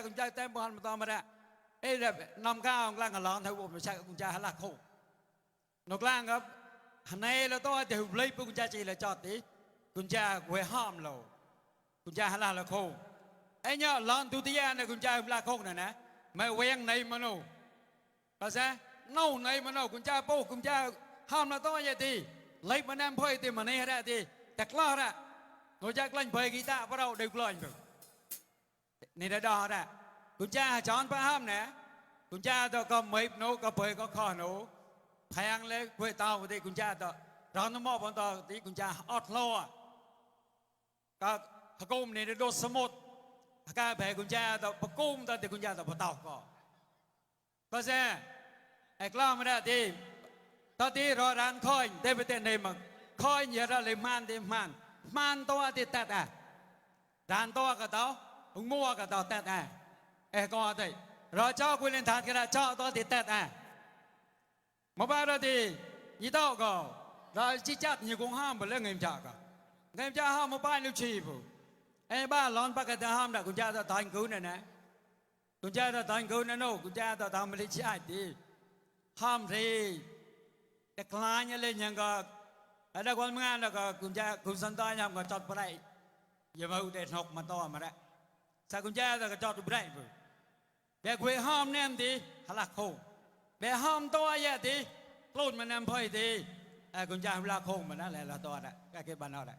กุญแจเต็มบ้านมาต่อมาได้เอ้ยแบบนำข้าวกลางกันร้อนทั้งหมดไม่ใช่กุญแจหันหลักโค้นกลางครับหันในแล้วตัวเดี๋ยวเลยปุ๊บกุญแจจีเลยจอดดิกุญแจเวห้ามเรากุญแจหันหลักโค้ไอ้เนี่ยร้อนตุติยาเนี่ยกุญแจหันหลักโค้น่ะนะไม่เวียงในมโนภาษาเน่าในมโนกุญแจโป้กุญแจห้ามเราตัวยังดีเลยมันแอมพ่อยตีมันนี่ได้ดีแต่กล้าละโนจักเล่นเพลงกีตาร์พวกเราเด็กเล่นแบบนี่ได้ดอได้กุญแจจอนพระห้ามเนี่ยกุญแจตัวก็ไม่โนก็เพลก็ข้อโนแพงเลยคุยเตาที่กุญแจตัวร้อนน้ำมอบนตัวที่กุญแจอดล้อก็พกุ้มนี่ได้โดนสมุดก็แผลกุญแจตัวพกุ้มตัวที่กุญแจตัวพเตาก็เสียไอ้กล้าไม่ได้ที่ตอนที่รอร้านคอยได้ไปเต้นในมังคอยเยอะเลยมันที่มันตัวที่ตัดร้านตัวก็ตัวงัวก็ตัวตัดเอ้ก็ได้รอเจ้าคุยเล่นทานก็ได้เจ้าตัวที่ตัดมาบ้านเราดียี่ตัวก็เราชี้จัดยี่กงห้ามไปเรื่องเงินจ่าก็เงินจ่าห้ามมาบ้านลูกชีพไอ้บ้านร้อนปากจะห้ามได้กุญแจตัวตายกู้เนี่ยนะกุญแจตัวตายกู้นั่นโน่กุญแจตัวทำไม่ได้ใช่ดีห้ามทีแต่คลายเนี่ยเลยยังก็adaคนงานแล้วก็กุญแจคุณสันตายามก็จอดไปได้อย่ามาอุเดชนกมาต่อมาได้ใส่กุญแจแล้วก็จอดไปได้แบบคุยห้ามแนมดีฮัลโหลแบบห้ามตัวเยอะดีกลุ่นมันแนมพ่อยดีกุญแจฮัลโหลมันนั่นแหละเราตัวได้ก็เก็บบ้านเราได้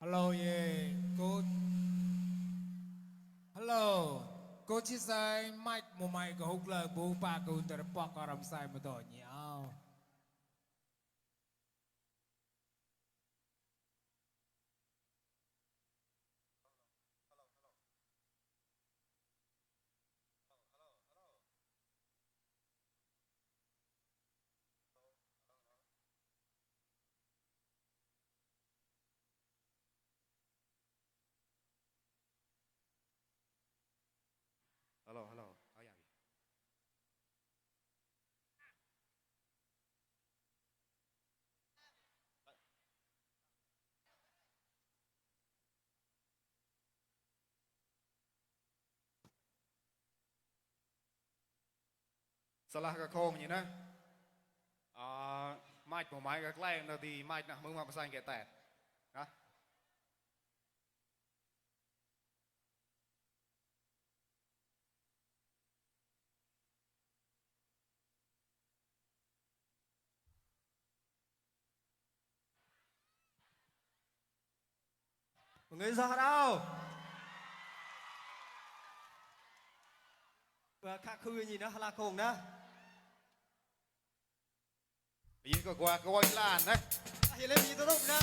Hello ye, cô. Hello, cô chỉ sai mic một mic có hút lời bố ba cô từ bọc có làm sai mà đòi nhau. Hello, hello. Cóอย่าง ស្លាស់ក៏ខងញីណាម៉ាច់មួយម៉ាច់ក៏ក្លែងនៅទីម៉ាច់ណាមើលមកផ្សាយកែតែណា Mọi người ra đâu và khác khư nhìn nó là cùng đó យីក៏គួរគួយឡានណា hiện lên nhìn tôi đâu đó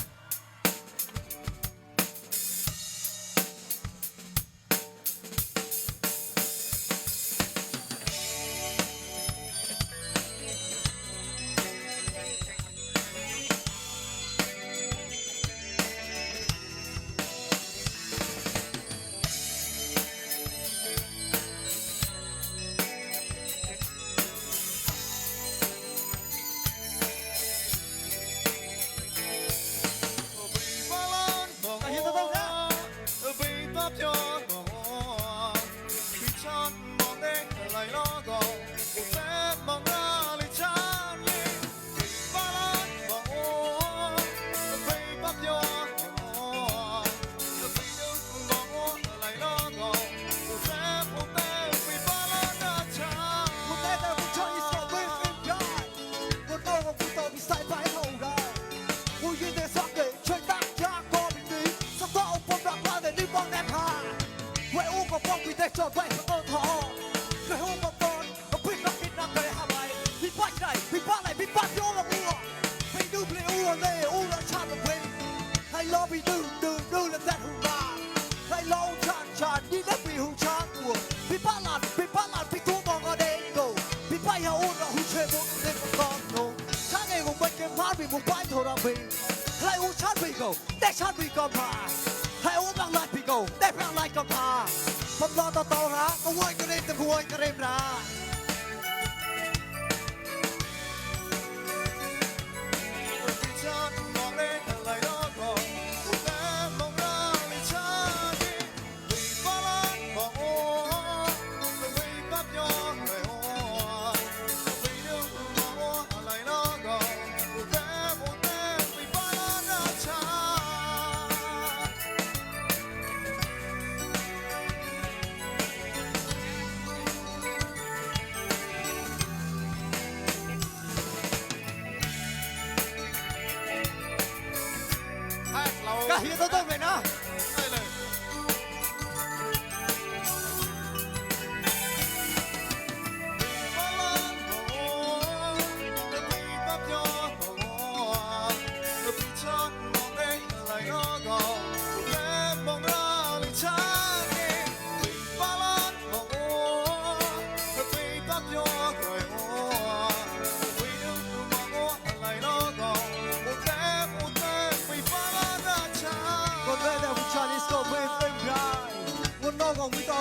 ก็เฮียต้องเลยนะ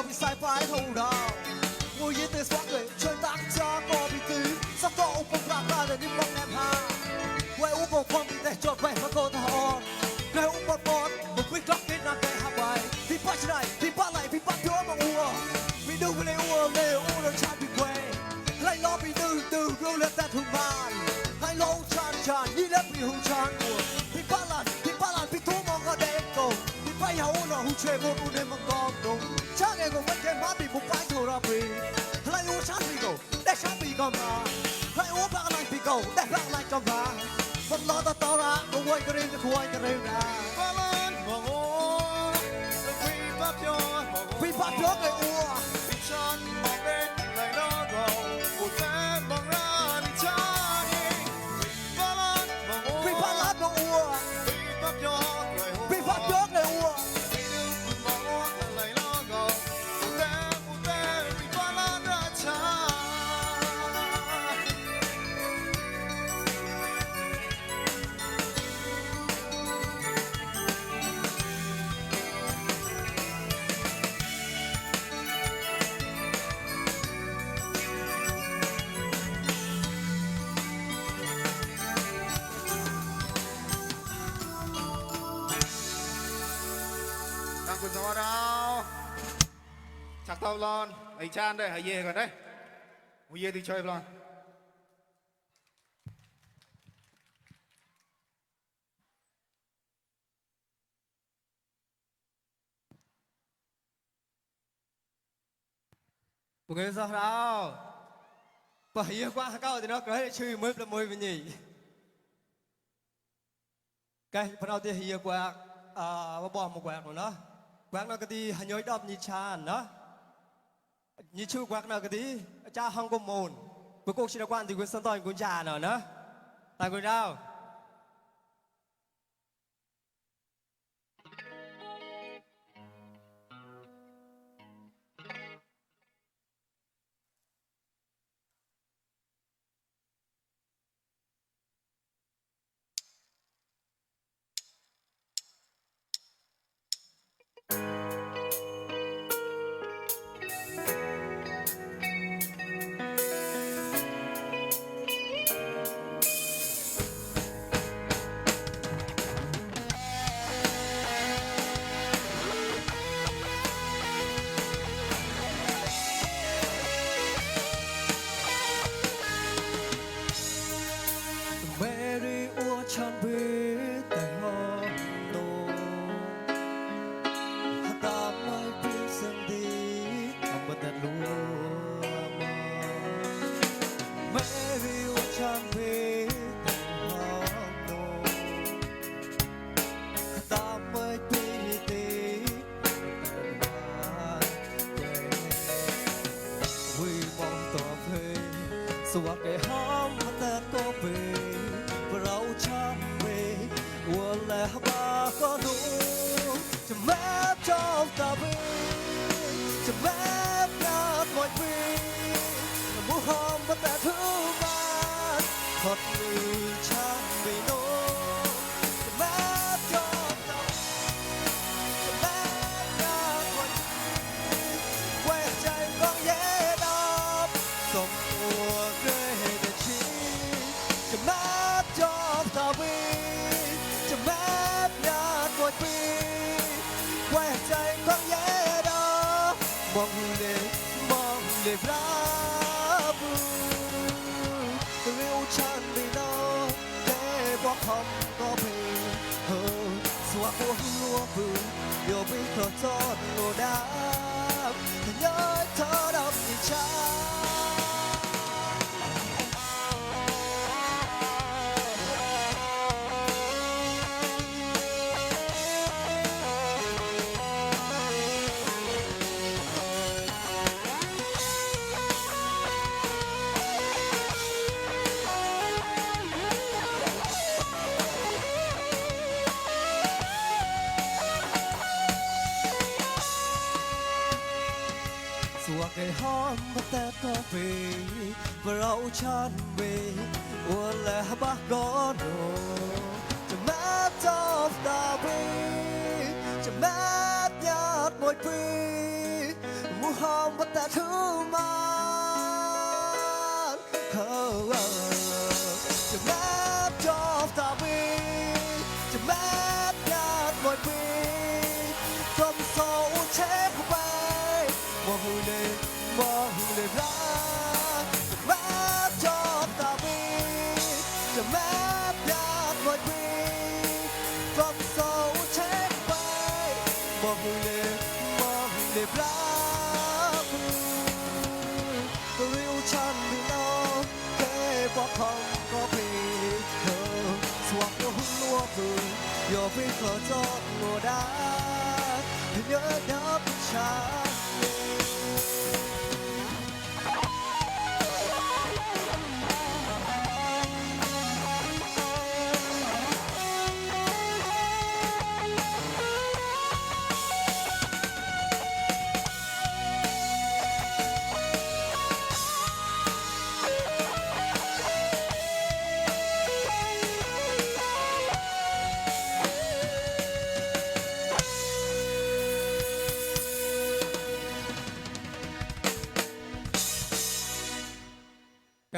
bị sai phải thâu đào ngồi yên từ sáng người chơi tặng cha có bị tứ sắp có ông công ra để đi mong em hà quay uống một phong bị để chọn quay mà cô thọ quay uống một một quyết lắc kết nặng để hạ bài thì bắt này thì bắt lại thì bắt chỗ mà ua vì đâu vì lê ua là cha bị quay lại lo bị từ rồi lên ta thùng bàn hay lo chan như lớp bị hùng chan ua thì bắt lại bị thua mong ở đây cổ thì bay hậu nó hùng chơi một u đêm mong con đúng cha nghe của mình cái má bị một cái thua ra vì lại ua chan bị cổ để chan bị con mà lại ua bắt lại bị cổ để bắt lại con mà một lo tao ra, tôi quay cái đêm ra. vì phát trước người ua vì chân mong đến lời nó gầu một phép bằng ra đi cha đi vì phát lát bằng ua vì phát lát bằng ua vì phát cho người hô vì phát trước người ua vì đừng cùng bằng ua lời nó gầu một phép vì phát lát ra cha Đang cùng gió đâu chặt tàu lon ấy chan đây hãy về gần đấy muốn về thì chơi lon một người sao đâu bởi qua cao thì nó cái chơi mới là môi với nhỉ cái phần đầu tiên hiệp qua bỏ một quạt của nó quạt nó cái gì hành nhối đập như cha nó như chú quạt nó cái gì cha không có mồn với cuộc chiến quan thì quân sân toàn quân cha nữa nữa tại quân đâu Mary ua chan bê tại họ nô ta mai bin sân đi không bắt đặt lúa Mary ua chan bê tại họ nô ta mai bin đi vui mong tỏ phê suốt cái hóm ta có vềเราช้ำเววันและบาก็รู้จะแม้จอบตาบีจะแม้ยากหมดวีมุหอมมาแต่ทุกวันขดมือช้ำไปโน้จะแม้จอบตาจะแม้ยากหมดวีแหวกใจร้องเย่ดอบสมตัวเรื่อยแต่ชีจะแม้จอบตาวีจะแม้ยากกว่าปีแหวกใจของเย่ดอกมองเลยรักเรียวฉันไม่นอนแค่บอกคำก็เพลงสวะหัวหัวปืนโยบิเธอจอดโลดาถ้าย้อยเธอดับที่ช้าสัวไก่หอมมาแต่ก็ปีเราชันเววันและบักกอนโอจะแม้จอบตาบีจะแม้ยากหมดปีมุหอมมาแต่ทุกมันจะแม้จอบตาบีจะแม้ยากหมดปีfrom soul check away มองเลยรักจะแม้จอบตาบีจะแม้ยากกว่าวี from soul check away มองเลยรักก็ริ้วฉันไม่นอนแค่บอกคำก็เพียงสวมหัวปืนโยบิเธอจอดโลดาเธอเยอะดับชา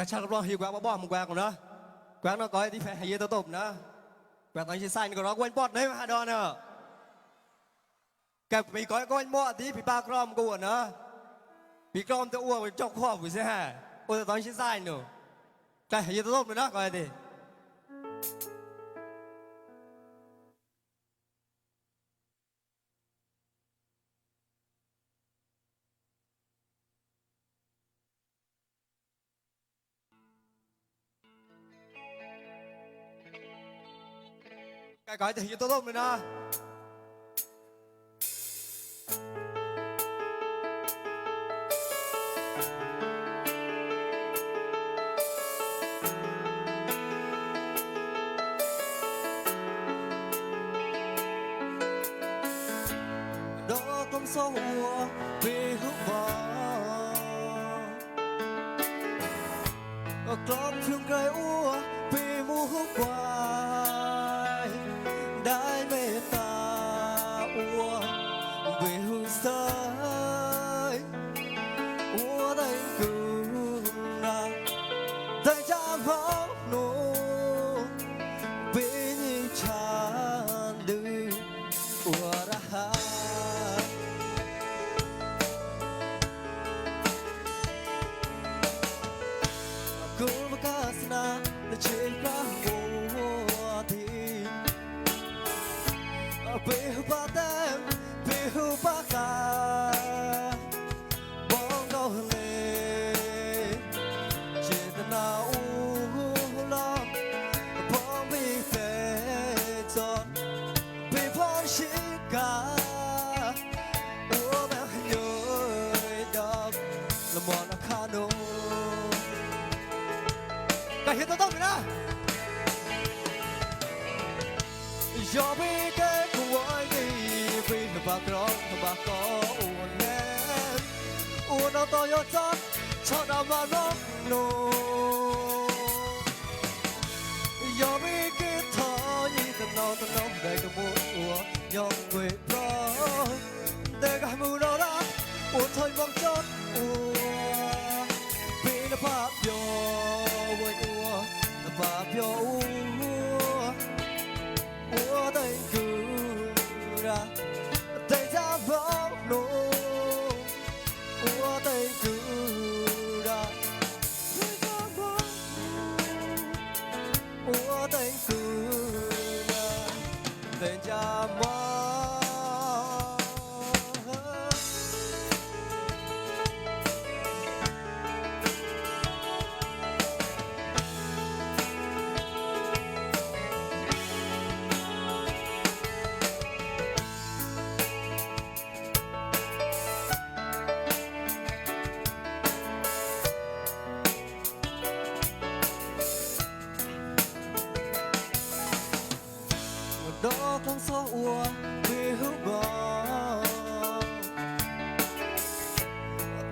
quẹt chắc lo hiểu quẹt bỏ một quẹt còn đó quẹt nó có tí phải hay tao tụm nữa quẹt anh chỉ sai còn nó quên bọt đấy mà đòn nữa cái bị có anh mọ tí bị ba grom của nữa bị grom tao uống trong kho của xe hà ôi tao chỉ sai nữa cái hay tao tụm nữa coi đi cái thì tôi tôm rồi nè đó con sâu về hút vào con phiêu cây úa về mua hút quàiได้เมตตาอัวเวหุสายอัวได้กูนะได้จามหองโนเป็นชาดืออัวระหากูมากาสนาได้เชื่อรักโมทีPihu patem, pihu paka, bongo le, chetna ulam, bong bite zon, bipon shika, ume yoy dog, lemon akano. Cái hiện tao na. Yo vi cái quay đi vì bà con bà có uốn nén uốn nó to yo chót cho đào mà nó nô yo vi cái thọ như tận nó để cái mũ uốn yo quê pro để cái mũ nó đã uốn thôi mong chót uốn vì nó pháp yo quê uốn nó pháp yo uốn我的故啊，在家暴露，我的故啊，在家暴露，我的故啊，在家暴。đó con số ua vì hữu bò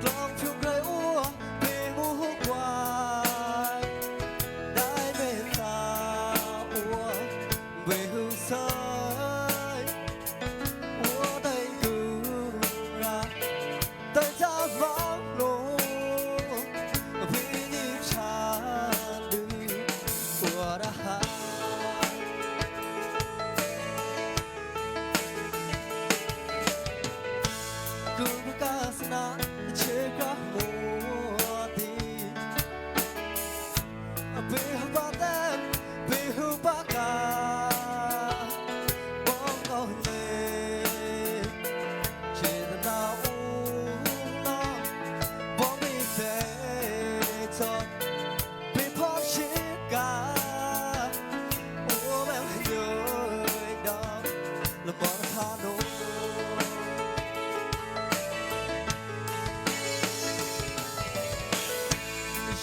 con phiêu cây ua vì mu hữu quài đại bên ta ua vì hữu sơi ua đây cứ ra tay ta vắng lô vì nhịp tràn đi ua đã Kasna cheka moti Bihu batem bihu baka Bongo le Cheta na Bong mi te ton Bipon shika O mem yoy dam Le bon hano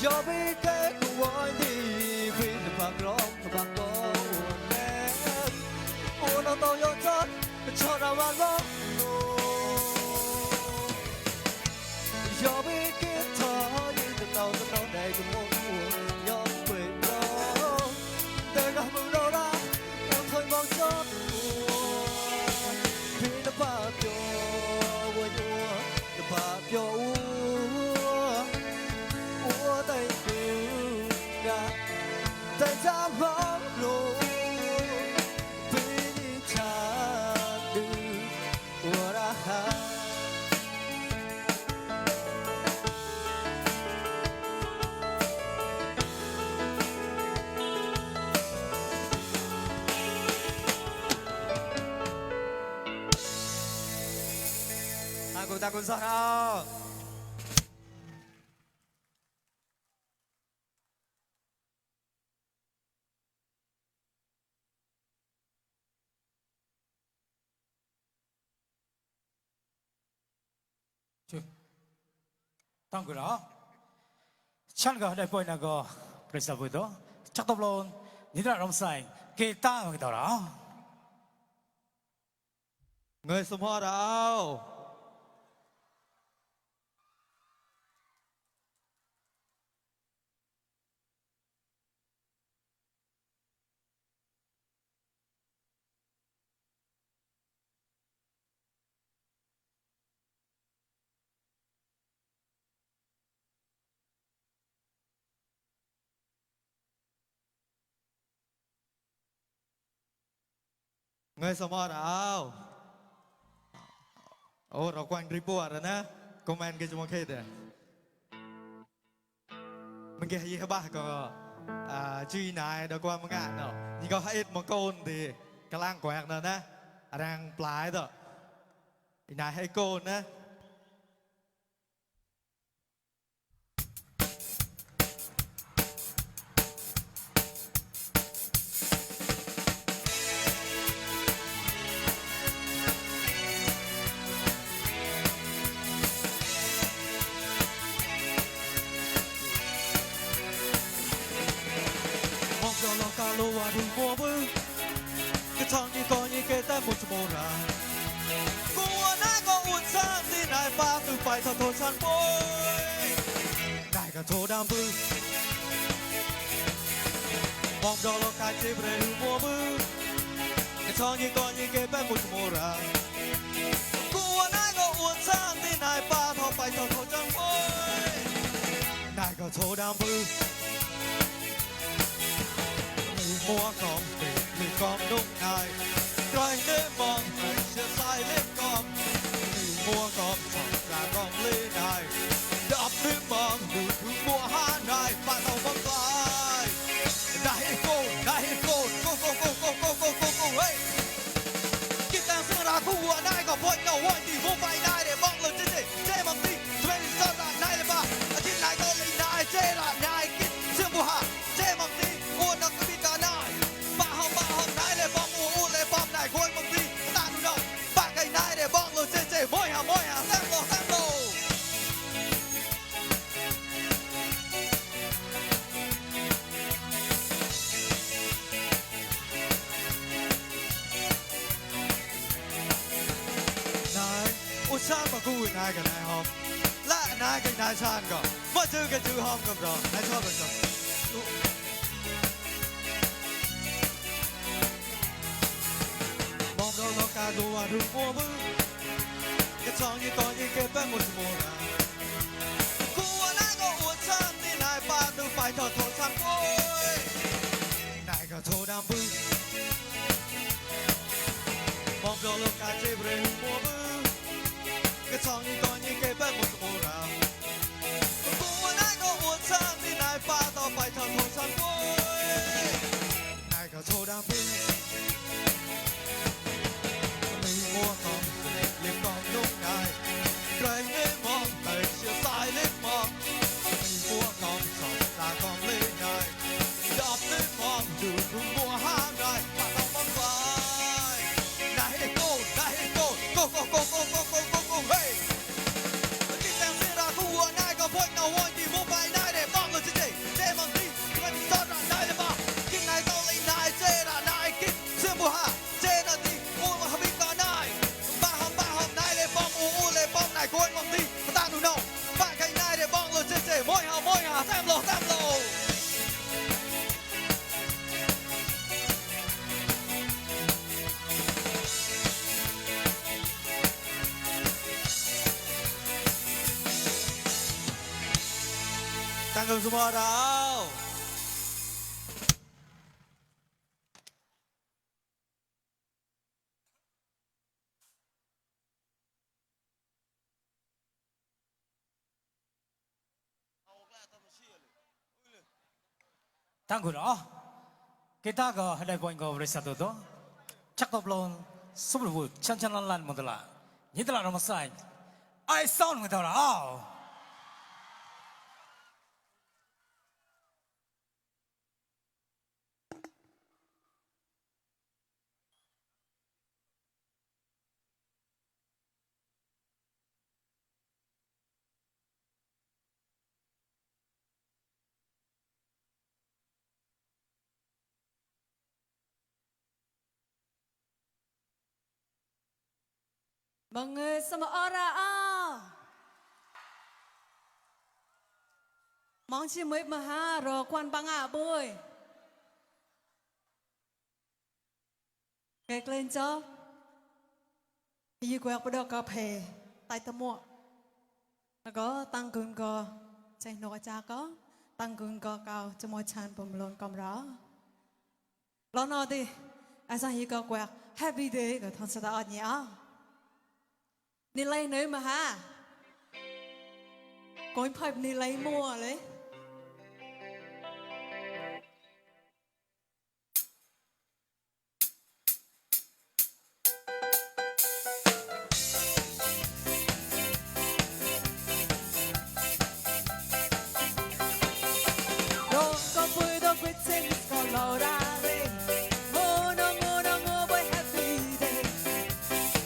Yo vi cái quay đi vì bà có nén uốn nó to yo chót cho ra mà nó Yo vi cái thọ như từ đầu đây từ một uốn yo quê đó để gặp mừng đâu ra uốn thôi mong chót vì nó bà cho quê nó bà cho 我的歌。ta cùng sao nào. Tăng của đó chăn gà đại bồi nào gà presa bồi đó chắc tập lon như là rong sai kê ta ở cái đó Người sum hoa đâu. Người sum hoa đâu. Ồ,เรา quanh report rồi nè. Comment cái chúng kia đấy. Mình kia gì ba có truy này đã qua một ngàn rồi. Nhưng có hết một côn thì cái lang quẹt nữa nè. Đang plái rồi. Này hay côn nè. Cả lô và đường mùa mưa cái thằng như coi như kê tay một chút mồ ra cô nãy có uốn sang thì nãy ba từ phải thọ thọ san bôi nãy cả thô đam bư mong đó là cái chế về đường mùa mưa cái thằng như coi như kê tay một chút mồ ra cô nãy có uốn sang thì nãy ba thọ phải thọ thọ san bôi nãy cả thô đam bư mua con để người con đúng này rồi để mong người sẽ sai lên con người mua con chọn ra con lên này đạp nước mong được thứ mua hoa này và tàu băng vai đại cô hey kita serah kuat naik kau buat kau want di mau bay naik để băng lên trên để mong đi tụi mình sao lại naik ba trên naik kau lên naik trên là naik kít xem bùa hà trên mong đi ôn nó cứ bị cả naik ba hồng naik để băng ôn băng naik quên mong đi ta nu đâu ba cái naik để băng lên trên mỗi hà xem lo Sao mà cùi này cái này không? Lại này cái này san cả. Mà chữ cái chữ không cầm rồi. Này cho được rồi. Mong đâu nó cả đồ à đường mua bư. Cái chong như con như cái bên một mùa ra. Cùa này có uốn sang thì này ba từ phải thở thở sang bôi. Này cả thô đam bư. Mong đâu nó cả chế về đường mua bư. Cái song như coi như cái bên một mùa rào cô nãy có uốn sang thì này ba tao phải thằng hồ sang bôi này cả thô đam bư mình mua con liền con lúc này rồi nên mong đời chưa sai lên mong mình mua con chọn ra con lên này đạp lên mong được cùng mua hàng này và tao mong vai này cô hey kita serah kuat naik kau buat kau want di mau bay naik để băng lên trên để mong đi tụi mình sao lại naik để ba kinh này tao lên naik trên là naik kít xem bùa hà trên là đi ôn mà không biết cả naik ba hồng naik để băng naik quên mong đi ta nu đâu ba cái naik để băng lên trên mỗi hà xem lo tăng cường semua đâu. tăng của đó kita có đại bồi ngầu presa đó chắc tập lon sub lu chan lan một là như là rong sai ai sao người ta là Mọi người sao mà ở ra mong chi mới mà ha rồi quan băng bôi cái lên cho như quẹo bắt đầu cà phê tay tao mua nó có tăng cường có chạy nọ cha có tăng cường có cao cho mọi chán bầm lon cầm rõ lo nó đi ai sang như có quẹo happy day cái thằng sẽ đã nhỉ nilai nơi mà ha coi phải nilai mua đấy đâu có vui đâu quyết định còn lâu ra đi ngô nó ngô với happy day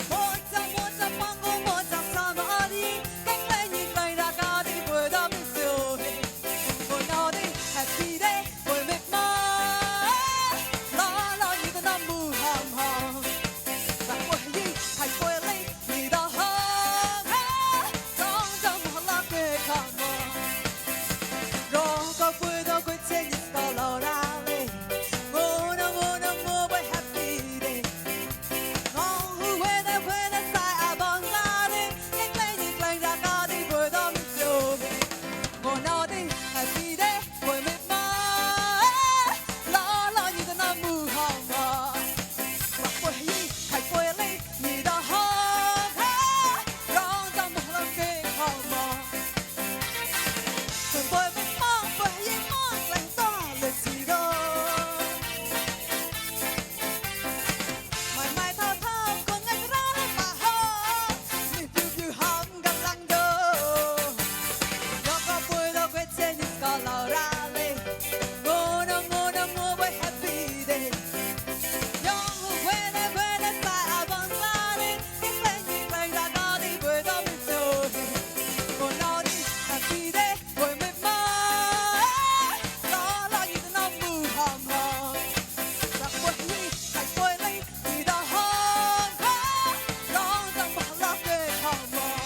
một trăm mong ngô một trăm sao mà đi cách đây nhìn lời đã có đi vừa đó mình rồi ngồi nào đi happy day ngồi mệt mỏi lo như tao nằm mù hòm hòm và quên đi hay quên đi vì đó hơn trong trong một lá quê không đâu có vui đâu quyết định còn lâu ra đi ngô nó ngô với happy day ngon quên đã sai bằng ra đi cách đây nhìn lời đã có đi vừa đó mình rồi ngồi nào đi happy day ngồi mệt mỏi lo như tao nằm mù hòm hòm và quên đi hay quên đi vì đó hơn trong trong một lá quê không Quên tôi biết mong với những mong lành to lời gì đâu Mãi mãi thao thao của ngày ra mà hô Mình phiêu hóng gặp lăng đâu Nó có vui đâu quên trên những có lò ra lên Ngô nó với happy day Nhong quên đã sai bằng ra đi Cách lên những lời đã có đi với đó mình rồi Ngồi nào đi happy day ngồi mệt mỏi lo như tao nằm mù hòm hòm và quên đi hay quên đi vì đó hơn lo rằng bỏ lỡ về hòm hòm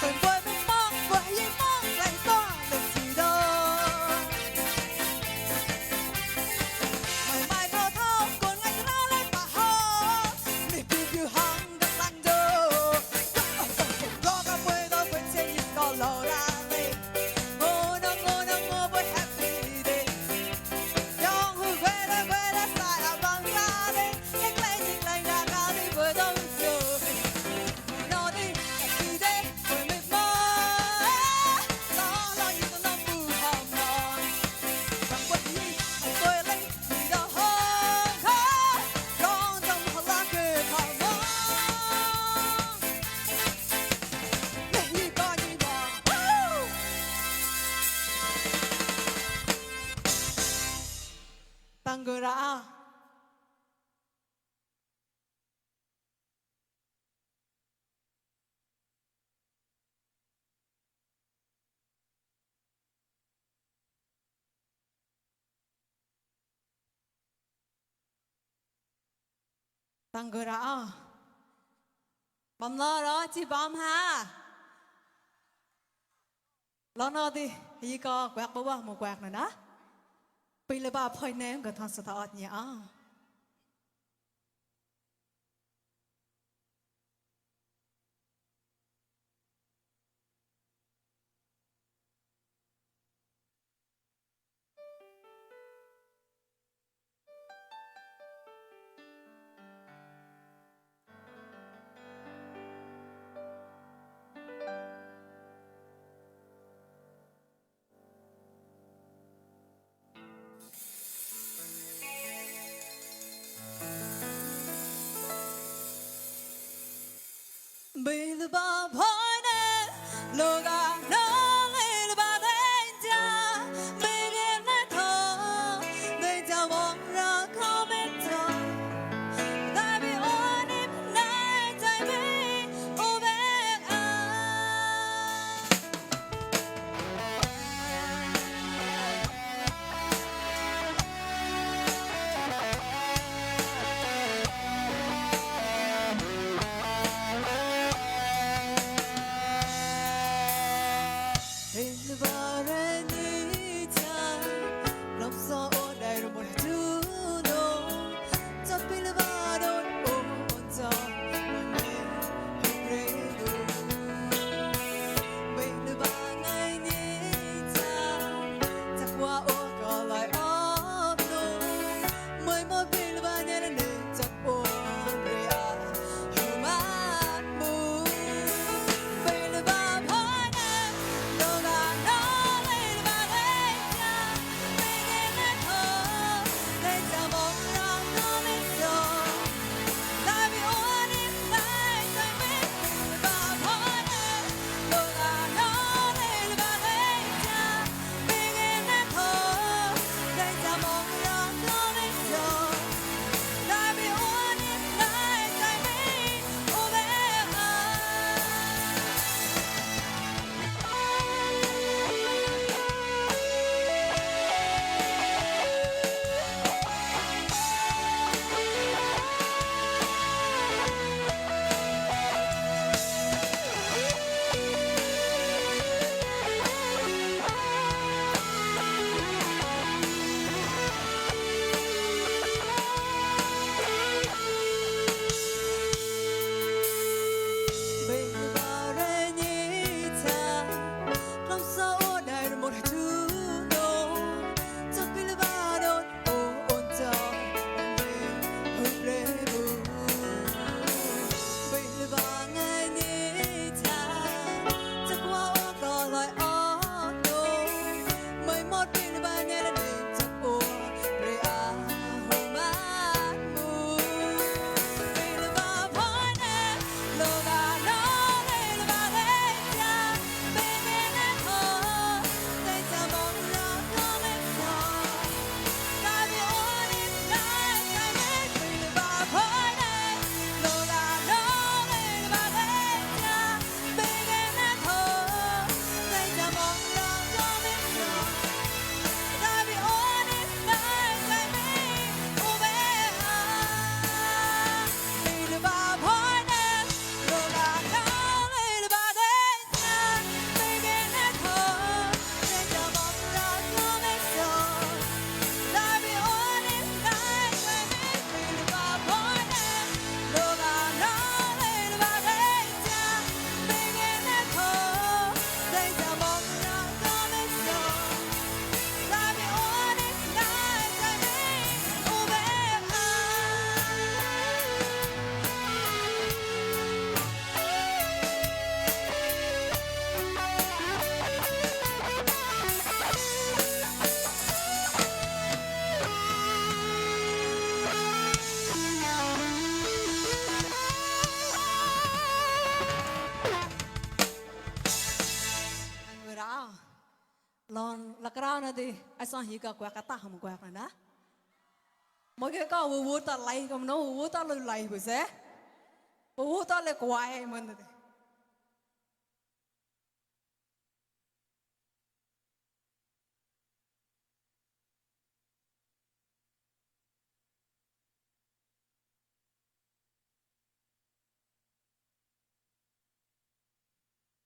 quên quên mệt mỏi quên những mong lành to được gì đâu mãi mãi thao thao còn ngày ra lên mà hô mình phiêu hóng gặp lăng đâu có cả quê đâu quên trên những con lò ra đi ngô nó với happy day nhong quê đã sai bằng ra đi cách lấy những lời đã có đi vừa đâu rồi nó đi happy day ngồi mệt mỏi lo như tao nằm mù hòm hòm và quên đi hay quên đi vì đó hơn lo trong một lá quê hòm hòm để như coi như mà tăng người đã tăng người đã bấm lo đó chị bấm ha lo nó đi gì có quẹt bố một quẹt nữa đó bây giờ bà phơi ném cái thằng sát ọt nhỉ Loga nong ba dai cha begin na tho dai cha mong ra comment cho dai bi on it night dai bi over in varani cha lom so dai ro mon tu no cha pil va don on cha me pre do me le ba ngai ni cha cha qua o ko lai o no mai mo pil va nya ne cha o pre a hu ma mu pe le ba pha na lo ga no le ba le cha me ne na tho le cha mong ra no me so la bi on it lai sai me le ba pha na lo ga no le ba le cha me ne na tho le cha mong ra no me so la bi on it lai sai me over bên ba nhĩ cha lòng sâu đầy một chú đô cho pil ba đôn ôn cho bên hơi rê bu bên ba ngày nhĩ cha chắc qua ô cò lại ó đô mới một pil ba nhĩ là nên chắc ô rê à hồ mát mu bên ba phai nè lo ga no le ba le cha bên bên na tho dai cha mong ra no me so ta bi on it night kai me bên ba phai nè lo ga no le ba le cha bên bên na tho dai cha mong ra no me so ta bi on it night kai me over bên ba phai nè lo ga no le ba le cha bên bên na tho dai cha mong ra no me so ta bi on it night kai me bên ba phai nè lo ga no le ba le cha bên bên na tho dai cha mong ra no me so ta bi on it night kai me over người đó lon là cái đó nữa đi ai sang hi cả quẹt cả ta không quẹt này đó mỗi cái có vu vu ta lấy còn nó vu vu ta lười lấy buổi sáng vu vu ta lấy quay mình đi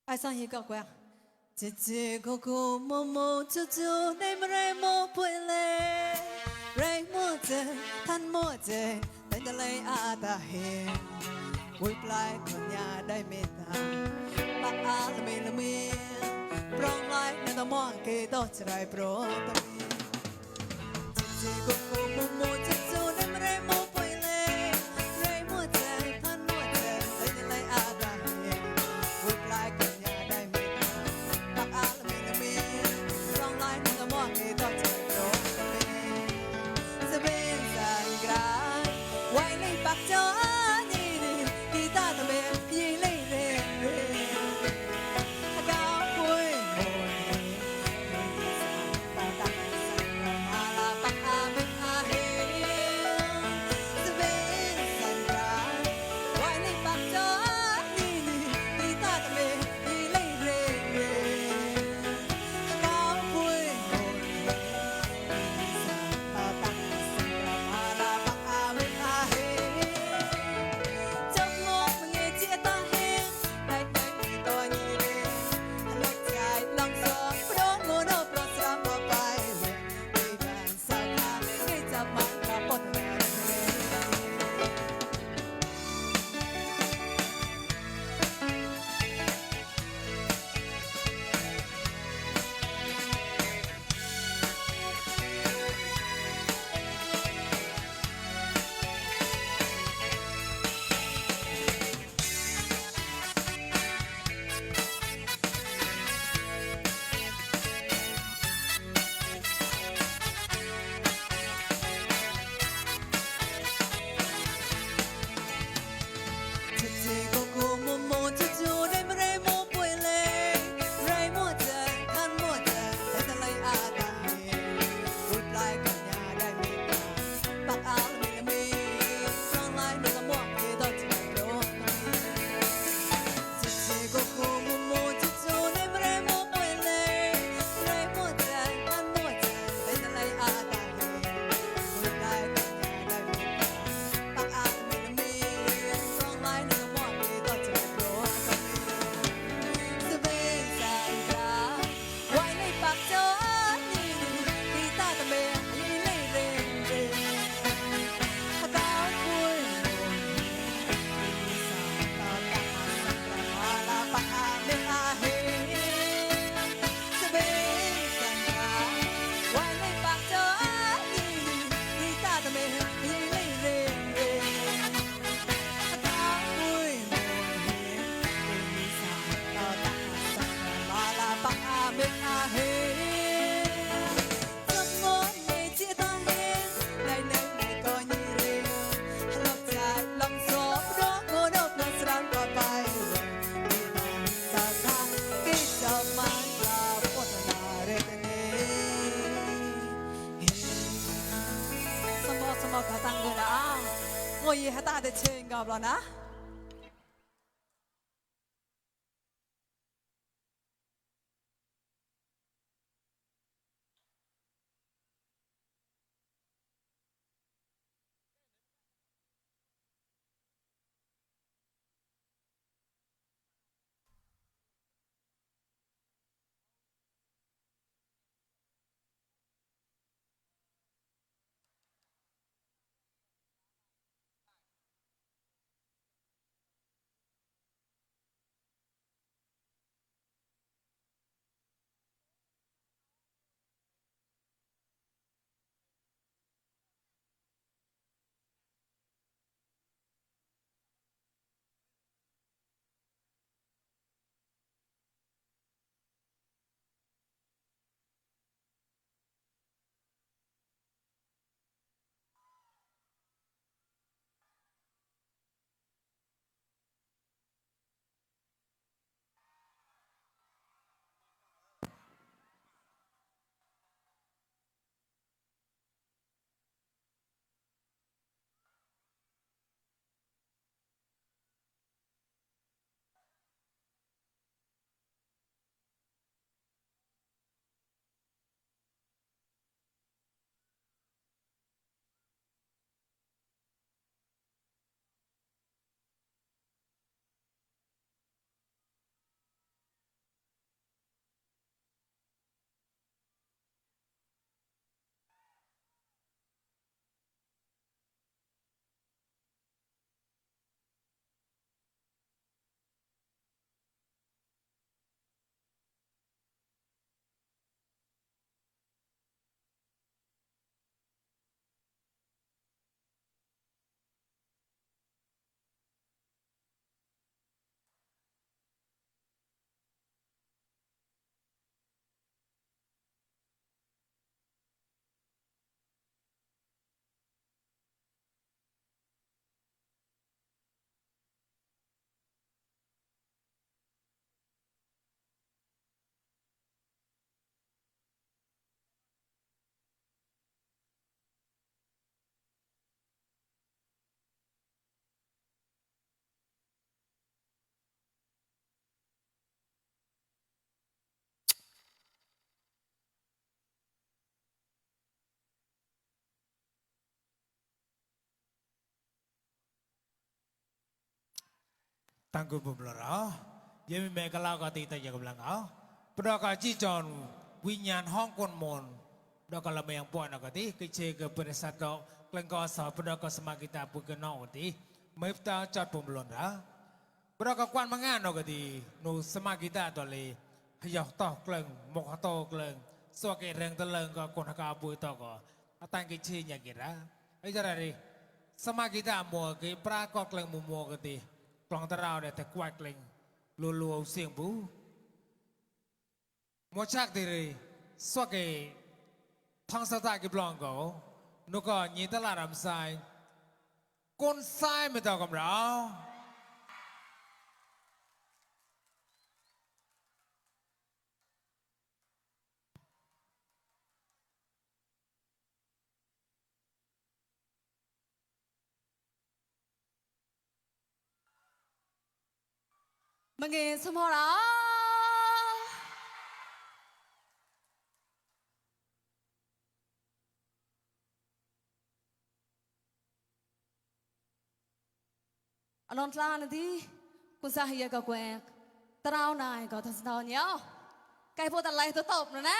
ai sang hi cả quẹt chị chị cô mô mô chú chú đây mà rây mô bụi lê rây mô chê thân mô chê tên ta lấy à ta hiền bụi lại con nhà đây mê ta bác á là mê prong lại nên ta mong kê đó chả rai pro ta mê chị chị cô mô mô chú chú đây mà rây mô bụi lê rây mô chê thân mô chê tên ta lấy à ta hiền bụi lại con nhà đây mê bạc cho anh đi đi ta tầm bè đi lấy rè rè ye hata de chen ga bla na Tangguh bumlera, ya memang kalau kau tidak jaga belang kau, pada kau cijon winyan Hong Kong mon, pada kalau memang puan kau ti, kecil ke pada satu kelengkau sah pada kau semakita bukan nau ti, mereka cat bumlera, pada kau kuan mangan kau ti, nu semakita tu le, hayah toh keleng, mok toh keleng, suake reng teleng kau kon kau abu toh kau, atang kecilnya kira, ajar hari, semakita mua ke prakok keleng mua kau ti. กลองตะราวเนี่ยแต่กวาดเกลงลัวๆเสียงบูมัวชักตีเลยสวกเกทางสตากิบลองก็นุก็ยีตลาดรำไซก้นไซไม่ต่อกับเรามงเงสมอราอนอนลานะดีคุณสาเหยกับแกวกตราวนายก็ทัศนเนาะไก่พวกตะไลตัวตบนะนะ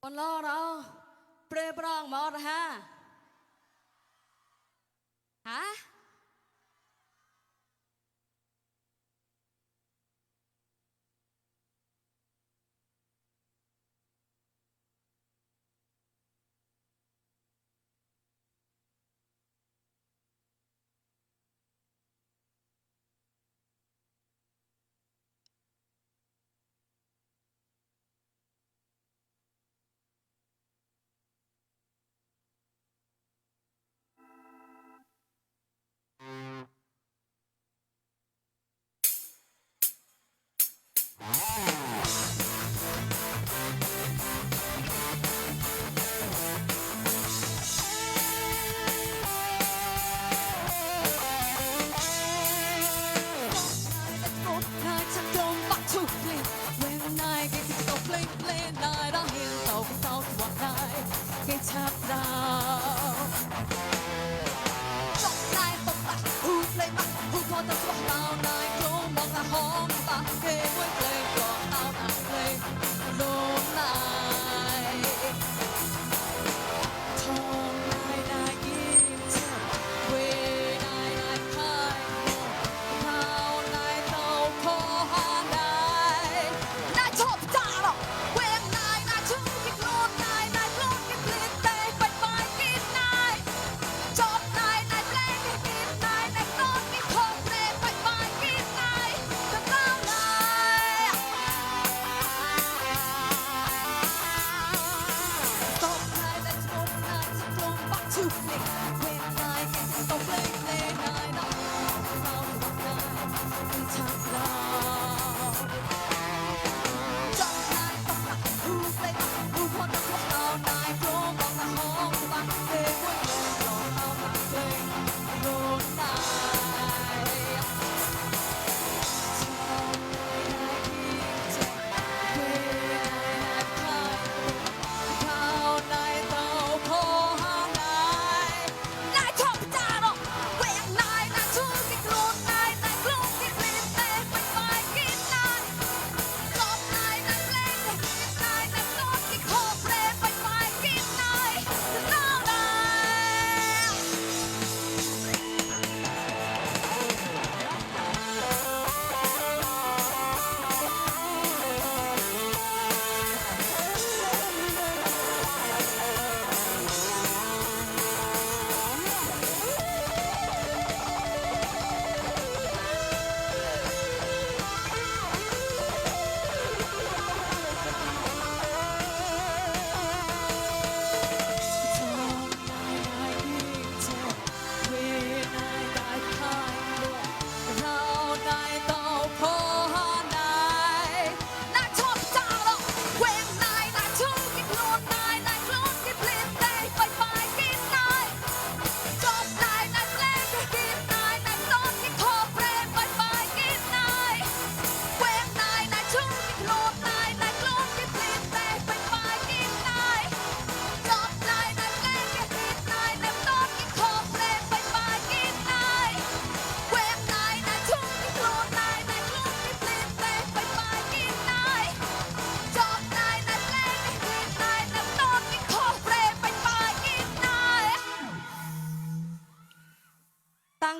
บนล้อเราเปรย์ปรองมอดฮะฮะ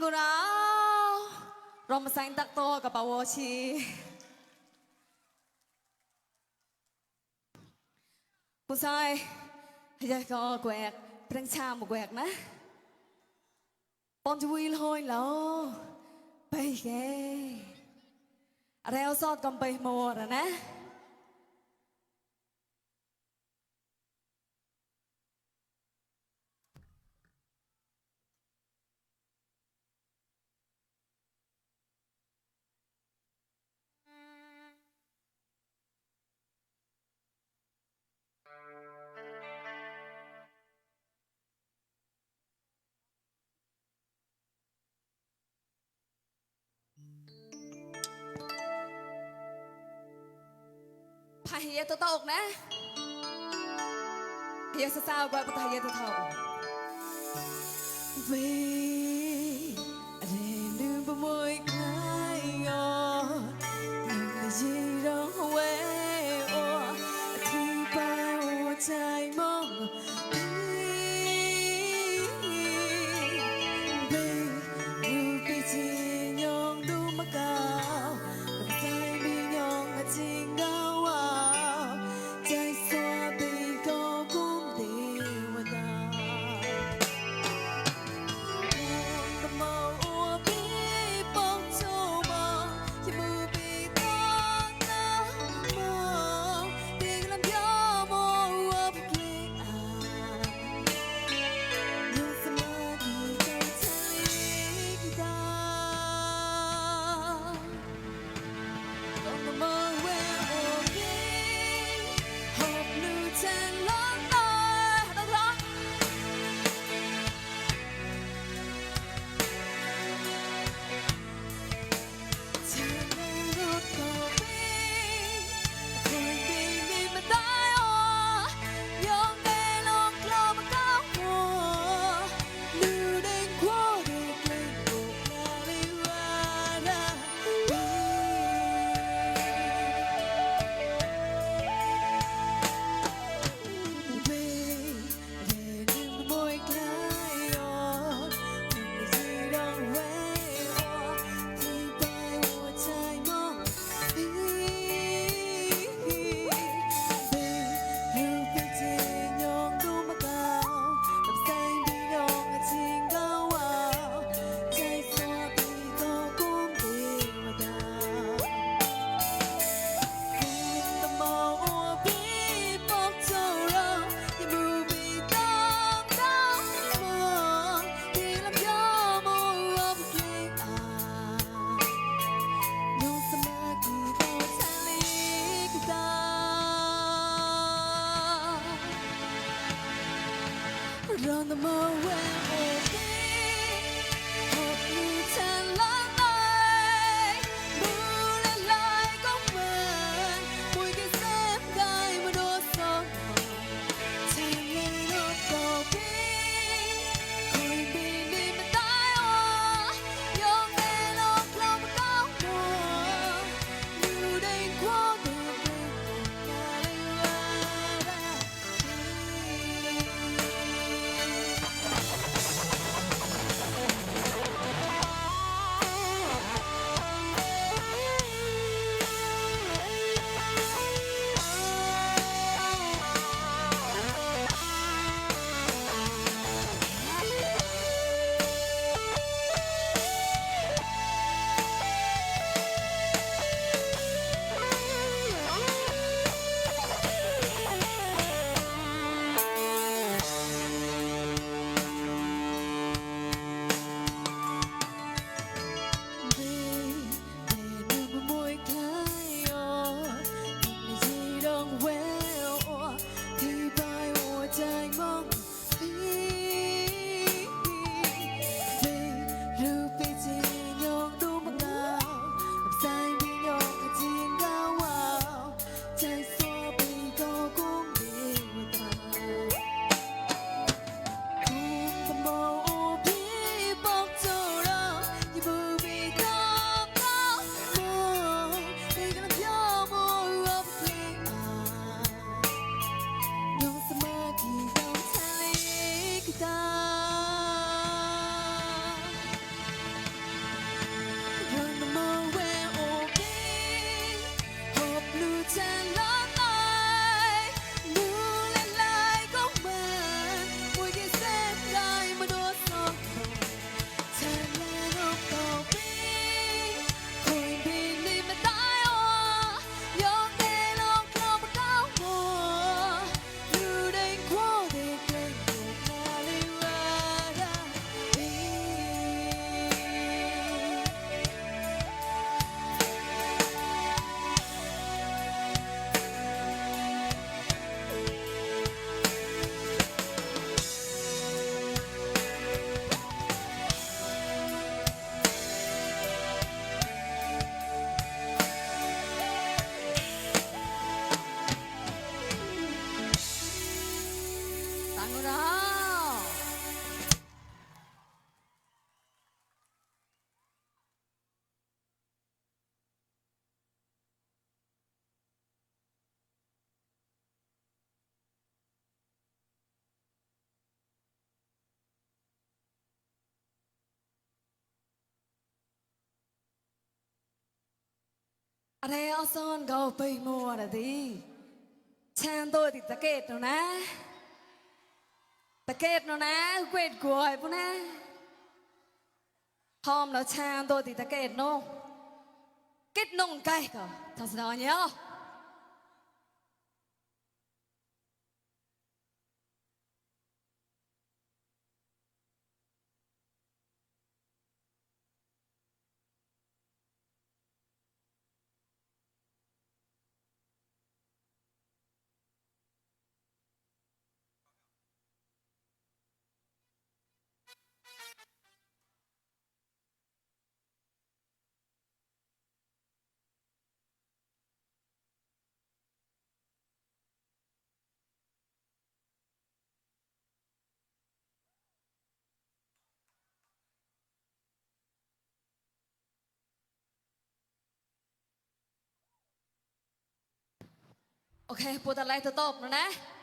กูเราเรามาใส่ตักโตกับปาวชีผู้ชายอยากก็แกวกเปร่งชามมาแกวกนะปอนจะวิ่งลอยแล้วไปแกอะไรเอาซอดกันไปหมดนะ พายเฮียตัวตกนะเฮียสาวๆกว่าปะเฮียตัวทองเว้ยเรลืมไปมวยคลายงอยังไม่ยีร้องเว้ยโอ้ที่ไปหัวใจมองเว้ยรูปที่จียองดูมะกาวใจมียองจริง เ อะไรเอาซ่อนก็ไปมัวนะดิฉันตัวติดตะเกียบแล้วนะตะเกียบแล้วนะเกวดกวยปุ๊นะหอมแล้วฉันตัวติดตะเกียบโน่kết nông cay cả thật sự nhớ ok buatอะไรตัวตบนะ เ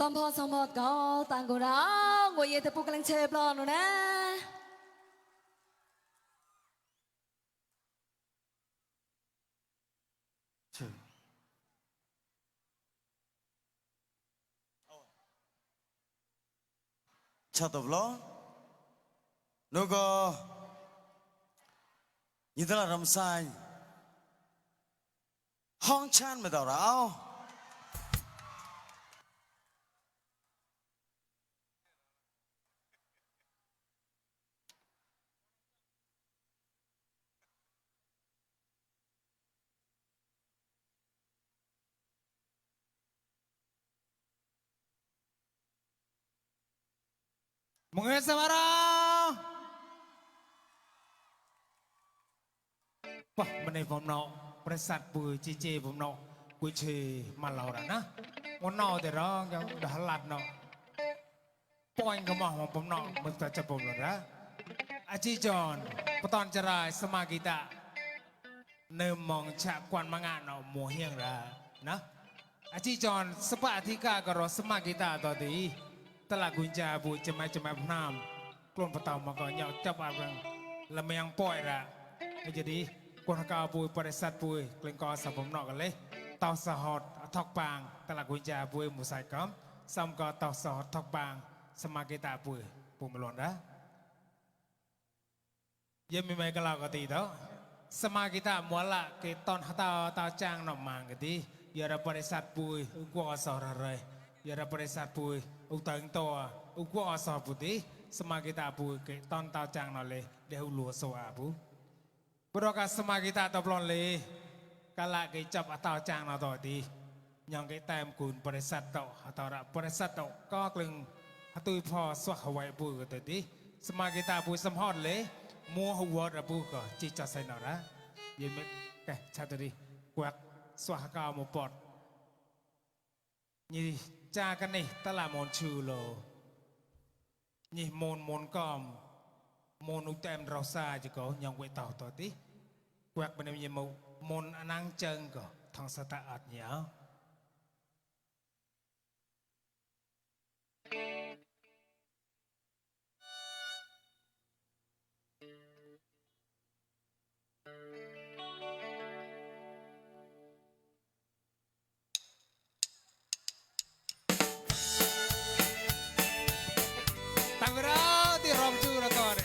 សំផតក៏តាំងក៏រងងួយយេទៅពុកកលឹងឆេប្លន់នោះណា chào tập lo nó có như thế là làm sai hong chan mà đào ráo Mungkin semara. Wah, menaiผมนอกประสาทปุยจีเจผมนอกกุยเชมาเราละนะวันนอกแต่ร้องยังด่าหลัดนอกปอยก็มองผมนอกมันจะผมหรอนะอาจีจอนปตอนจะรายสมากิตะเนิ่มมองฉะกวนมางานเนาะมัวเฮียงระนะอาจีจอนสปาธิกากรอสมากิตะต่อดีตลาดกุญแจบุจะไม่น้ำกลุ่มปตอมาก่อนยาวจับอะไรละเมียงปล่อยละไม่จะดีคนกาวปุยบริษัทปุยเกลงกอสับผมนอกกันเลยเตาสหดทอกปางตลาดกุญแจปุยหมูใส่ก้อมซ้ำก็เตาสหดทอกปางสมากิตาปุยปุ่มหล่นนะยังมีไม่กล่าวกตีเถอะสมากิตามัวละเกตอนเตาจ้างหน่อมังกันดีอย่าระบริษัทปุยกว่าสออะไรอย่าระบริษัทปุยอุตังตัวกว่าสอปุติสมากิตาปุยเกตอนเตาจ้างหน่อเลยเดี๋ยวหลัวโซอาปุBerdoa sama kita atau belum le, kalau kita atau cang atau di, yang kita mungkin peresat atau rak peresatก็กลึงตุยพอสวะหวยปูก็ตัวดีสมากิตาปูสมหอดเลยมัวหัวระปูก็จีจัดใส่หน่อนะยินไหมแกชาตัวดีกวักสวะกาวมุปอดนี่จากันนี่ตลาดมอนชูโลนี่มนกอมมนอุตเต็มเราซาจะก็ยังไว้ต่อตัวที่แกวกเป็นยังมนอนังเจิงก็ทางสตาอัดเหนียวตั้งเราที่รอมจูแล้วก่อน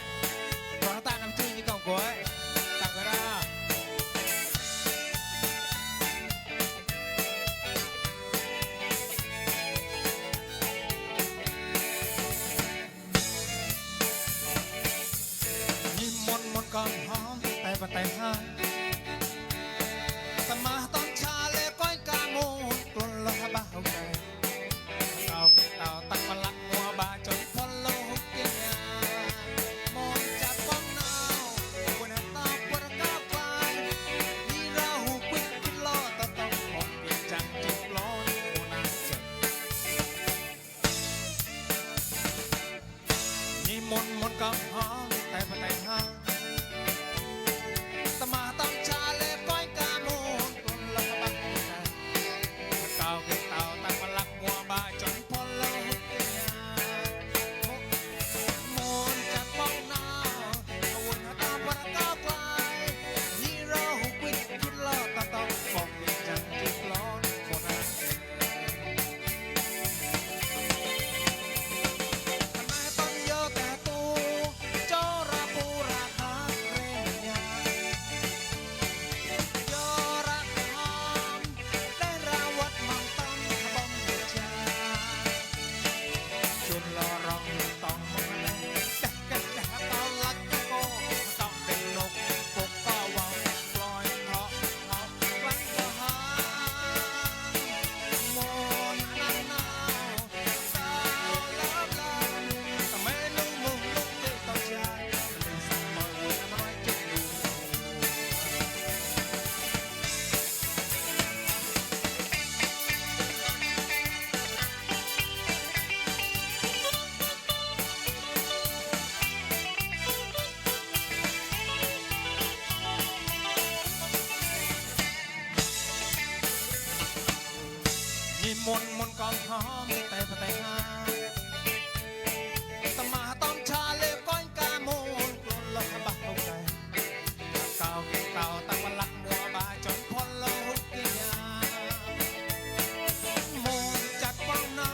ก่อนหอมแต่ปะแต่ห้างสมาตอนชาเล่ก้อยกาโมกลุ่นละบ้าเอาใจเต่าตักมาลักหัวบาจนพลโลกินยามองจากฟองนาววันนั้นตาปวดกาไฟนี่เราหูปิดกินล้อตะต้องมองเปลี่ยนจังจิบล้อนโมนาเจ็บนี่มนก่อนหอมแต่ปะแต่ห้างสมาต้องชาเล่ก้อยกาโมนกลุ่นละบักเต่าตักมาลักหัวบาจนพอโลกินยามนจากฟองนาววนตาปะกาไฟยี่เราหุบวิดกินล้อตาต้องฟองเป็นจังจิบล้อนโมนาทำไมต้องเยอะแต่ตูโจราปูราคาเรียนยาโยรักหอมได้ราวัดมังตันขบอมเดือดชาจุนรอร้องต้องมาเลยแต่ตอนลักก็ต้องเป็นนกปกก็วางปล่อยเพราะวันก็หามนนั่นหนาวสาวลับทำไมลุงมุงลุงเด็กต้องใจเลยสั่งมาเลยน้อยจุดดูนี่มนกองหอมแต่ តែបតែហាតមាតំឆាលេកូនកាមូនខ្លួនលកបះហុកដែរកោកោតាំងបលាក់មួបាចន់ផលលហុកគេយ៉ាមូនចាត់បងណោ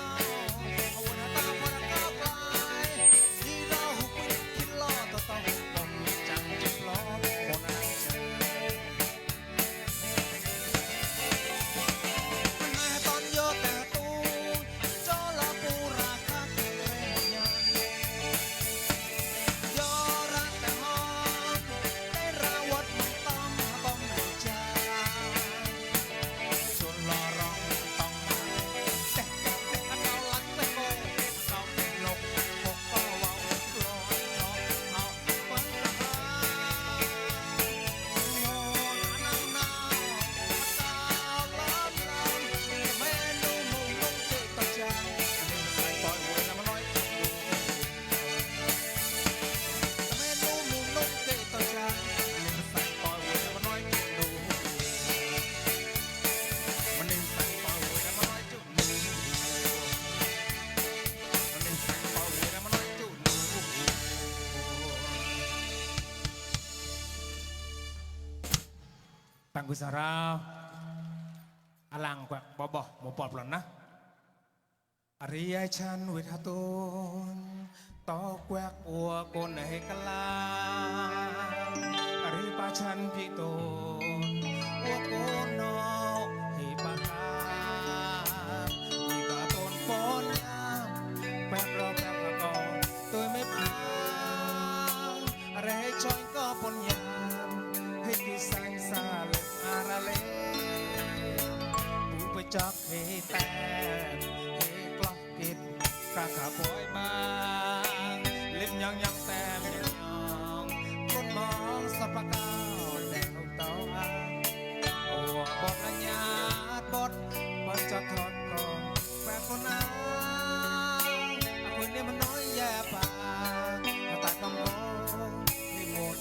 អវនាតាបរកោក្លាយនេះរហុកពីគីឡូតតបងចាំងជិះឡោបងណាចា Tang Gusara alang quẹt bỏ bỏ một bọt lần na Ariya chan with hatun to quẹt ua con này cả la Aripa chan pi tôn ua con no hi pa ka ni cả tôn phone nhang quẹt lo quẹt là con tôi mới phang Ariya chan có phone nhang hay kỳ sang xa lệ ara lệ buไปจักให้แต่ให้กลับกินกะขาป่วยมาเล่นยังแต่ยังคนมองสับปะกาวแดงเต้าอาโอ้บทละญาติบทมันจะทอดกองแปะคนน้าคนนี้มันน้อยแย่ปากตากำมองให้หมด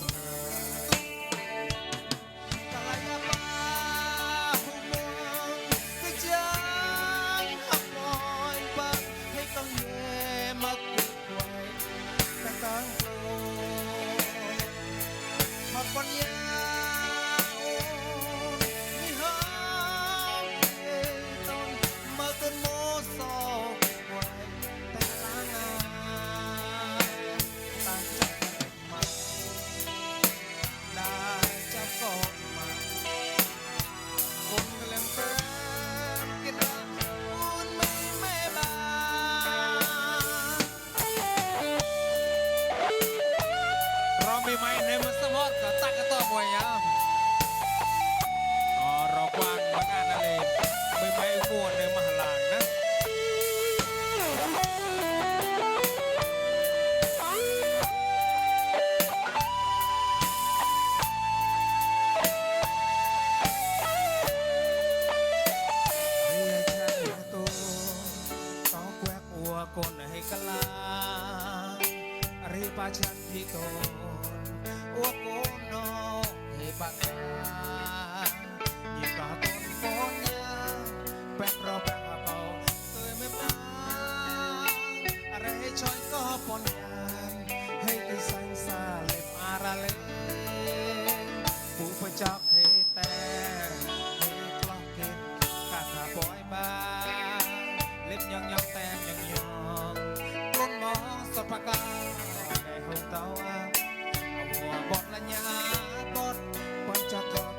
Hãy mai nêm sâm hót cả tắc cái to mùi nhá rò quan bác ăn này mai buồn này mà làng đó con này cả la Aripa chan pi tôn ua cô no he bạc nhìn cả con phố nhá bẹt rau bẹt hà cầu tôi mới mangare choi có pon nhang hay cây xanh xa lệp ara lên phụ phải chắc hay te hay clock kid cả cả bói ba lệp nhang ten nhang con mò sọt bạc để hồng tao bọt là nhà bọt bọt cho con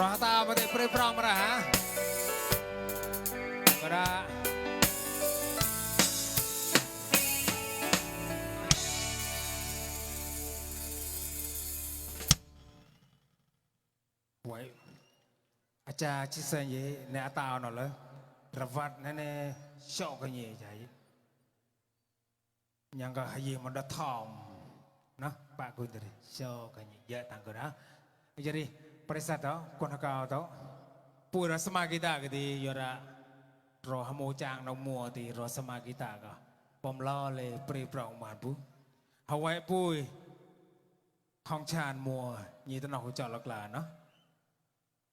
รอตามาเตะเปรย์ปรองมาละฮะก็ได้ไว้อาจารย์ชิเซนยี่ในตาหน่อยเลยระวัดนั่นเองชอบกันยี่ใจยังก็ให้มันได้ทอมนะปากคุณตรีชอบกันยี่เยอะต่างกันนะjadi pada saat itu kon kau tahu pura sama kita gitu yora roh mojang nong mua di roh sama kita ka pemlaw le pri prong mampu Hawaii pui hong chan mua như thế nào hỗ trợ lắc là nó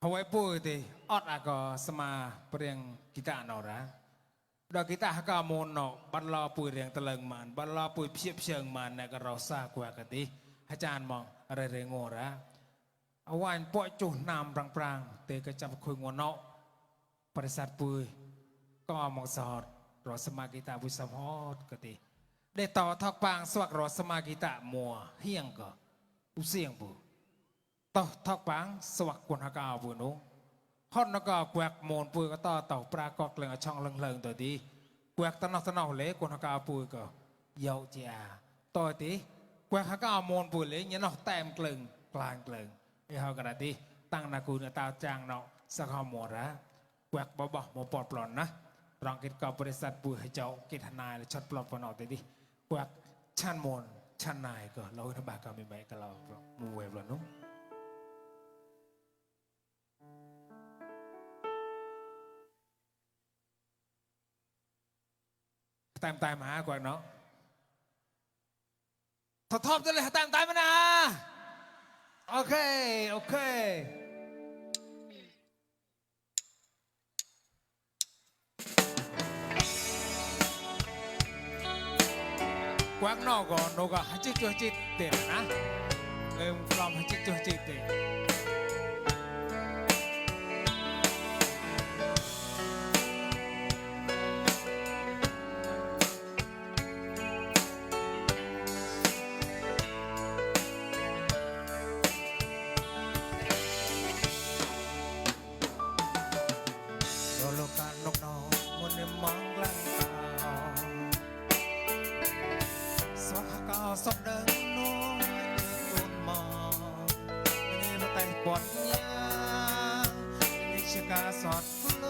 Hawaii pui thì ót ako sama priang kita nào ra đó kita haka mon no ban lo pui riang teleng man ban lo pui phiep cheung man na ka ro sa kwa ka tiอาจารย์มองอะไรเรงอระเอาวันปล่อยจุนามปรางๆเตะกระจับคุยงวนเนาะบริษัทปุยก็มองสอดรอสมากิตาบุษมอดก็ตีได้ต่อทอกปางสวักรอสมากิตามัวเฮียงก็อุเสียงบุต่อทอกปางสวักกุนหากาบุนุฮอนนก็แกวกมนปุยก็ต่อต่อปรากฏเรื่องช่องเลิงตัวดีแกวกตะนอเล็กกุนหากาปุยก็เยาเจียต่อตีแกวกหากามนปุยเลยเนี่ยนอแต้มกลึงกลางกลึงเขากระดิตั้งนากูนตาจางเนาะสักหมอระแกวกบ่บ่หมอปลอดปลอนนะรองกิจกบริษัทปุยให้เจ้ากิจนายและช็อตปลอดปลอนออกแต่ดิแกวกชันมนชันนายก็เราทำบาก็มีไหมก็เรามูเวบลนุตามตายมาแกวกเนาะทอบจะเลยตามตายมานะโอเคโอเคกวางนอกก่อนนกฮัจิจุจิตเด่นนะเริ่มกล่อมฮัจิจุจิตเด่นสดเดินน้อยต้นมอนี่เราแต่งปอดยานี่ชิกาสอดโล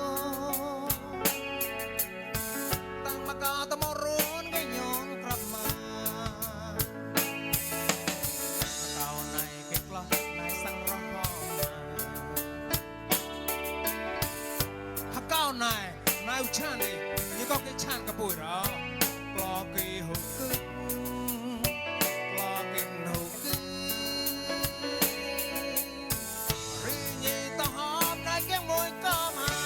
ตั้งมากาตมรุนก็ย้อนกลับมาเก่าในเก็บล้อในสังร้องมาฮักเก่าในอุชานเลยยังก็เก็บชานกับปุ๋ยเราปลอกกีหุกึกHãy subscribe cho kênh Ghiền Mì Gõ Để không bỏ lỡ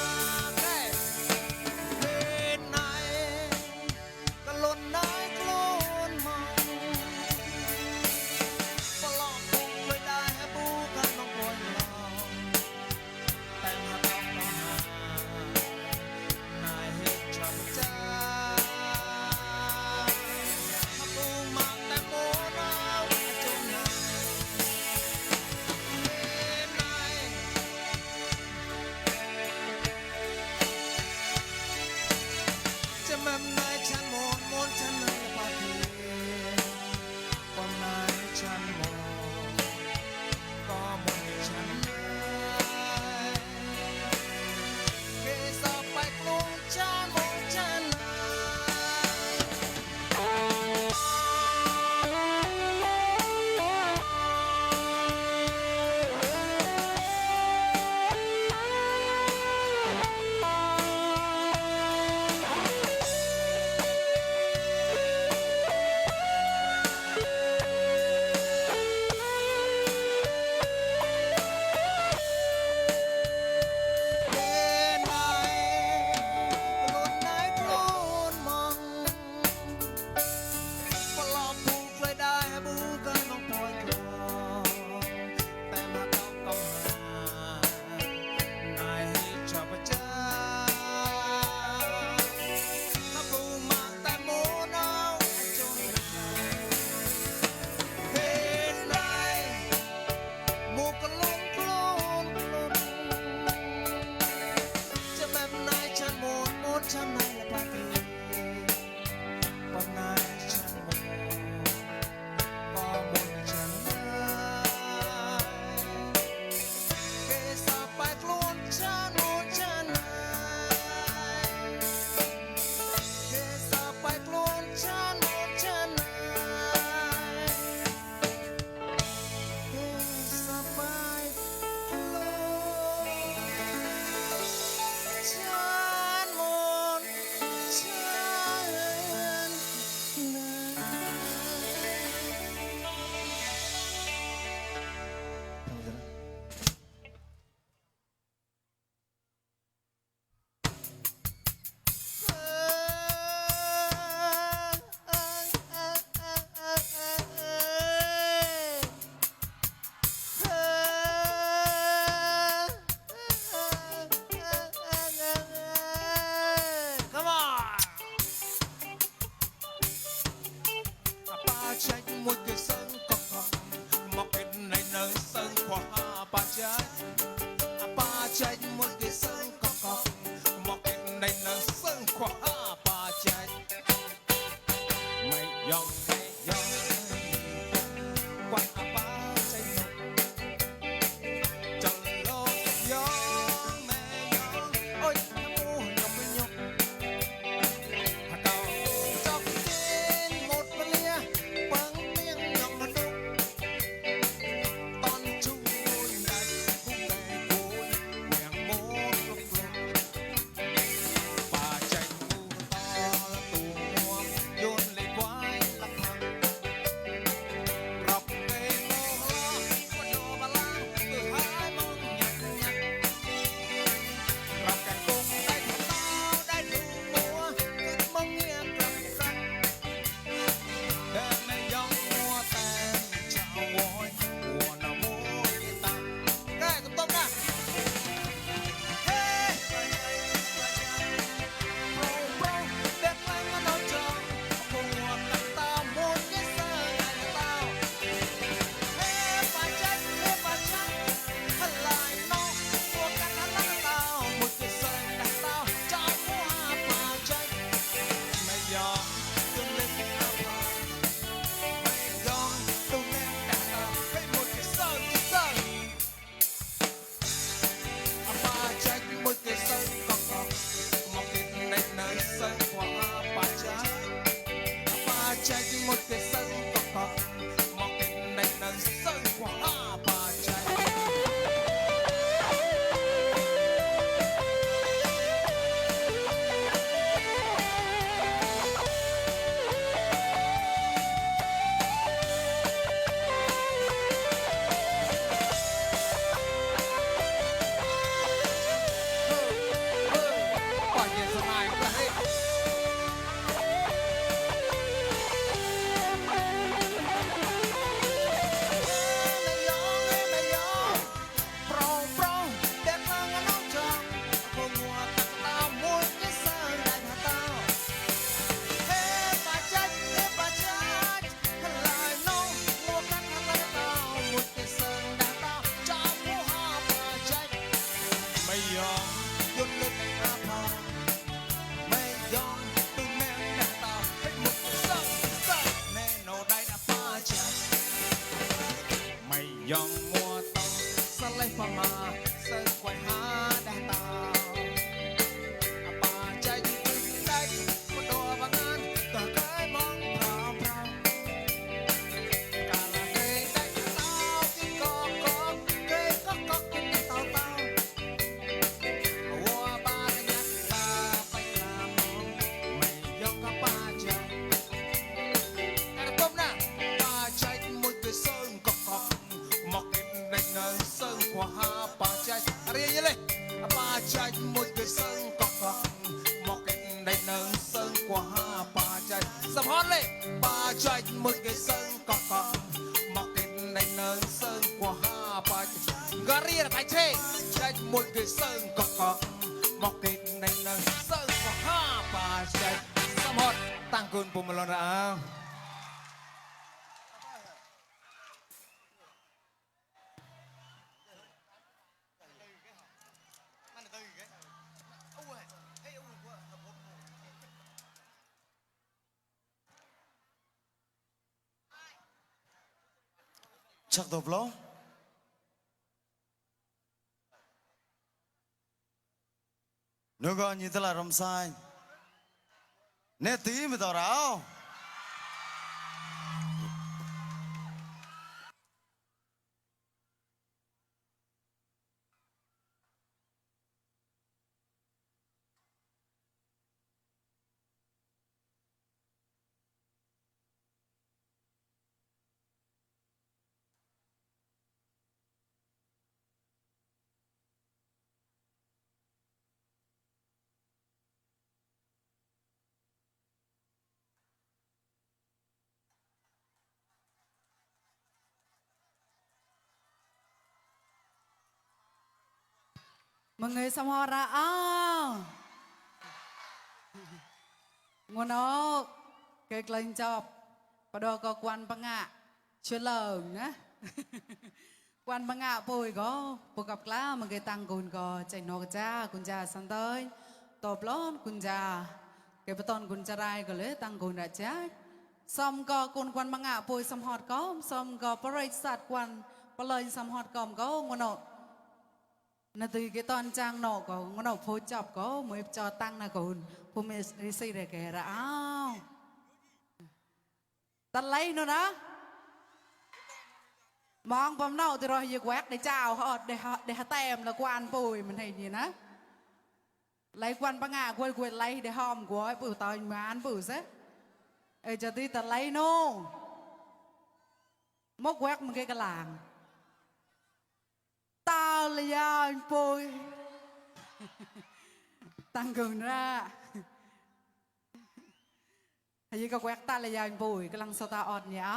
một cái sân cọc cọc mọc bên này nở sân qua ba trái một cái sân cọc cọc mọc bên này nở sân qua ba trái mày yong qua ba trái chẳng lo yong mày yong ôi nó mua nhọc với nhọc hạt đào chọc trên một bên lia bằng tiếng nhọc nó đúc toàn chung ngôi này cũng về cối miệng mốt lúc lúc bà chạy ngu to là tù mua dồn lấy quái lắc thằng rọc cây mô lo qua đồ bà lan từ hai mong nhặt nhặt rọc cành cung đánh tao đánh đủ mùa cứ mong nghe rập rập đêm nay giông mùa tàn chào vội mùa nào mùa đi tàn cái tụm tụm nè hey bro đẹp lắm nó nói cho mùa tàn tao muốn cái sơ ngày tao hey bà chết hãy lại nó mùa cánh hắn lắm tao một cái sơ ngày tao cho mùa bà chết mày gió tương lên áo hoa mày gió tương lên đàn tao với một cái sơ bà chết một cái sơ cọc cọc một cái này nơi sơ qua bà chết bà chết một cái sơ cọc cọc một cái này nơi sơ qua bà chết quả nhiên sớm ai cũng là hết mày gió pro đẹp hơn anh nói cho cô mùa tặng tao muốn cái sơ đại mà tao hey bà chết lại nó mua cắt hắn lấy tao một cái sơ đại tao cho mua hoa bà chết mày gió dồn lên áp hoa mày gió từ men đàn tao hết một cái sơ nè nổ đây đã ba chết mày gió mua tao sa lấy pha mà sơ quay há đàn tao bà chạy từ đây một đồ bằng ăn cả cái mong prao cả là cây đây tao chỉ có cây có cái tao hoa ba nhặt ta phải làm mày gió cả ba chạy cái tôm nè ba chạy một cái sơn cọc cọc một cái này nơi sơn qua ba chạy riêng như lên ba chạy một cái sơn cọc cọc một cái này nơi sơn qua ba chạy sầm hót lên ba chạy một cái sơn cọc cọc một cái này nơi sơn qua ba chạy gari là phải chê chạy một cái sơn cọc cọc một cái này nơi sơn qua ba chạy sầm hót tăng cường bùm lần nữa chắc tập lo nó gọi như thế là rầm sai nè tí mới tao ráo Mọi người xong ho ra ngon ốc cái lên chọc ปดก็กวนปังงะเชื่อเลิงนะกวนปังงะปุยก็ปกับกล้ามันก็ตั้งกุนก็ใจนอกจ้ากุญจาสันเตยตบล้อนกุญจาเก็บตอนกุญจาไรก็เลยตั้งกุนอาจ้าสมก็กุนกวนปังงะปุยสมหอดก็สมก็ปริสัตกวนปเลยสมหอดก็ก็งนนาทีcáiตอนจ้างนอกก็งนโพจับก็มือจอตั้งนะกุนผู้มีริสิเรเกระอ้าวตัดไล่นู่นนะมองผมเน่าแต่เราอยากแวกในเจ้าเขาได้หาแต้มแล้วกวนปุยมันให้ดีนะไล่กวนปังงะกวนไล่ได้หอมกว่าปุยตอนมาอันปุยซะจะตีตัดไล่โน่มกแวกมันกระหล่างตาเลยยานปุยตั้งกุนนะให้ยี่ก็แวกตาเลยยานปุยกำลังสตาร์ออดเนี่ย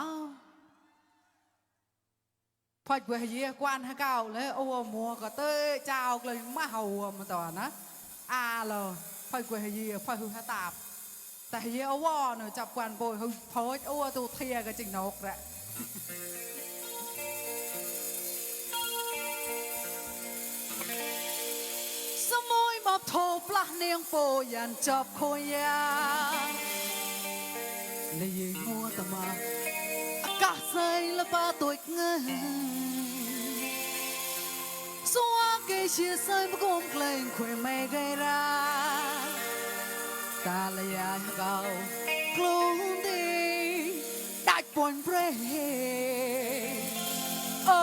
พอดเวยี่กวนให้เก่าเลยโอ้มัวก็เต้เจ้าเลยมาเห่ามาต่อนะเลยพอดเวยี่พอดหือฮาตาบแต่ยี่เอาว่าเนอะจับกวนปุยพอดโอ้ตัวเทียก็จริงนกแหละสมุยมาโทปลาเนียงโปยันจับโคยาในยิงมัวตมาอากาศใสละปาตัวเงยสวาเกยเชียใสมกมเกรงคุยไม่ไกลราตาละยาเก่ากลุ่มดีได้ปนเปรย์โอ้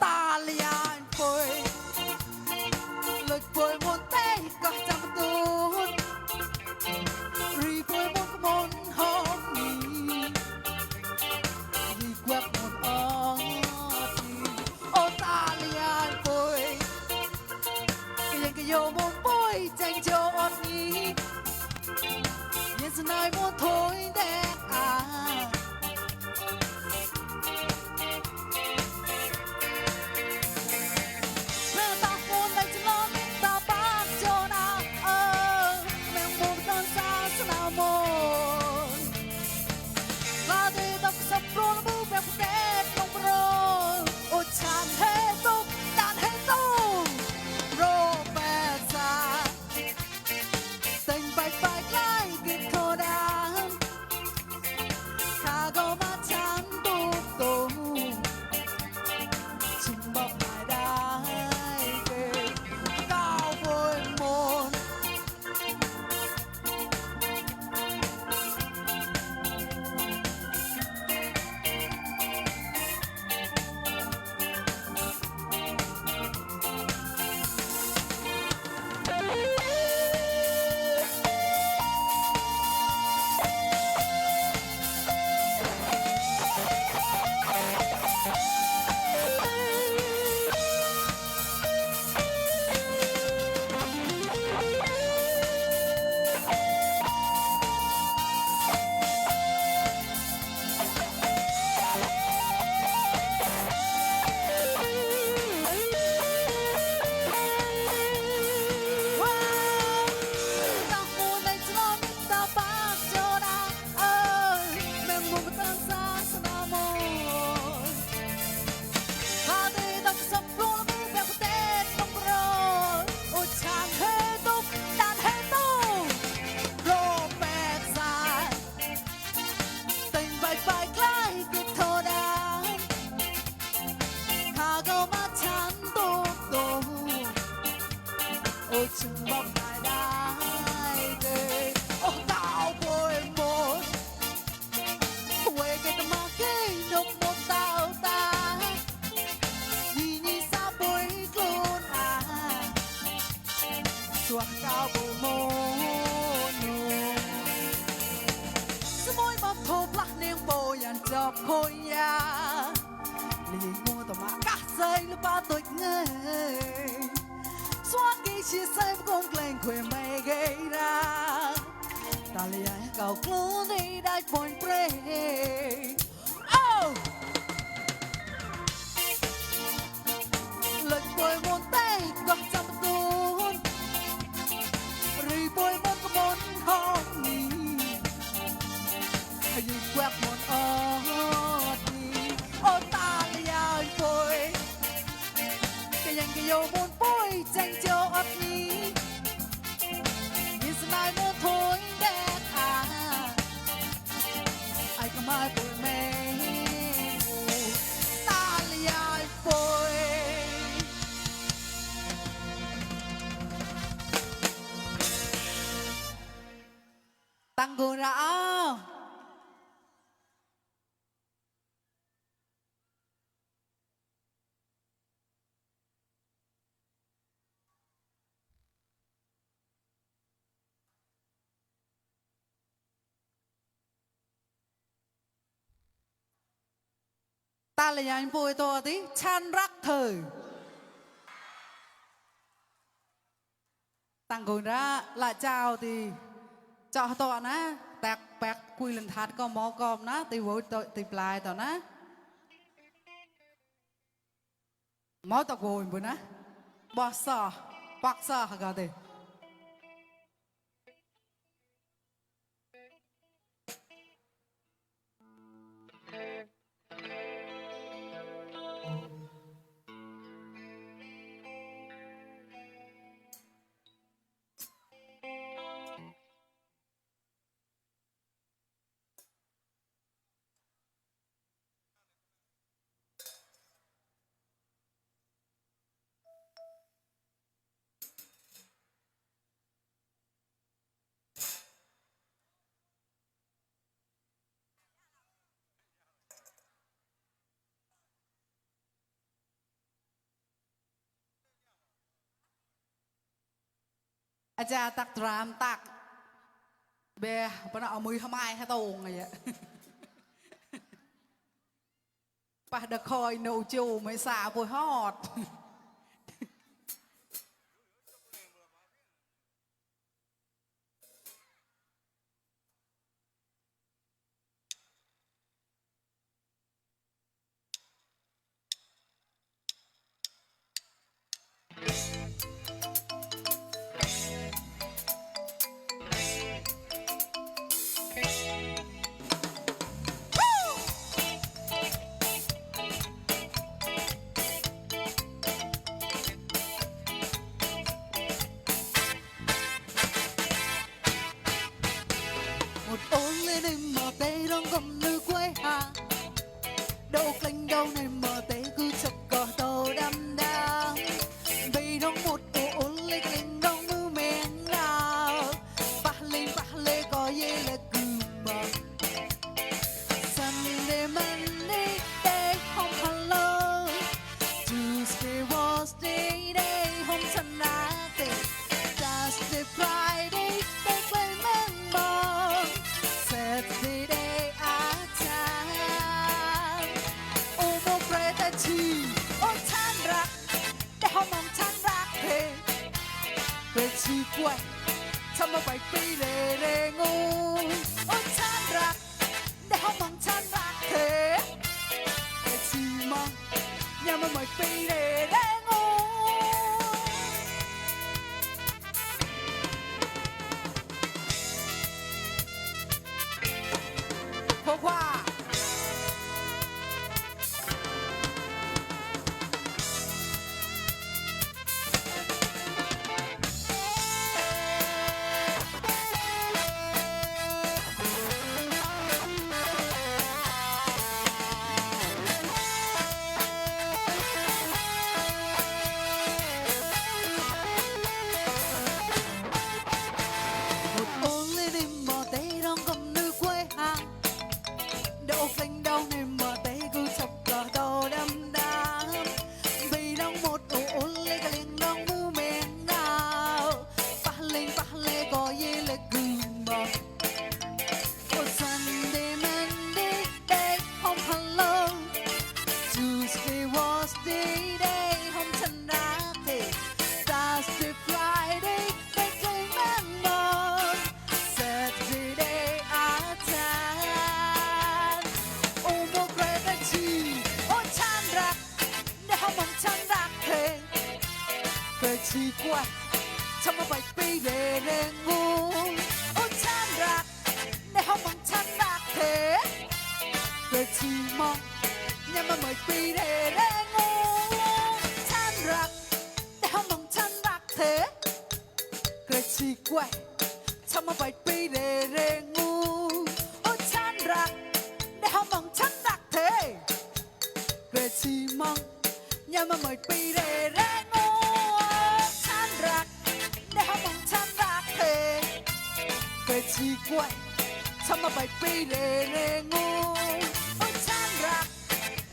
ตาละยาป่วยBồi một tay có trăm tuôn Rì bồi một môn hôn nhì Rì quẹt một ớt nhì Ô ta lì ai bồi Yên cái dô một bôi chanh chô ớt nhì Yên sân ai một thôi đẹp Chọc khôi ya Lì mua tàu mà cá xây lúc ba tuổi ngơi Xóa kỳ chia xây với con lên khuya mây gây ra Ta lì ai cầu clue đi đai point play Oh Lệch bồi một tay có trăm tuôn Rì bồi một có bốn hôn nhì hay nhìn quẹt một đi ô ta là dài phôi cái dành cái dầu muốn bôi tranh châu ấp ní nhìn lại nó thôi đẹp à ai có mai bôi mê ta là dài phôi tăng cường ra ta là anh bùi to tí chan rắc thời tăng cường ra là chào thì cho to ná tạc bạc quy lần thắt có mò com ná thì với thì lại to ná mò tạc vội bữa ná bác sa hả gà thì aja tak drum tak be pernah amui hamai ha tong vậy pa đợt khoi nấu chiu mới xả bồi hót một ôn lên em mờ tê đang cầm nữ quê hà đâu canh đâu này mờ tê cứ chập cờ tàu đâm đa vì nó một ôn lên canh đâu mưa men nào ba lên có gì là cứ mờ Sunday Monday day không hello Tuesday Wednesday day không chân ra tê Thursday Friday day play men mơ Saturday day à cha ô mô pre ta chi ô chan ra để họ mong chan ra thế về chi quay chăm mà phải pi lê ngu ô chan ra để họ mong chan ra thế về chi mong nhà mà phải pi lê ngu Hoa hoa một ôn lên đêm mờ tây đang cầm nữ quê hà đâu phanh đâu này mờ tây cứ chập cờ đầu đâm đá vì đang một ôn lên cái liền đang mưa men nào ba lên có gì là cứ mờ oh Sunday Monday day không hello Tuesday Wednesday day không chân ra thì Thursday Friday day play man mơ Saturday day à chan ô mô pre ta chi ô chan ra để họ mong chan ra thế về chi qua chăm mà phải pi để ngu ô chan ra để họ mong chan ra thế กิดชีมองยังมาเหมยปีเร่เร่งูฉันรักแต่เขามองฉันรักเธอเกิดชีกล้วยทำมาไปปีเร่เร่งูโอ้ฉันรักแต่เขามองฉันรักเธอเกิดชีมองยังมาเหมยปีเร่เร่งูฉันรักแต่เขามองฉันรักเธอเกิดชีกล้วยทำมาไปปีเร่เร่งูโอ้ฉันรัก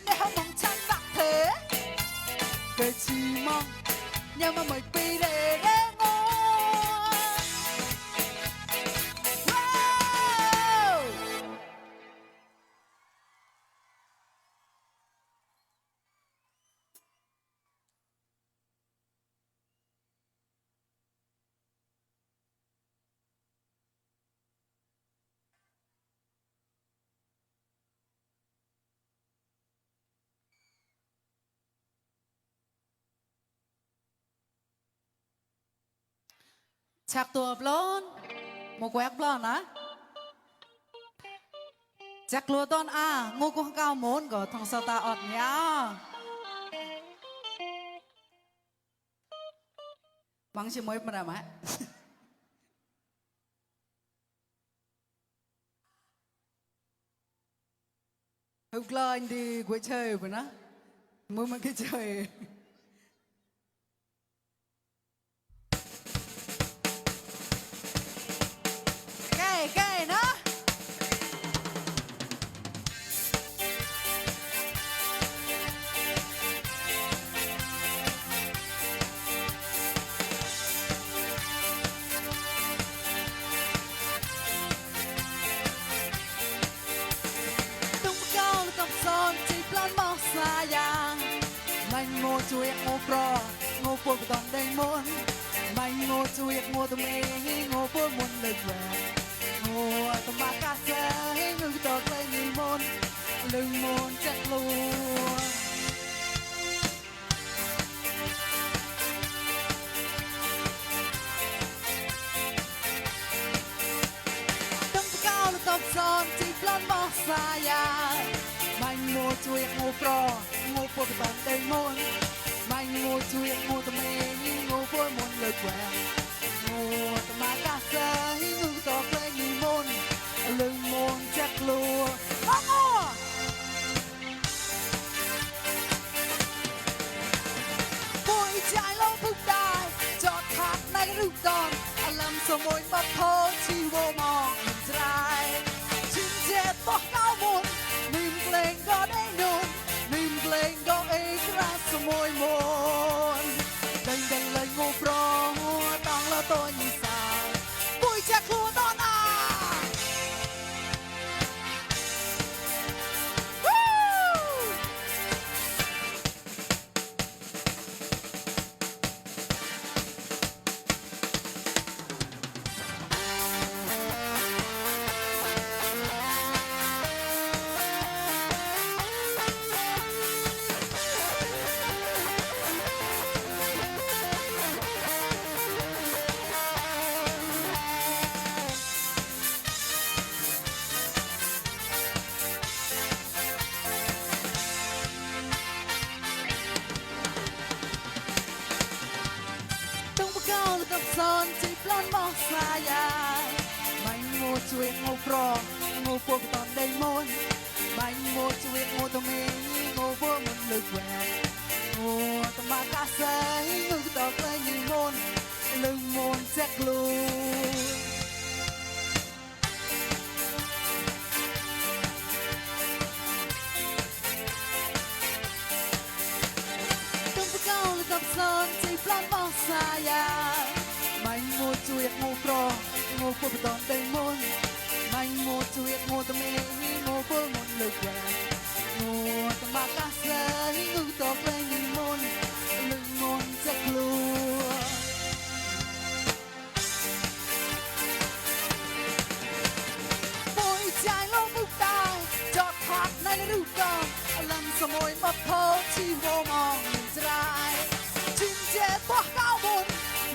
แต่เขามองฉันรักเธอเกิดชีมองยังมาเหมยปีเร่เร่งูว้าว chạc tua blon một quẹt blon á chạc lúa ton à ngô con cao môn của thằng sao ta ọt nhá bằng chỉ mới mà làm á hôm qua anh đi quay chơi vậy đó mới mà cái chơi cái đó tung cao tập son chỉ plan mò xa yang mình ngô chuột ngô pro ngô phô còn đây môn mình ngô chuột ngô tụi mình ngô phô muốn lực về ngô tụi mà cá sấu ngư tọt lên như môn lưng môn chắc luôn tung cao tập son chỉ plan mò xa yang mình ngô chuột ngô pro ngô phô còn đây môn mình ngô chuột ngô tụi mình ngô phô muốn lực về ngô tụi mà cá sấu ngư tọt lên như môn lưng môn chắc luôn bụi trái lâu phúc đài chọt hạt này rụt đòn làm sổ môi bắt thô chi vô mò mình trai chim chết bỏ cao môn mìm lên có đây nôn mìm lên có ấy ra sổ môi môn đành đành lời ngô pro tòng là tôi như sao bụi chắc luôn đòn à tập son chỉ plan mò xa ya mình ngô chuột ngô pro ngô phô còn đây môn mình ngô chuột ngô tụi mình ngô phô muốn lực về ngô tụi mà cá sấu ngư tọt lên như môn lưng môn chắc luôn tung cao tập son chỉ plan mò xa ya mình ngô chuột ngô pro ngô phô còn đây môn mình ngô chuột ngô tụi mình ngô phô muốn lực về ngô tụi mà cá sấu ngư tọt lên như môn lưng môn chắc luôn bụi trái lâu phúc đài chọt hạt này rụt đòn làm sổ môi bắt thô chi vô mò mình trai chim chết bỏ cao môn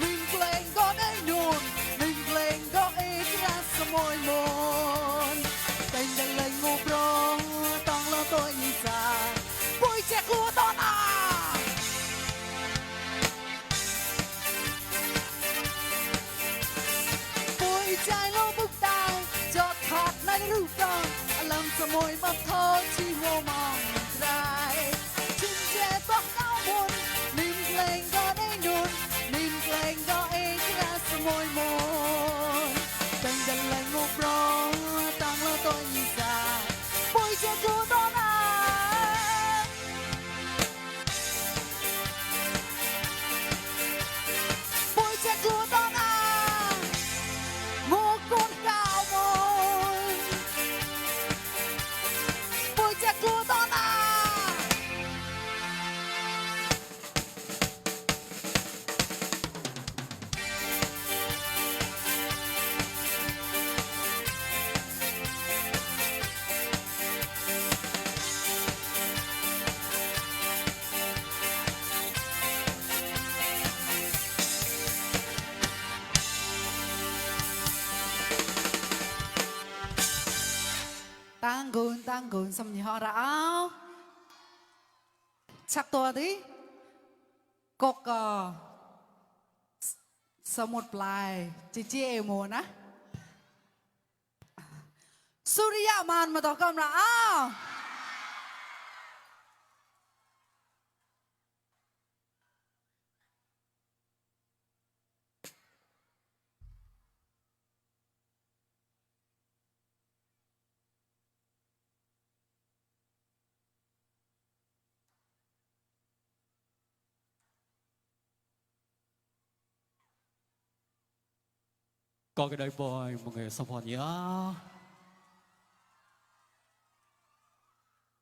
mình lên có đây nôn mình lên có ấy ra sổ môi môn đành đành lời ngô pro tòng bắp thô chỉ vô mong trai chim che tóc áo buồn lim lên có đây nôn lim lên có ấy ra sơ môi môi cành dần lại ngục rong tăng lo tôi nhìn ra bôi che cô đó là bôi che cô đó là ngô con cao môi bôi che cô đó là tanggun xăm nhị họ đã chắcตัวดิกกสมุดปลายจีจีเอโมนะสุริยะมานมาต่อกำลังอ้าว có cái đây boy một người xong phòn nhá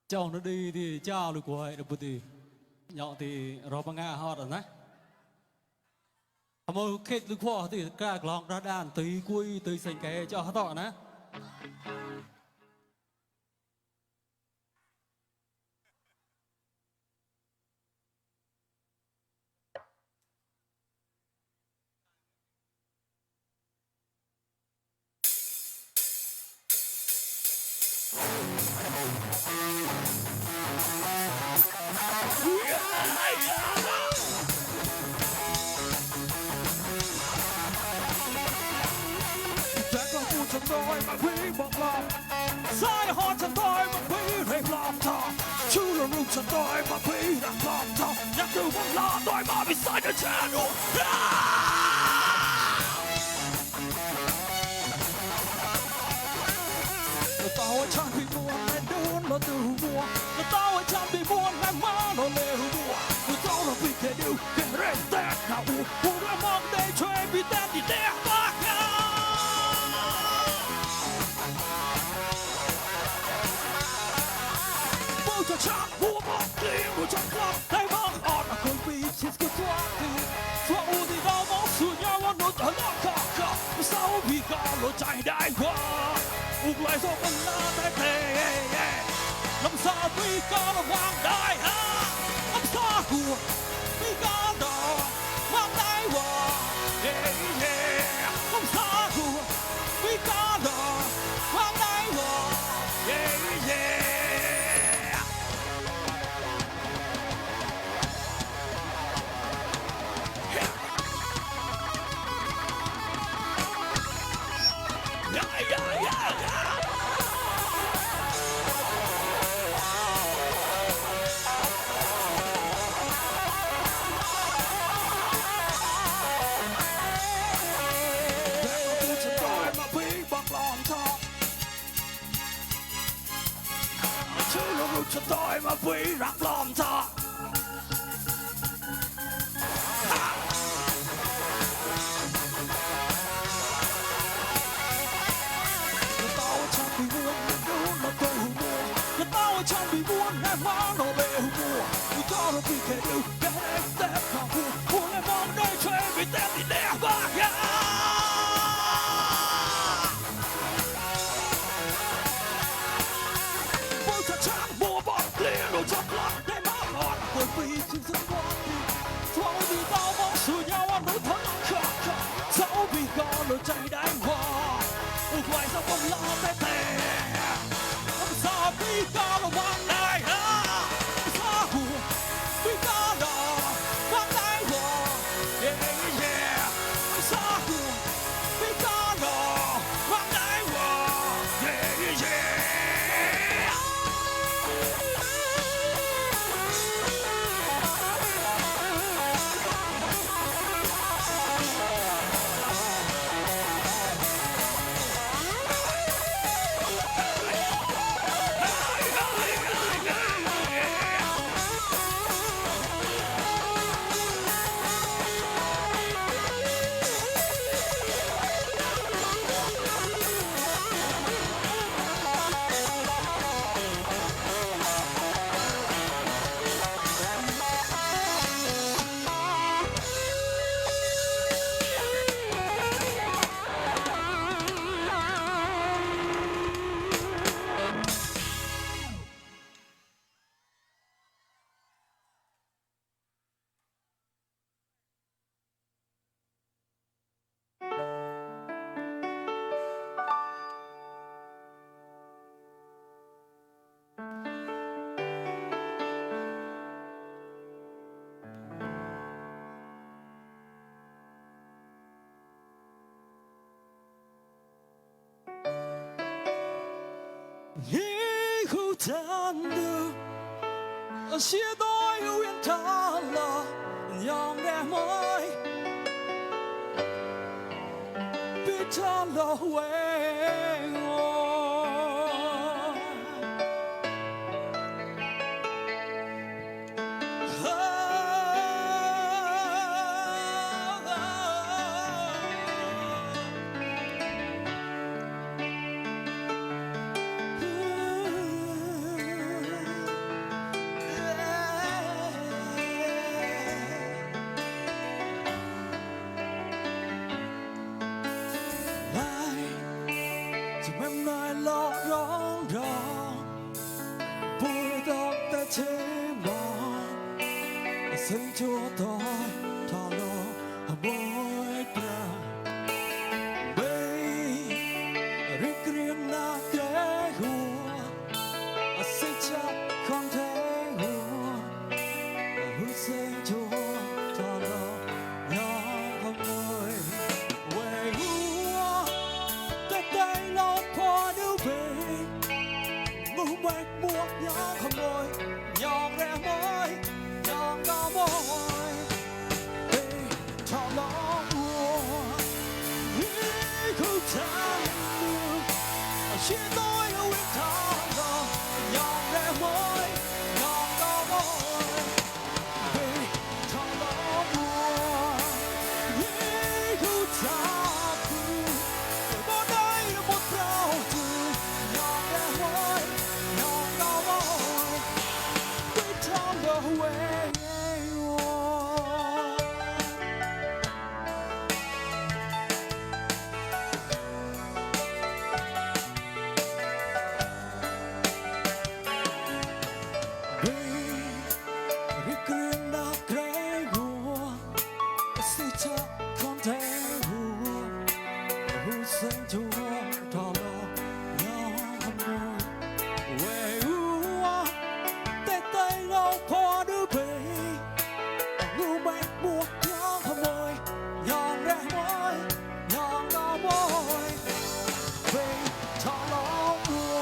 cháu nó đi thì cháu được của được bút thì nhọ thì rồi bằng ngà họ rồi nè mà khi được khoa thì các lòng ra đàn tới cuối tới sinh cái cho họ tọ nèแต่ก็พูดฉันน้อยมาพี่บอกลองสายหอดฉันน้อยมาพี่เรียกลองทองชื่อเราลูกฉันน้อยมาพี่รักลองทองอยากดูมันลาน้อยมาพี่สายเดินแช่ดูตาว่าฉันพี่มัวและเดินมาดูมัวตาว่าฉันพี่มัวและมาเราเลี้ยวมัวตาเราพี่แค่ดูแค่เร่งแต่หน้าอูพวกเรามองได้ช่วยพี่แต่ดีแดงมากจะชักหัวบอกเลี้ยวจะกลับได้มากอ่อนเคยปีชิดก็ตัวดีตัวอูที่เรามองสุดยอดว่าโน้ตหน้าข้าข้าเศร้าพี่ก็รู้ใจได้กว่าอุกไล่ส่งกันหน้าแต่เท่น้ำตาพี่ก็ระวังได้ฮะน้ำตาหัวพี่ก็รอวางได้ว่าน้ำตาหัวพี่ก็รอวางได้ว่าฉันต่อยมาปีรักล้อมเธอตาว่าฉันไม่ม้วนและดูมาโตหัวมัวตาว่าฉันไม่ม้วนและมาโนเลหัวมัวตาเราพี่แค่ดูแค่แต่ข้าหัวหัวและมองได้ช่วยไม่แต่ที่แดงบ้างจับหลักได้มากอ่อนเปิดปีชินสักวันที่ทั่วดีดาวมองสุญญาวันรู้ทั้งข้าข้าเจ้าพี่ก็รู้ใจได้ว่าอุกไว้สักวันลาแต่แต่น้ำตาพี่ก็ระวังได้ฮะน้ำตาหัวพี่ก็รอวางได้ว่าน้ำตาหัวพี่ก็รอวางได้ว่า tan đưa chia đôi uyên thả lờ nhong đẹp mới biết thả lờ quê ngồiจะไม่นายหลอกร้องรอปุยดอกแต่เทมองเส้นจัวตอยทอโลบอยกระเบยริกเรียงหน้าแก่หัวเส้นจับของแท้หัวหุ่นเส้นจัวทอโลยองขโมยเวยหัวแต่ใจเราพอดูเบยมือแบกบวกยองขโมยยองแรงมอยยองก็มอยเฮ้ยทอโลหัวนี่คือทางเดินเชื่อตัวเอาไว้ทางเรายองแรงมอยยองก็มอยเฮ้ยทอโลหัวนี่คือทางเดินบ่ได้หมดเราจือยองแรงมอยยองก็มอยไปทางเราเว้ยริกเรียนนักแรงหัวสิจะคอนแทงหัวหูเส้นจัวทอโลยองขโมยเวหัวแต่ใจเราพอดูเบยงูแบกบวกยองขโมยยองแรงมอยยองก็มอยเบยทอโลหัว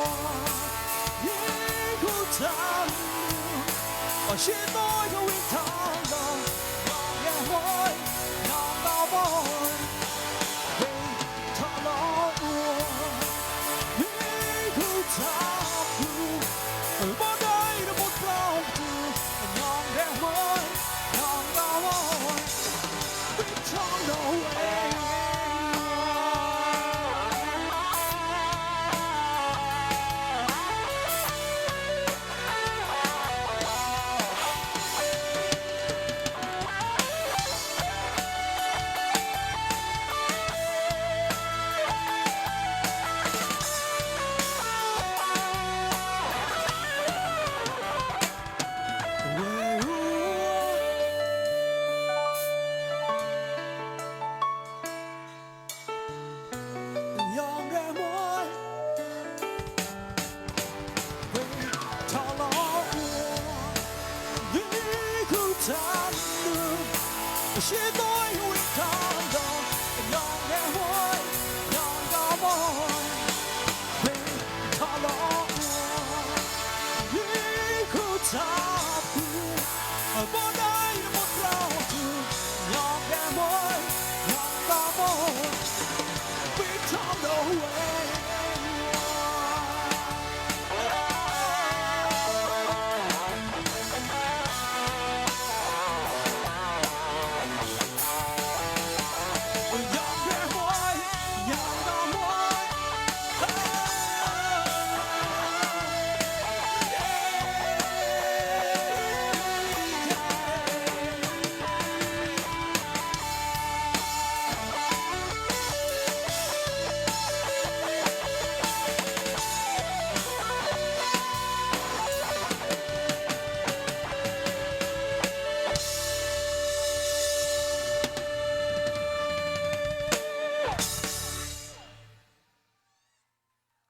ยิ่งกูทำเชื่อตัวจะวิ่งทางเดินยองแย่มอยยองก็มอยเบยทอโลหัวยิ่งกูทำอยู่บ่ได้หมดเราจือยองแย่มอยยองก็มอยวิ่งทางเดินเว้ย ยองแรงมอยเฮ้ยทอโลหัวนี่คือทางเดินเชื่อตัววิ่งทางเดินยองแรงมอยยองก็มอยเฮ้ยทอโลหัวนี่คือทางเดินบ่ได้หมดเราจือยองแรงมอยยองก็มอย We come the way.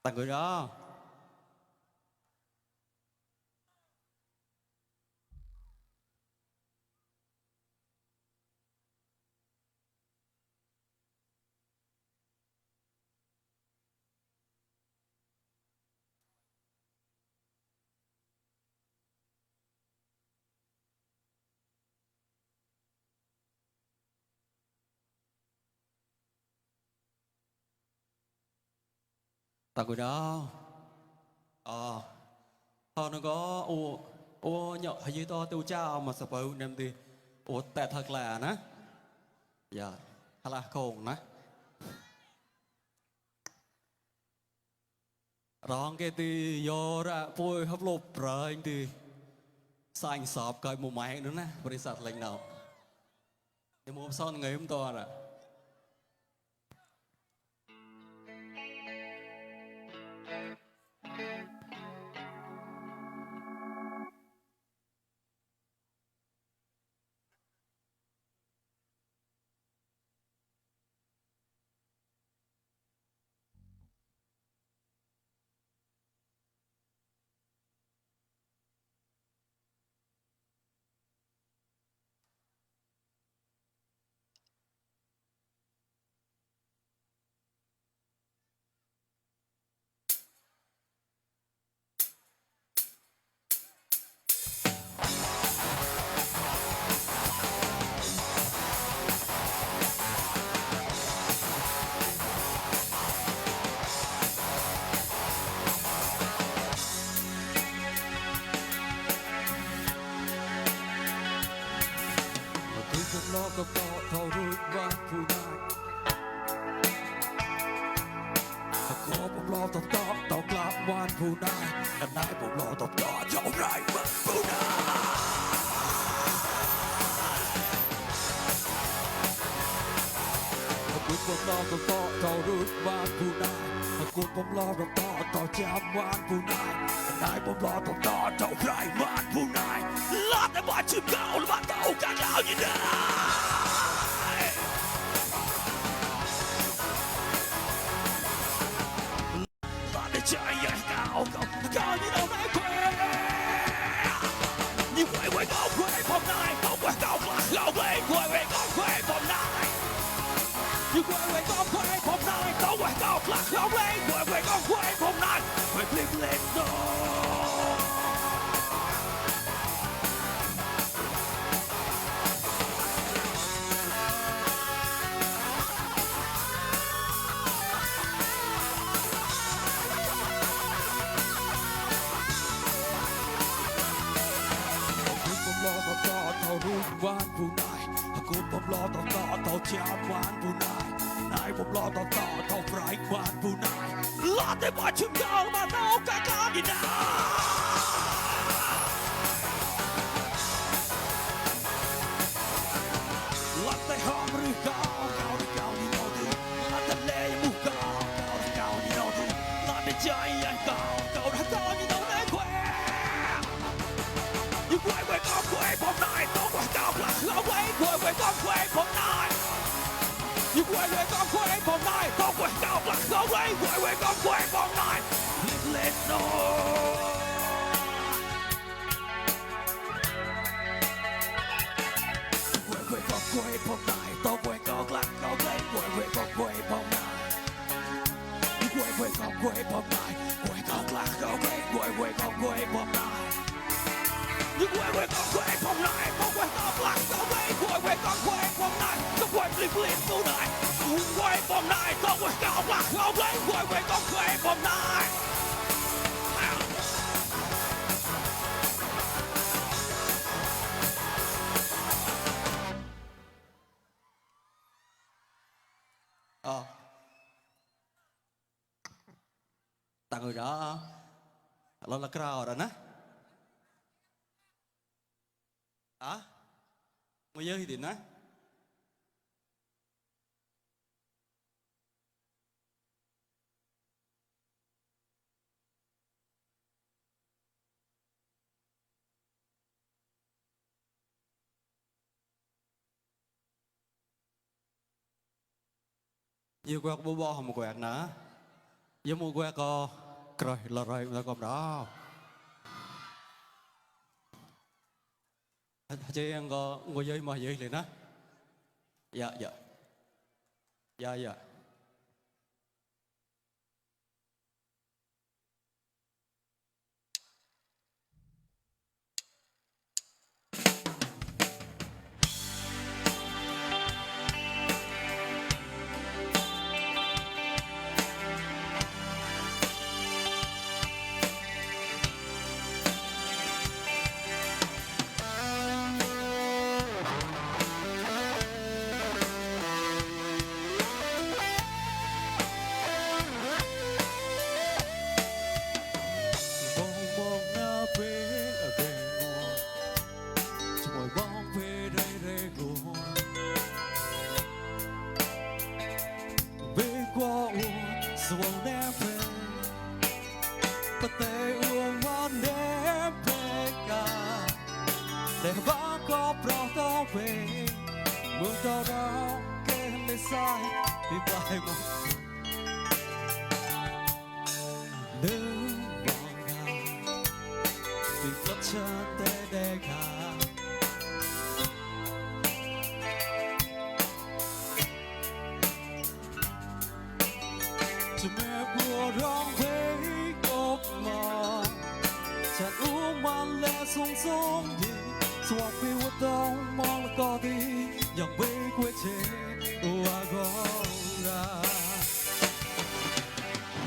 但佢啊。ta cười đó họ nó có ô nhọ hay gì to tiêu cha mà sập bầu nem thìแต่thật làนะdạ hay là khônนะร้องcái thì do ra phôi hấp lốp rồi anh thì sang sọp coi một máy nữa nè bữa sạt lạnh nào thì mua son ngày hôm to rồi loก็พอเท่ารู้ว่าผู้ได้ขอผมรอตอบต่อกลางวันผู้ได้แต่นายผมรอตอบเท่าไรว่าผู้ได้คุณผมรอตอบเท่ารู้ว่าผู้ได้คุณผมรอตอบต่อจำวันผู้ได้แต่นายผมรอตอบเท่าไรวันผู้ได้ลาแต่ว่าชื่อเก่าและว่าเก่ากันแล้วยังได้ใจใหญ่เก่านี่เราไม่เคยนี่เว้ยก็เว้ยผมนายต้องเว้ยก็เราเว้ยก็เว้ยผมนายนี่เว้ยก็เว้ยผมนายต้องเว้ยก็เราเว้ยก็เว้ยผมนายเว้ยพลิกเล่นโตรุ่งวานผู้นายคุณผมรอต่อจามวานผู้นายนายผมรอต่อไพรวานผู้นายลาแต่ว่าชื่อเก่ามาเท่ากากินาลาแต่หอมหรือเก่านี่โนดีลาแต่เล่ยมุกเก่านี่โนดีลาแต่ใจยังเก่านี่โนได้แควยิ่งเว้ยก็เว้ยผมนายต้องเราเว้ยก็เว้ยผมนายยิ่งเว้ยก็เว้ยผมนายต้องเว้ยเราเว้ยก็เว้ยผมนายเล่นโนเว้ยก็เว้ยผมนายต้องเว้ยก็เราเว้ยก็เว้ยผมนายยิ่งเว้ยก็เว้ยผมนายเว้ยก็เราเว้ยก็เว้ยผมนายยิ่งเว้ยก็เว้ยผมนายต้องเว้ยก็เราเว้ยก็เว้ยผมนายต้องเว้ยพลิกผู้นายเว้ยผมนายต้องเว้ยก็เราเว้ยก็เว้ยผมนายtặng người đó là crowd rồi nè mới giới thì nè nhiều quẹt bố bò một quẹt nữa với một quẹt rồi là còn đó chị em có ngồi dưới mà dưới liền á dạ vì lấp chân tê đê cảจะแม่บัวร้องเพลงออกมาฉันรู้มันและสงสงดีสว่างไปว่าต้องมองแล้วก็ดีอย่างไม่กลัวเจ็บว่าก็รัก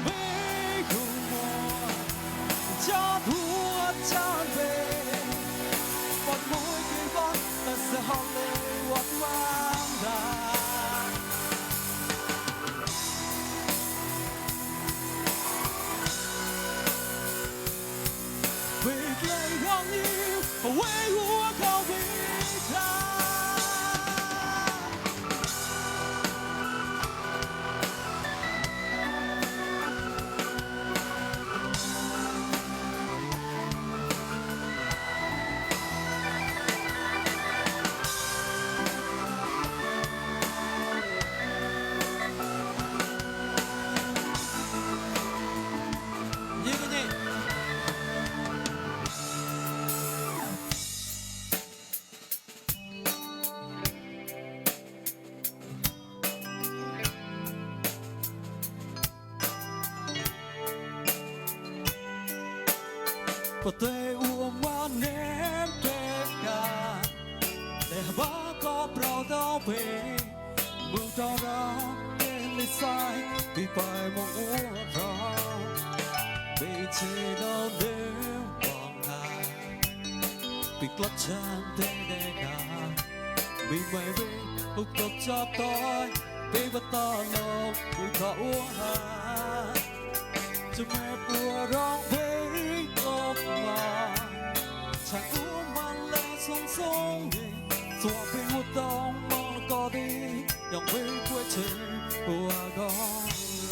ไม่กลัวจะหัวใจเป็นวันมวยกี่วันแต่สะหอบเลยวันวันได้ 为了让你为我高伟大。一个你。Potei uma nempeka để ba có bao đau về mưa đau đó đến lấy sai vì phải mong uống ra bị chế đau đêm vàng hà bị club chân thế đây cả bị mày bị hút tập cho tôi bị bắt ta lâu bị thọ uống hà cho mẹ bùaร้องเพลงออกมาฉันรู้มันและสงสงดีสว่างเป็นหัวตองมองแล้วก็ดียังไม่กลัวเจ็บว่าก็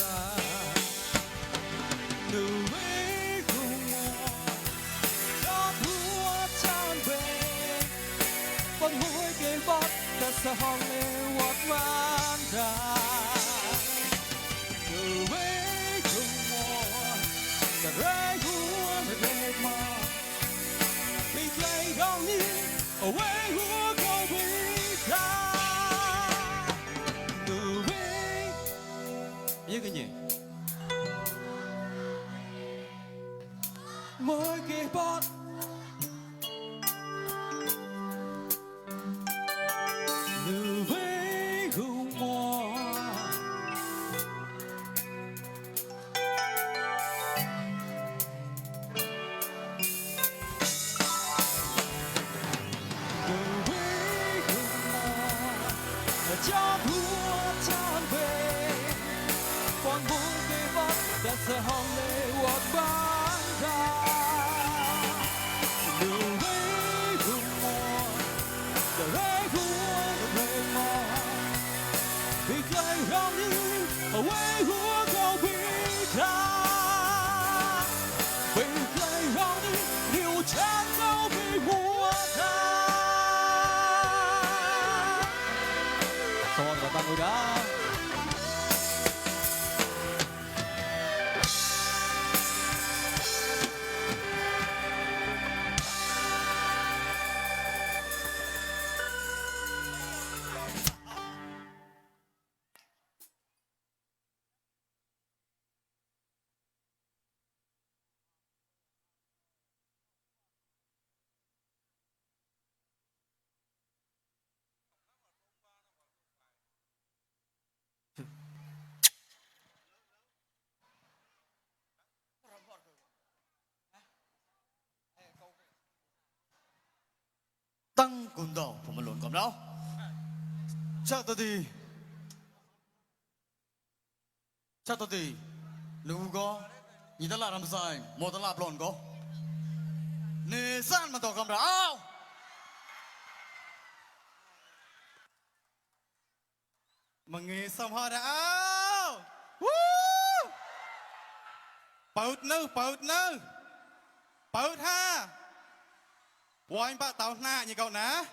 รักหนูไม่กลัวจะหัวฉันเป็นวันมวยเกมบอลแต่สะห้องเลววัดวันได้หนูไม่จะเร่งหัวไม่เร่งมาไม่ไกลเรานี้เอาไว้หัวเขาไม่ได้ดูไม่ยังไงเนี่ยมวยเก็บบอลดูไม่หัวcho thua chan về còn vui cái vắt đã sẽ hòng lệ hoặc bán ra đường với vùng mùa để lấy vua về mò vì cây rong như ở quê húa câu bị ra vì cây rong như điều chán câu bị mua ra Selamat datang muda. tăng cùng đầu của một lồn cầm đâu chắc tôi thì lưu có nhìn ta làm sai một ta làm lồn có nề san mà tỏ cầm đâu mà nghe xong họ đã Paut nơ Paut ha Quay ba tao na như cậu ná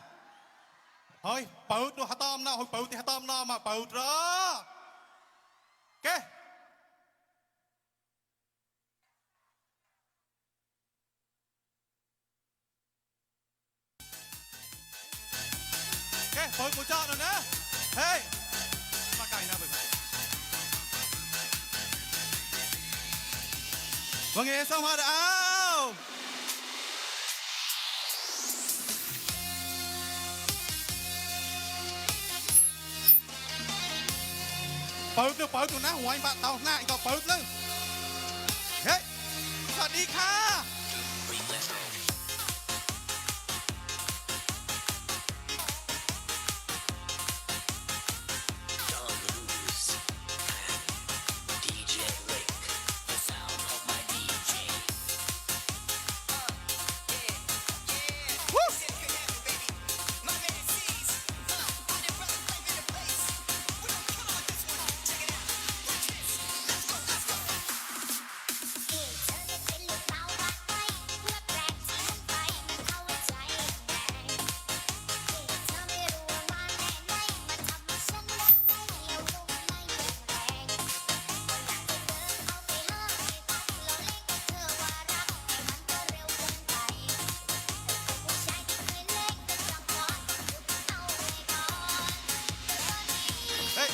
Thôi Paut nó hả tôm nó Hồi Paut thì hả tôm nó mà Paut đó Kê เปิดกูจอดหน่อยนะเฮ้ยมาไกลนะเปิดว่าไงสมัครอ้าวเปิดดูนะหัวไอ้บ้าเตาหน้าอีกต่อเปิดเลยเฮ้ยสวัสดีค่ะ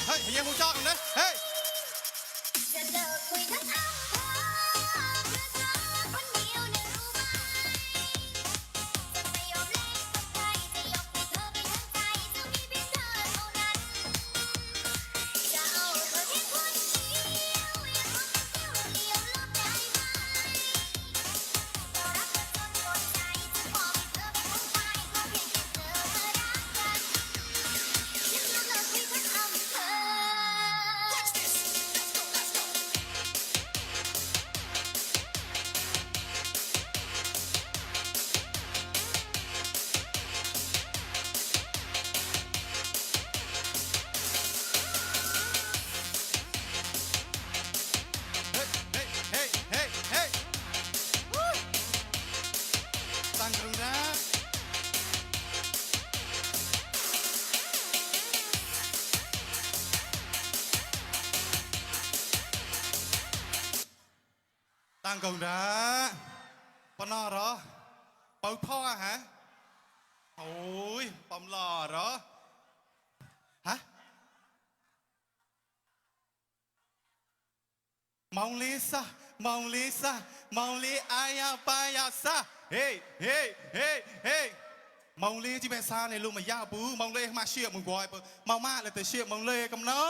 เฮ้ยยังกูจอดหน่อยนะเฮ้ย จะเลิกคุยทั้งอำเภอเพื่อเธอคนเดียวเนี่ยรู้ไหมจะไม่ยอมเล่นกับใครจะยกให้เธอไปทั้งใจจะมีเพียงเธอเท่านั้นจะเอาเธอเพียงคนเดียวอย่าทำให้เที่ยวเดียวลบได้ไหมเรารักเธอจนหมดใจจะมอบให้เธอเป็นของใครก็เพียงแค่เธอรักกันฉันจะเลิกคุยทั้งอำเภอ เฮ้ยตั้งกรุณาตั้งกรุณาปนอเหรอเปิดพ่อฮะโอ้ยปอมหล่อเหรอฮะมองลิซ่ามองลิซ่ามองลิอายาปายาซาเฮ้มองลิที่เป็นซาในลูกมายาบูมองลิมาเชียร์มึงกอยมองมาเลยแต่เชียร์มองลิกำเนา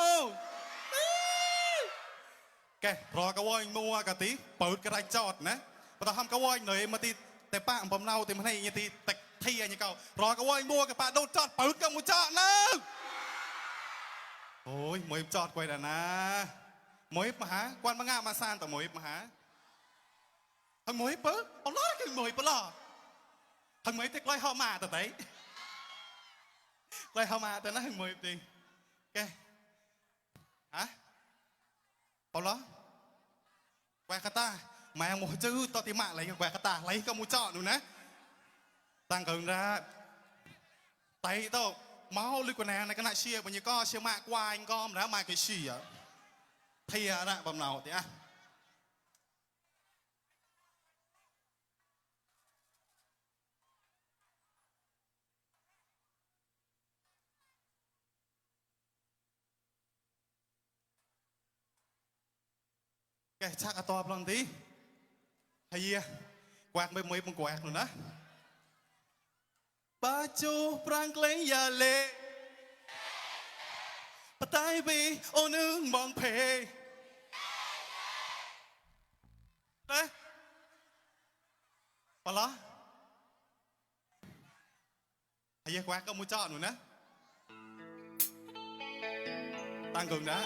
แกรอกระวอยมัวกะติเปิดกระไรจอดนะพอทำกระวอยหน่อยมาตีแต่ป้าผมเน่าแต่มันให้ยังตีแต่ที่อย่างเก่ารอกระวอยมัวกับป้าโดนจอดเปิดกับมูจอดนะโอ้ยมวยจอดไว้แล้วนะมวยมาหากวนมางามาซานต่อมวยมาหาทางมวยเปิดเอาล้อคือมวยเปล่าทางมวยเต็กไล่เข้ามาแต่ไหนไล่เข้ามาแต่นั่นทางมวยจริงแกฮะเอาล้อแกวกตาแมงมูจื้อตอติมาอะไรกับแกวกตาอะไรก็มูเจาะหนูนะตั้งเกินนะไตโตเมาลึกกว่าแนในขณะเชียร์บรรยากาศเชียร์มากกว่าอิงกอมแล้วมาเกชีอ่ะเทียนะบำเนาเตี้ยแกชักอะตอปลังตีเฮียแกวกไม่มวยมึงแกวกหนูนะปาจูปรางเกลยาเลปะไตบีโอนึงมองเพเอ๊ะปะละไอ้ยักษ์แวกก็มูจอหนูนะตั้งกึ่งนะ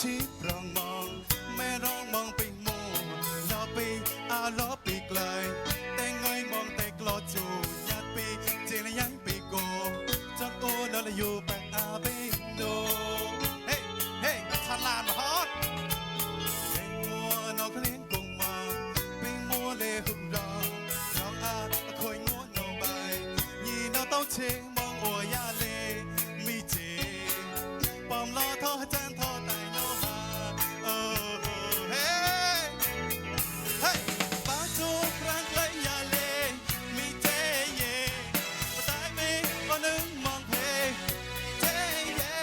ชีพรองมองแม่ร้องมองไปมัวล้อไปล้อไปไกล มล้อทอจันทอแต่โนฮาเฮ้เฮ้ป้าจูครั้งไกลยาเลมีเจเย่มาตายไม่ก็นึงมองเพเจเย่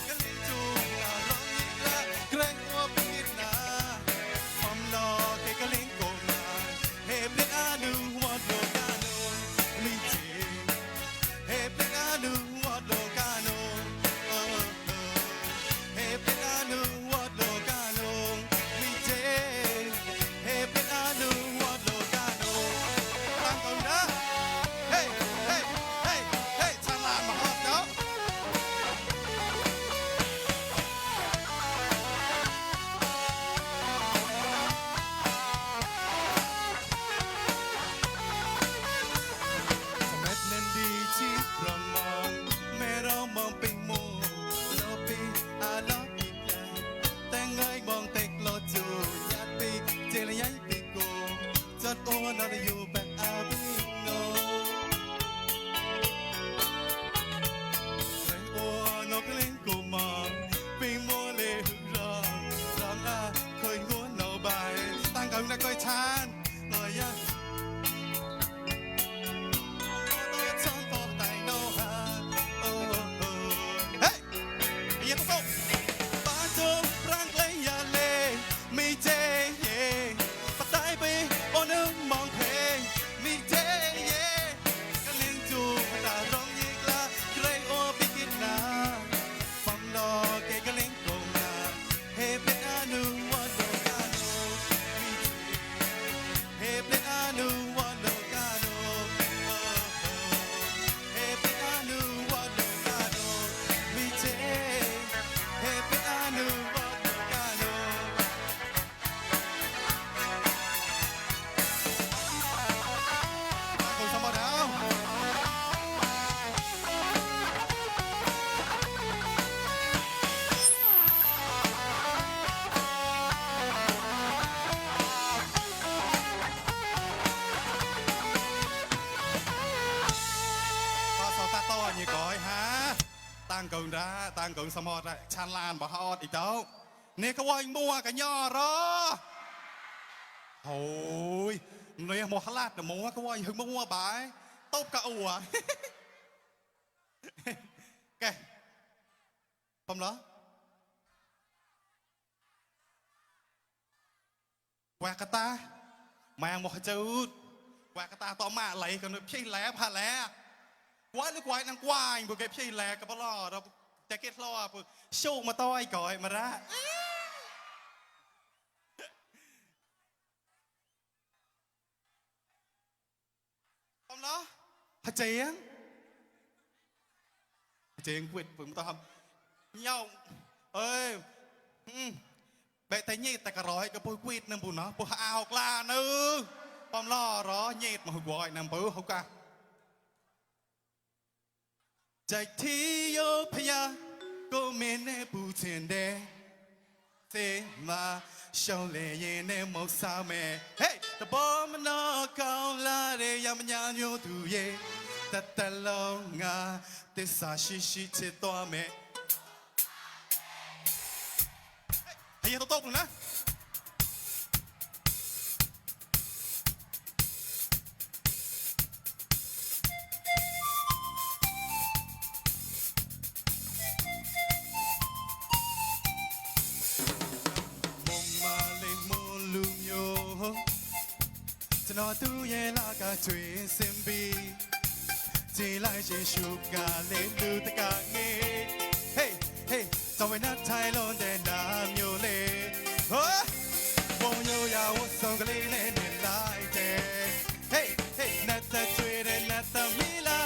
ก็ลิ้นจูน่าร้องยิ่งละเกรงว่าเป็นกินนาความล้อเกก็ลิ้นโกมาเฮเปลี่ยนอาดูว่าโดกาโนมีเจเฮเปลี่ยนอาดูว่าโดกาโนเฮเปลี่ยนอาดูว่าโดกาโนมีเจเฮเปลี่ยนอาดูว่าโดกาโนฟังก่อนนะเฮ้เฮ้เฮ้เฮ้ชาลามาฮอดเนาะสมัยนั้นดีที่เรามองแม่เรามองเป็นโมเราปีอาล้อปีกาแต่ไงมองเต็กโลจูยัดปีเจริญยัยปีโกจัดโอ้นอนอยู่แบบอาบิโนเร่โอ้นกเล่นกูมองเป็นโมเลหุรองร้องอาเคยงวนเอาใบตั้งกันนะก้อยชานหน่อยยะตั้งกงสมอดชันลานบ่ฮอดอีกเจ้าเนี่ยก็ว่ามัวกันย่อรอโอ้ยเนี่ยมัวขลาดแต่มัวก็ว่าหึงมัวบ่ายตบกะอัวแกผมเหรอแหวกกะตาแมงมัวจืดแหวกกะตาต่อมาไหลกันพี่แหลพาแหลกวายหรือกวายนางกวายบุกเก็บพี่แหลกับปลอเราจะเก็ตล้อปุ๊บโชคมาต้อยก่อยมาละทำเนาะพะเจียงquyệtผมต้องทำnhauเอ้ยเบะแต่ยี่แต่กระร้อยก็ปุ๊บquyệtนั่นปุ๊บเนาะปุ๊บเอากล้านึกปอมล้อร้อยี่มาหัวบ่อยนั่นปุ๊บเขากะใจที่โยพยาก็ไม่แน่ปูเทียนเดเซมาชาวเลเยเนมอกสาวเมเฮ้แต่บอมันนอกเขาลาเรยามันยานโยดูเยแต่แต่ลงงาเตสาชิชิเชตัวเมให้ยังโต๊ะหนึ่งนะนอตู้เยลากาช่วยเซมบีจีไลเชชูกาเลดูตะกาเงเฮ้เฮ้จอมไว้นัดไทยลอนเดนามโยเลโอ้วงโยยาวส่งกะลีเนเนลายเจเฮ้เฮ้นัดตะช่วยเดนัดตะมิลา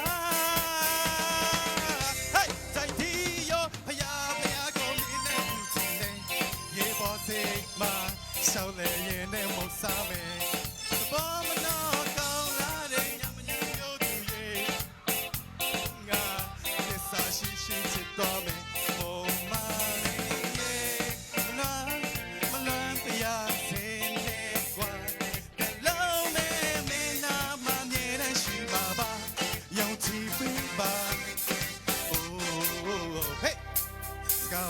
เฮ้ใจที่โยพยาก็มีเนผู้จริงเนเย่บอเซมาชาวเลเยเนมอกสาเม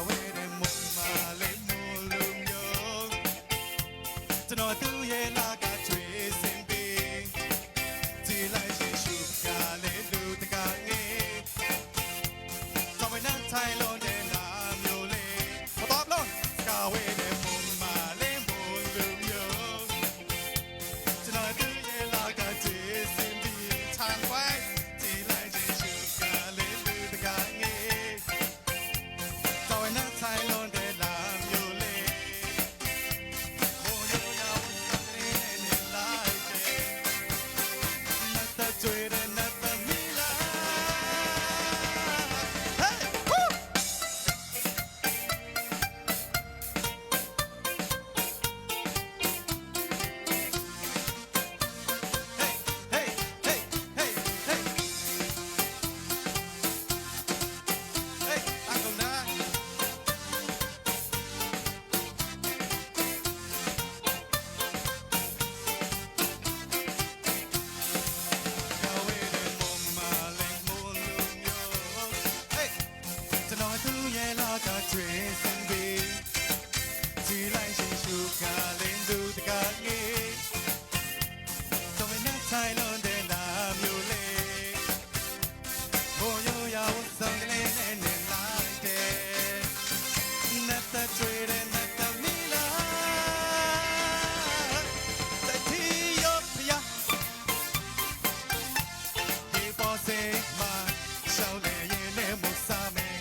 เวเดมุมาเลมูลุมยงจะนอตู้เยลากาช่วยเสียงบีที่ไล่ชิชุบกาเลดูตะกาเงต้องไปนั่งไทยโลนเดนามโยเลมาตอบโลนกาเวเดมุมาเลมูลุมยงจะนอตู้เยลากาช่วยเสียงบีทางไว้ที่ไล่ชิชุบกาเลดูตะกาเงต้องไปนั่งไทยโลนเดนามโยเลโมโยยาวสักเล่นไล่เจนัตตะช่วยเดนัตตะมิลาเฮ้ยฮู้เฮ้ยเฮ้ยเฮ้ยเฮ้ยเฮ้ยเฮ้ยตั้งตรงนั้น จะนอนตู้เย็นแล้วก็เทรซันบีที่ไล่ชิชูกาเล่นดูตะกาเงี้ต้องไปนักไทยโลนเดนดามอยู่เลยโบโยยาวสังเกตเนนลายเตนัตตะเทรเดนัตตะมิลาแต่ที่ยกพยาที่พอเซมาเช้าเล่เย็นเล่มุสาเมง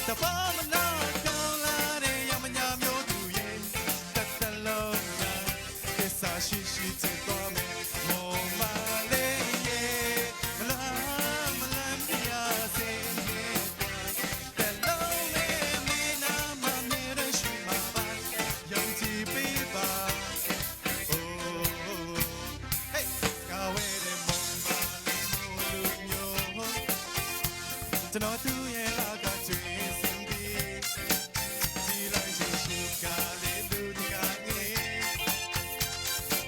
แต่พอมันนอนเกาลาเดยามมันยามโยดูเย็นแต่ตลอดนะเอสาชิชิเจตัวเมโมมาเลเยมาลามาลามดิอาเซเยแต่โลเมมีนามาเมรชิมาบานยังที่ปีบาโอ้เฮ้ยกาเวเดโมมาเลโมลุโยจะนอนตู้เย็นแล้วก็ช่วยเสียงบีที่ไล่ชิชูกาเลดูตะกาเง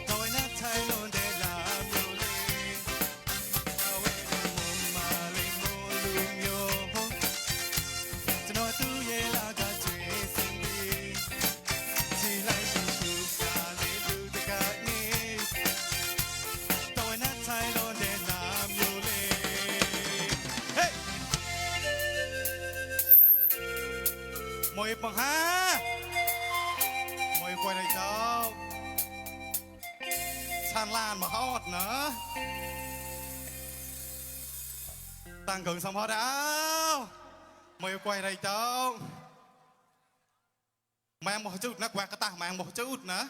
ต้องไว้นัดไทยโลนเดลามโยเลเอาไว้ในมุมมาเลโมลุมโยจะนอนตู้เย็นแล้วก็ช่วยเสียงบีที่ไล่ชิชูกาเลดูตะกาเงต้องไว้นัดไทยโลนเดลามโยเลเฮ้ย มวยปังฮามวยควยในเจ้าชานลานมาฮอดเนอะตั้งเกิงสมพอดเอามวยควยในเจ้าแมงหมอจุดนะแกวกกระตาแมงหมอจุดนะ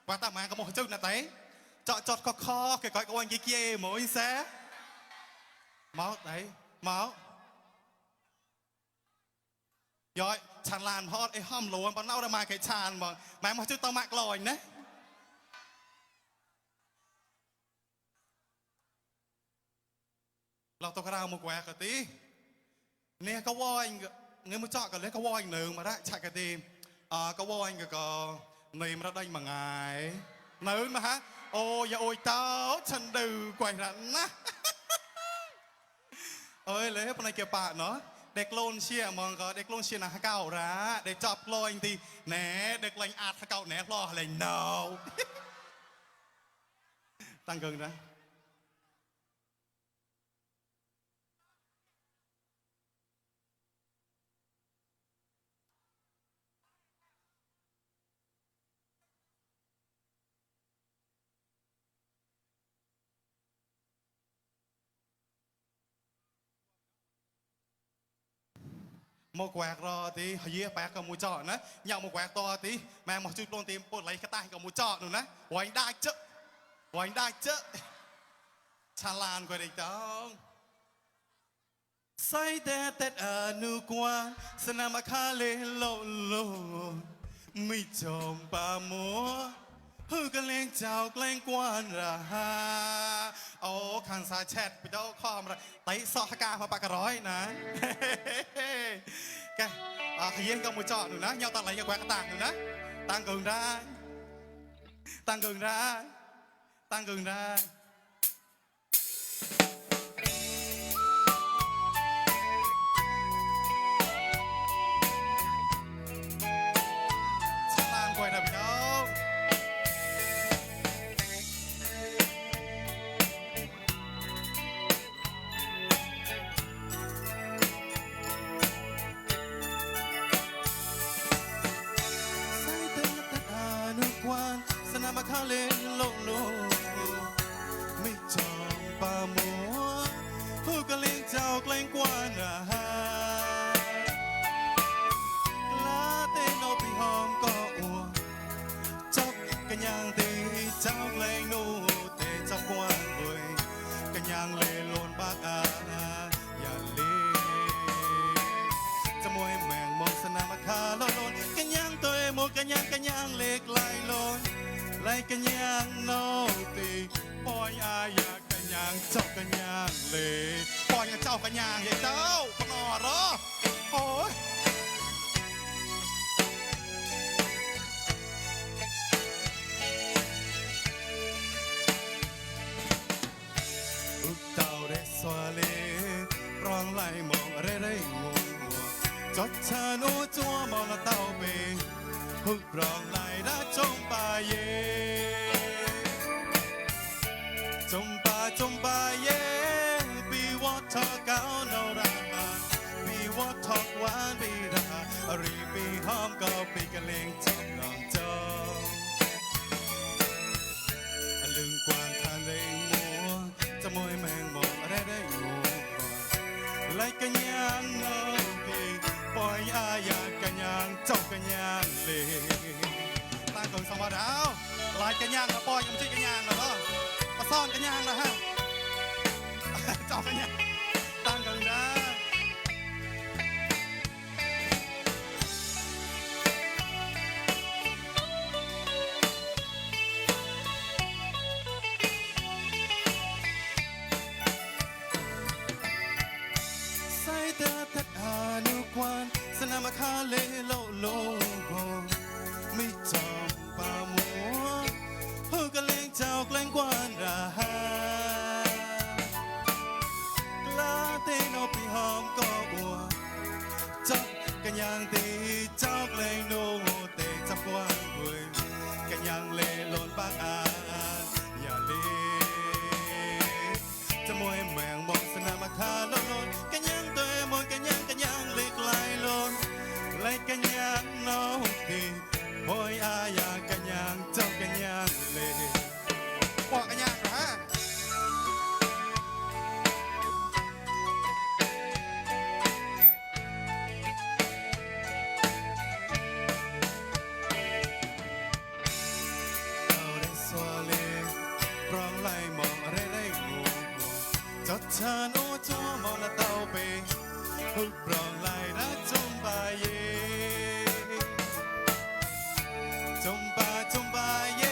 แกวกตาแมงก็หมอจุดนะเต้เจาะจอดคอเกยก้อยกวนกี่เกี่ยหมวยแซ่เมาไหนเมาย้อยชานลานพอดไอ้ห้อมหลวงปนเอาได้มาไก่ชานบอกแม่มาจุดตอมากลอยนะเราตกกระดาษมุกแหวกตีเนี่ยก็วอยเงี้ยมุจจอกกันเลยก็วอยหนึ่งมาได้ฉากกระดีก็วอยก็ในมาได้มาไงหนึ่งมาฮะโอ้ยโอ้ยเต้าฉันดูกว่านั้นนะเอ้ยเลยปนไอเกี่ยวปะเนาะเด็กโลนเชียมองก็เด็กโลนเชียนะฮะเก่าระเด็กจับลอยตีแหนเด็กแรงอาดฮะเก่าแหนรออะไรเนาตั้งเกินนะmột quạt rồi thì hồi dưới bạc còn mùi trọ nữa nhau một quạt to tí mà một chút luôn tìm bột lấy cái tay còn mùi trọ nữa nè hoành đại chứ chà lan qua đây đó say tê tết ở nu qua sân mà khá lên lộ lộ mi chồng bà múa hư cái lên chào lên quan ra ô khăn xa chết bị đâu khom rồi tay sọ ca mà bà cả rói nè cái khi yên công một chọn nữa nhau ta lấy cái quạt tàng nữa tăng cường ra tăng cường ra tăng cường ra กันยังเล็กไหลลนไหลกันยังโนตีปอยอาอยากกันยังเจ้ากันยังเลปอยกับเจ้ากันยังใหญ่เจ้าปนอเหรอโอ้ยอุกเต่าเรสวาเลร้องไล่มองอะไรได้งัวจดเธอโน้จัวมองละเต่าเปฮึกร้องไล่ได้จงปาเยจงปาเยปีวอทอเก้าโนราปีวอทอกหวานปีดารีปีหอมก็ปีกะเลงจำลองจองลึงกวางทานเลงมัวจะมวยแมงมองอะไรได้งัวไล่กันยังโนปีปอยอาอยากกันยังเจ้ากันยังเลตาเกิงสมาดาวไล่กันยังนะปอยยังไม่ใช่กันยังนะเหรอมาซ่อนกันยังนะฮะเจ้ากันยังตามกันนะใส่เตอทัดหานุกวันสนามคาเลโลโลไม่จอมป่ามัวฮูกะเลงเจ้าแกล้งกวนราหากลาเตโนปีหอมก็อัวจับกันยังตีเจ้าแกล้งโนเตจับกวนรวยกันยังเลลนปากอาอย่าเลจะมวยแมงมองสนามคาโลโลกันยังเตยมนกันยังเล็กไหลลนไหลกันยังน้องตีโอยอาอยากกันยังเจ้ากันยังเลบอกกันยังเหรอฮะเอาได้สวาเลร้องไล่มองอะไรได้งูจดเธอโน้จัวมองละเต้าเปฮึกร้องไล่รักจมบาเยจมบาเย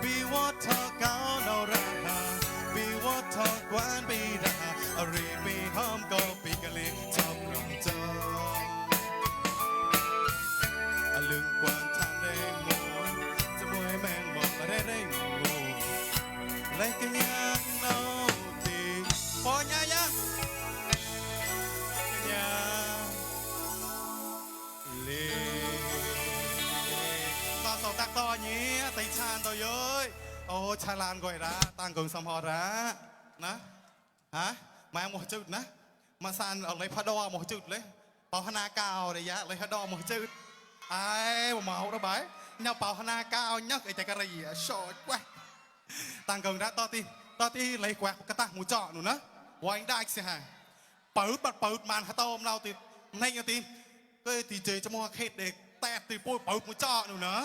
ปีวอทอเก้าโนราปีวอทอกวานปีดารีปีหอมก็ปีกะเลชอบกลองจองลึงกวางทางได้มัวจะมวยแมงบอกอะไรได้งูไล่กันยังโนตีพอยังยังเลต่อสองตักต่อนี้ตีชานต่อเย้ยโอ้ชาลานก่อยระตั้งกงสมหระนะฮะมาหมดจุดนะมาซานเอาเลยพะดอหมดจุดเลยเป่าหนากาวเลยยะเลยพะดอหมดจุดไอ้ผมเมาระบายเนี่ยเป่าหนากาวเนี่ยไอ้แต่กระไรอ่ะชดกว่าตั้งกงระต่อที่เลยกว่ากระตักหมูเจาะหนูนะวันได้สิฮะเปิดมันฮะต้มเราติดในกันทีก็ตีเจจะมัวเข็ดเด็กแต่ตีปุ้ยเปิดหมูเจาะหนูนะ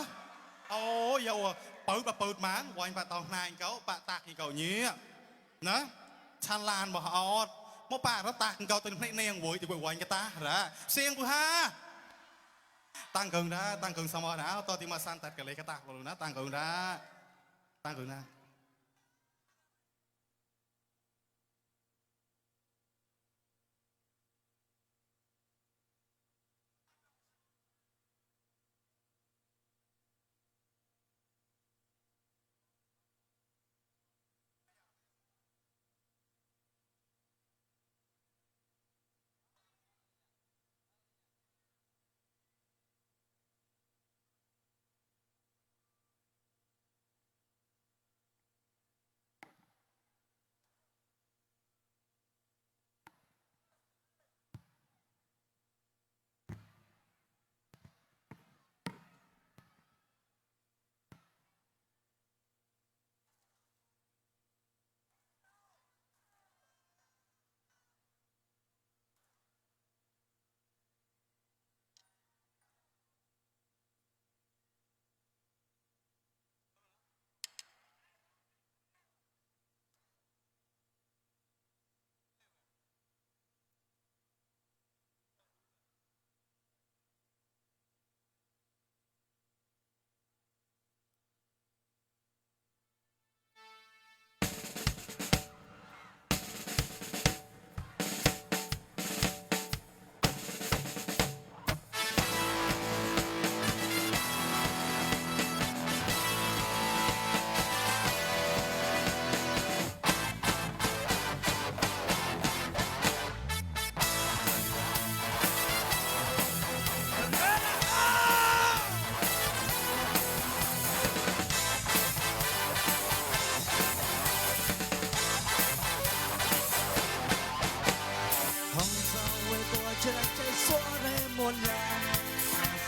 โอ้ยเอาเปิดมันวันปะตองนายเขาปะตากเขาเนี้ยนะชาลานบอกเอาเมื่อปากแล้วตากเขาตัวในยังโวยตีปุ้ยวันกันตาเหรอเสียงปุ้ยฮะตั้งเกิงนะตั้งเกิงสมอนะตอนที่มาสันตัดกันเลยกระตากเรานะตั้งเกิงนะ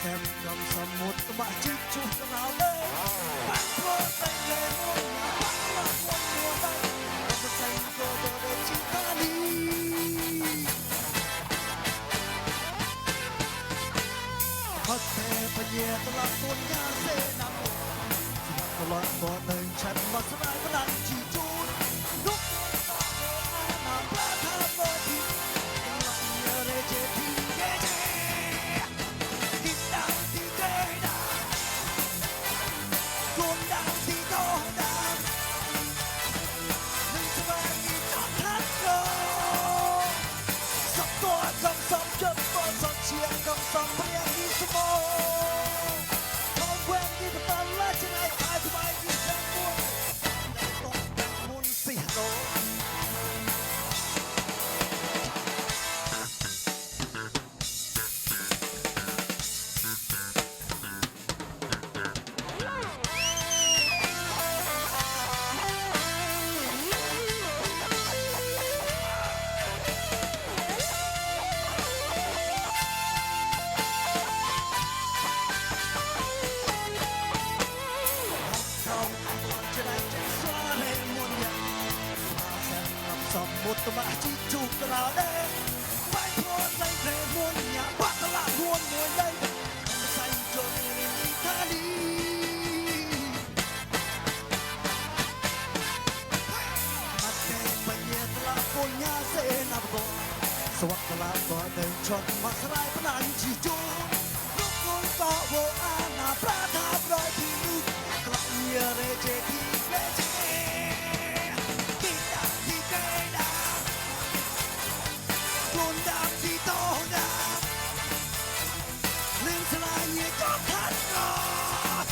xem ngầm sầm một mà chít chút cái nào đây bắt cô tay về muôn nhà bắt là muôn mùa đây và say cô tôi để chỉ ta đi mất thế bây giờ tôi làm tuôn nhà sẽ nằm tôi lo bỏ đời chân mà sẽ lại vẫn đang chỉ chút lúc mà ba tháng mới thì lại nhớ để chết thì ghê chết thì đang thì ghê đang luôn đang thì đau đang nhưng sẽ phải đi chọn hát rồi sắp tôi không sống chân tôi sắp chia không sống riêng đi số một không quen đi từ tận lá trên này ai thì bay đi sang muôn để tôi đang muốn xì tôi không buồn trên này chạy xóa lên muôn nhận mà xem ngập sầm một tấm mã chỉ chụp cái nào đây phải thua say về muôn nhà bắt ta lại muôn người đây say cho nên đi ta đi mặt đen bây giờ ta lại con nhà sẽ nằm gọn sốt ta lại có đời chọn mà sẽ lại vẫn ăn chỉ chôn lúc con có vô an là pra tháp rồi thì nu lại nhớ để chết thì để chết thì đạp thì cây đạp con đạp thì to đạp lên sẽ lại như có thắt ngọt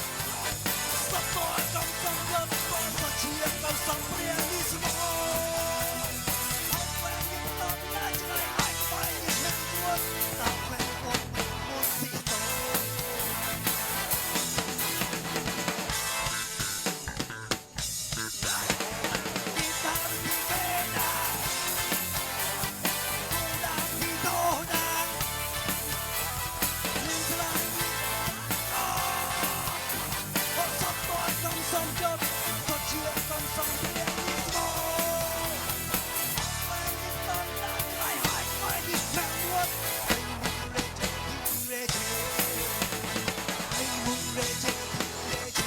sắp tôi trong sông đất con sắp chia con sông riêng đi xuống không quen đi một tầm đã trên này ai có bay đi ngang luôn tao quen con mình muốn gì tôi đi đạp thì cây đạp con đạp thì to đạp lên sẽ lại như con sắp tôi trong sông đất con chia con sông riêng đi xuống quen đi tầm đã trên này ai có bay đi ngang luôn anh muốn rê chết rê chết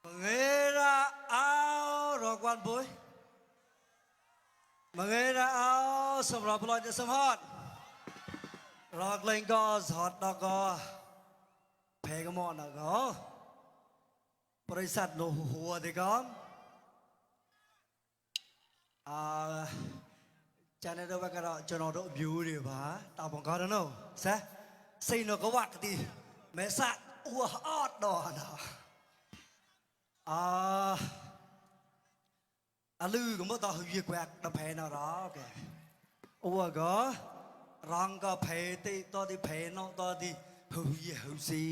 nghe ra áo rồi quan bối mà nghe ra áo sầm rập lòiจะสมฮอดรอกเลงก็สอดดอกก็เพกมอนดอกก็บริษัทโลหัวดีก็จานเดียวกันก็จนเราบิวดีป่ะตาบังก็ได้เนาะใช่สิ่งเราก็วัดดีแม่สักอัวออดดอกนะลือก็ไม่ต้องหยิบแหวกตะเพน่ะหรอกอัวก็ร้องก็เพติตัวที่เพนอตัวที่หูยหูซี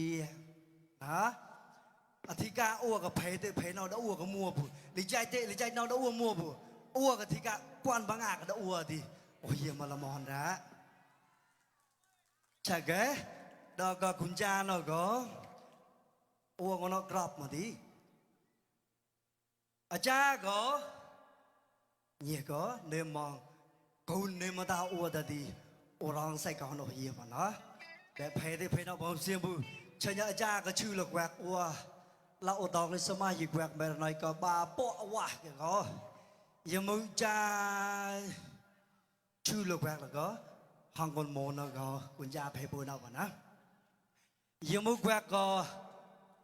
นะอธิกาอัวก็เพติเพนอได้อัวก็มัวผู้ลิใจเตลิใจนอได้อัวมัวผู้อัวก็ธิกากวนบางอาก็ได้อัวที่โอ้ยมาละมอนนะใช่แกดอกก็คุณจานอก็อัวก็นอกรอบมาดีอาจารย์ก็เนี่ยก็เนื้อมองกูเนื้อมาตาอัวดัดีอรองใส่ก่อนเอาเยี่ยมนะแต่เพย์ได้เพย์เอาบอลเสียบุเชยอาจารย์ก็ชื่อหลักแวกอัวเราอดองในสมัยหยิบแวกแบบไหนก็บาโปะวะอย่างก็ยังมึงจะชื่อหลักแวกแล้วก็ห้องคนโมนแล้วก็คุณยาเพย์ปูนเอาก่อนนะยังมึงแวกก็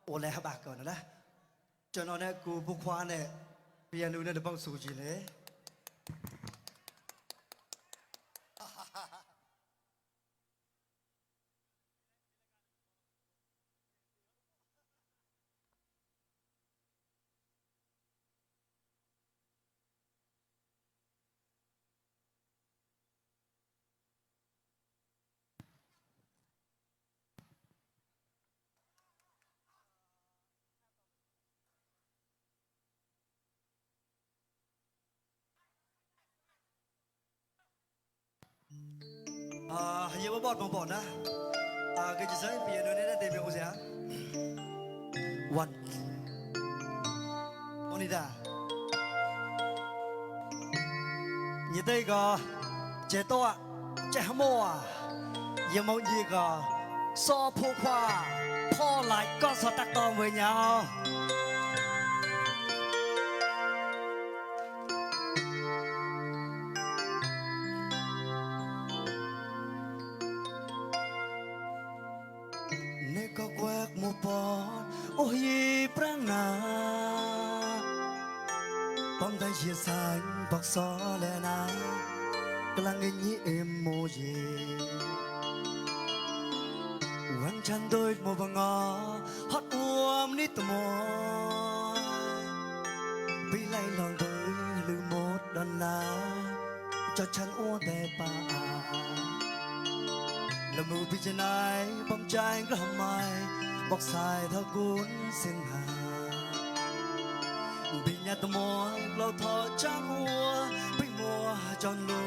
โอเล่บากก่อนนะจนตอนนี้กูบุกควานเนี่ยเรียนรู้ในระบบสูจิเลย giờ mà bọt bọt á cái chỉ giới bây giờ nó nên tìm hiểu gì á one Onida như đây có chế to chế mua giờ mong gì có so phô khoa phô lại có so tác to với nhau nếu có quẹt một bó ôi prang na bom tay chia xanh bọc gió lẽ naกำลังเงียบโมเยวันฉันโดยโมบังอฮัดอวมนิตโมไปไล่ลองโดยลืมหมดดอนนาจอดฉันอ้วนแต่ป่าละมือพิจารณาบอมใจกระหม่อมบอกสายเท่ากุนเสียงหาบิญญาตมัวเราทอจ้างหัวไปมัวจอนลู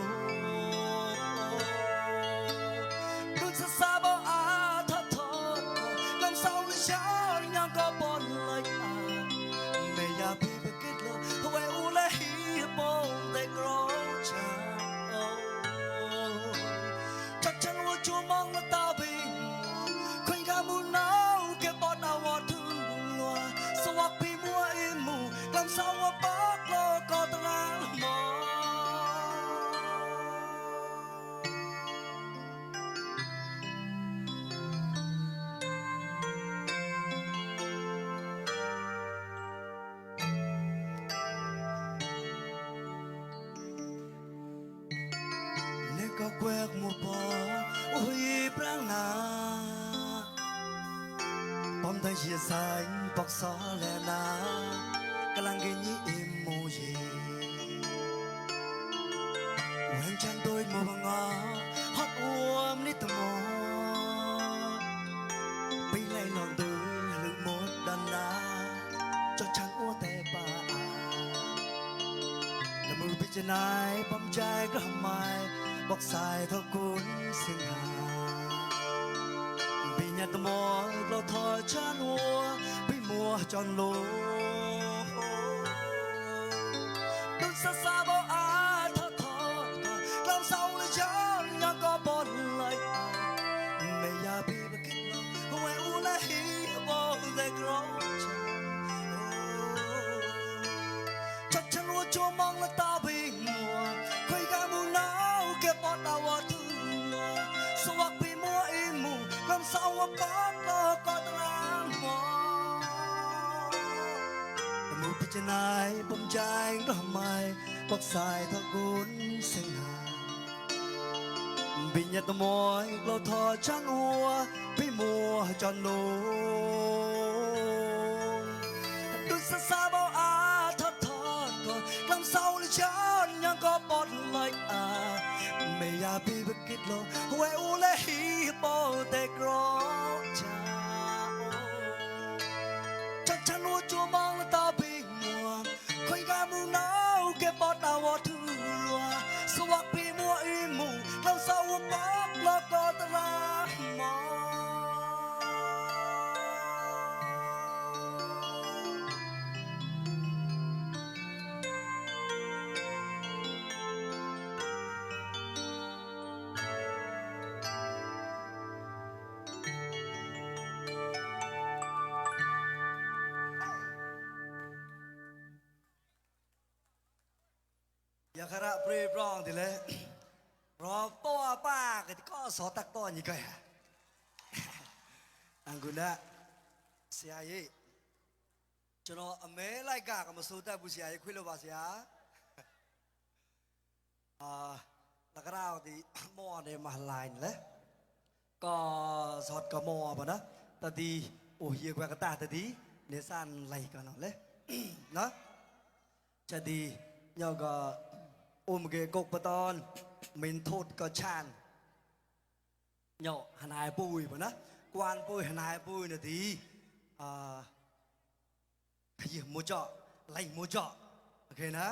ดูซาซาบอาทัดทอดลำเศร้าในฉันยังก็บนเลยไม่อยากพี่ไปคิดเลยไว้อุเลฮีบงแต่กรอชาจับฉันว่าจูมองและตาบินคุยกับมูนาวเก็บบอลเอาวัดถึงลัวสวักพี่มัวอิมูลำเศร้าว่าปากโลก็ตระหมอก็แกวกมัวปอโอ้ยปรางนาปอมทั้งเชียร์สายปอกซอแลนากำลังกินยี่อิมโมเยแหวงฉันโดยมัวบังอาฮัดอวมนิตโมไปไล่ลองดูลืมหมดดันนาจอดฉันอ้วนแต่ป่าละมือพิจารณาปอมใจกระหม่อมบอกสายเท่ากุนเสียงหาบิญญาตมัวเราทอฉันหัวไปมัวจอนโลดูซาซาบอาทัดทอดลำเศร้าในฉันยังก็บนเลยไม่อยากพี่ไปคิดเลยไว้อุเลฮีบอกแต่กรอชาจับฉันว่าชัวมองและตาบิงมัวคุยกับมูนาเก็บบอลเอาวัดถึงลัวสวักพี่มัวอิมูลำเศร้าว่าปากโลก็ตระหมอแต่มือพิจารณาบมใจก็ทำไมบอกสายเท่ากุนเสียงหาบิญญาตมอยเราทอฉันหัวพี่มัวจอนโลดูซาซาบอาทัดทอดก็ลำเศร้าในฉันยังก็บอลเลยไม่อยากพี่ไปคิดเลยไว้อุเลฮีบอแต่กรอชาจับฉันว่าจูมองและตาบิงมัวคุยกับมูนาวเก็บบอลเอาวัดถึงลัวสวักพี่มัวอิมูลำเศร้าว่าปากโลก็ตระหมออยากขระเปรียบร้องทีเลยรอตัวป้าก็ที่ก็สอตักต้อนยี่ก็อังกุนะเสียยี่จนอเมริกาก็มาสู้แต่บุเสียยี่คุยแล้วว่าเสียนักข่าวที่มอในมหาลัยนี่แหละก็สอดก็มอป่ะนะแต่ดีโอ้ยกว่าก็ตาแต่ดีเนสันไล่กันเอาเลยนะจะดียอก็เกกกปตอนมินโทษก็ชานเนาะหนายปุยป่ะนะกวนปุยหนายปุยเนี่ยทีขยิบมูจ่อไล่มูจ่อโอเคนะ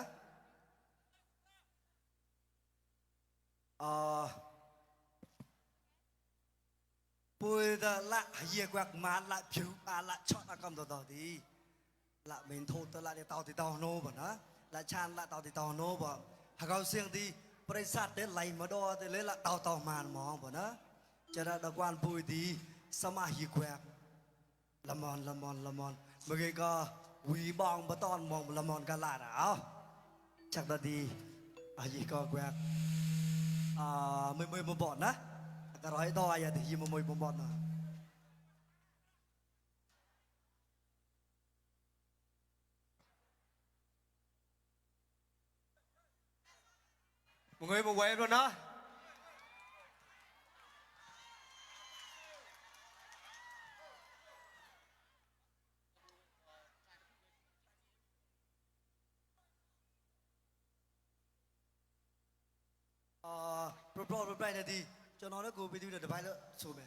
bùi ta lạ hiệp quạt má lạ phiếu lạ chọn cầm tàu thì lạ mình thô ta lạ để tàu thì tàu nô bảo nó lạ chan lạ tàu thì tàu nô bảo hà cao xiên thì bơi sát đến lấy mà đo thì lấy lạ tàu màn mong bảo nó cho nên đặc quan bùi thì sama hiệp quạt làm mòn mấy cái có quý bong bắt toàn mong làm mòn cả lạ nào chắc là đi gì có quạt mười một bọn á cái nói to vậy thì mười một bọn à một người một quẹt luôn đó. pro này thì cho nó cô bị được bài nữa số mẹ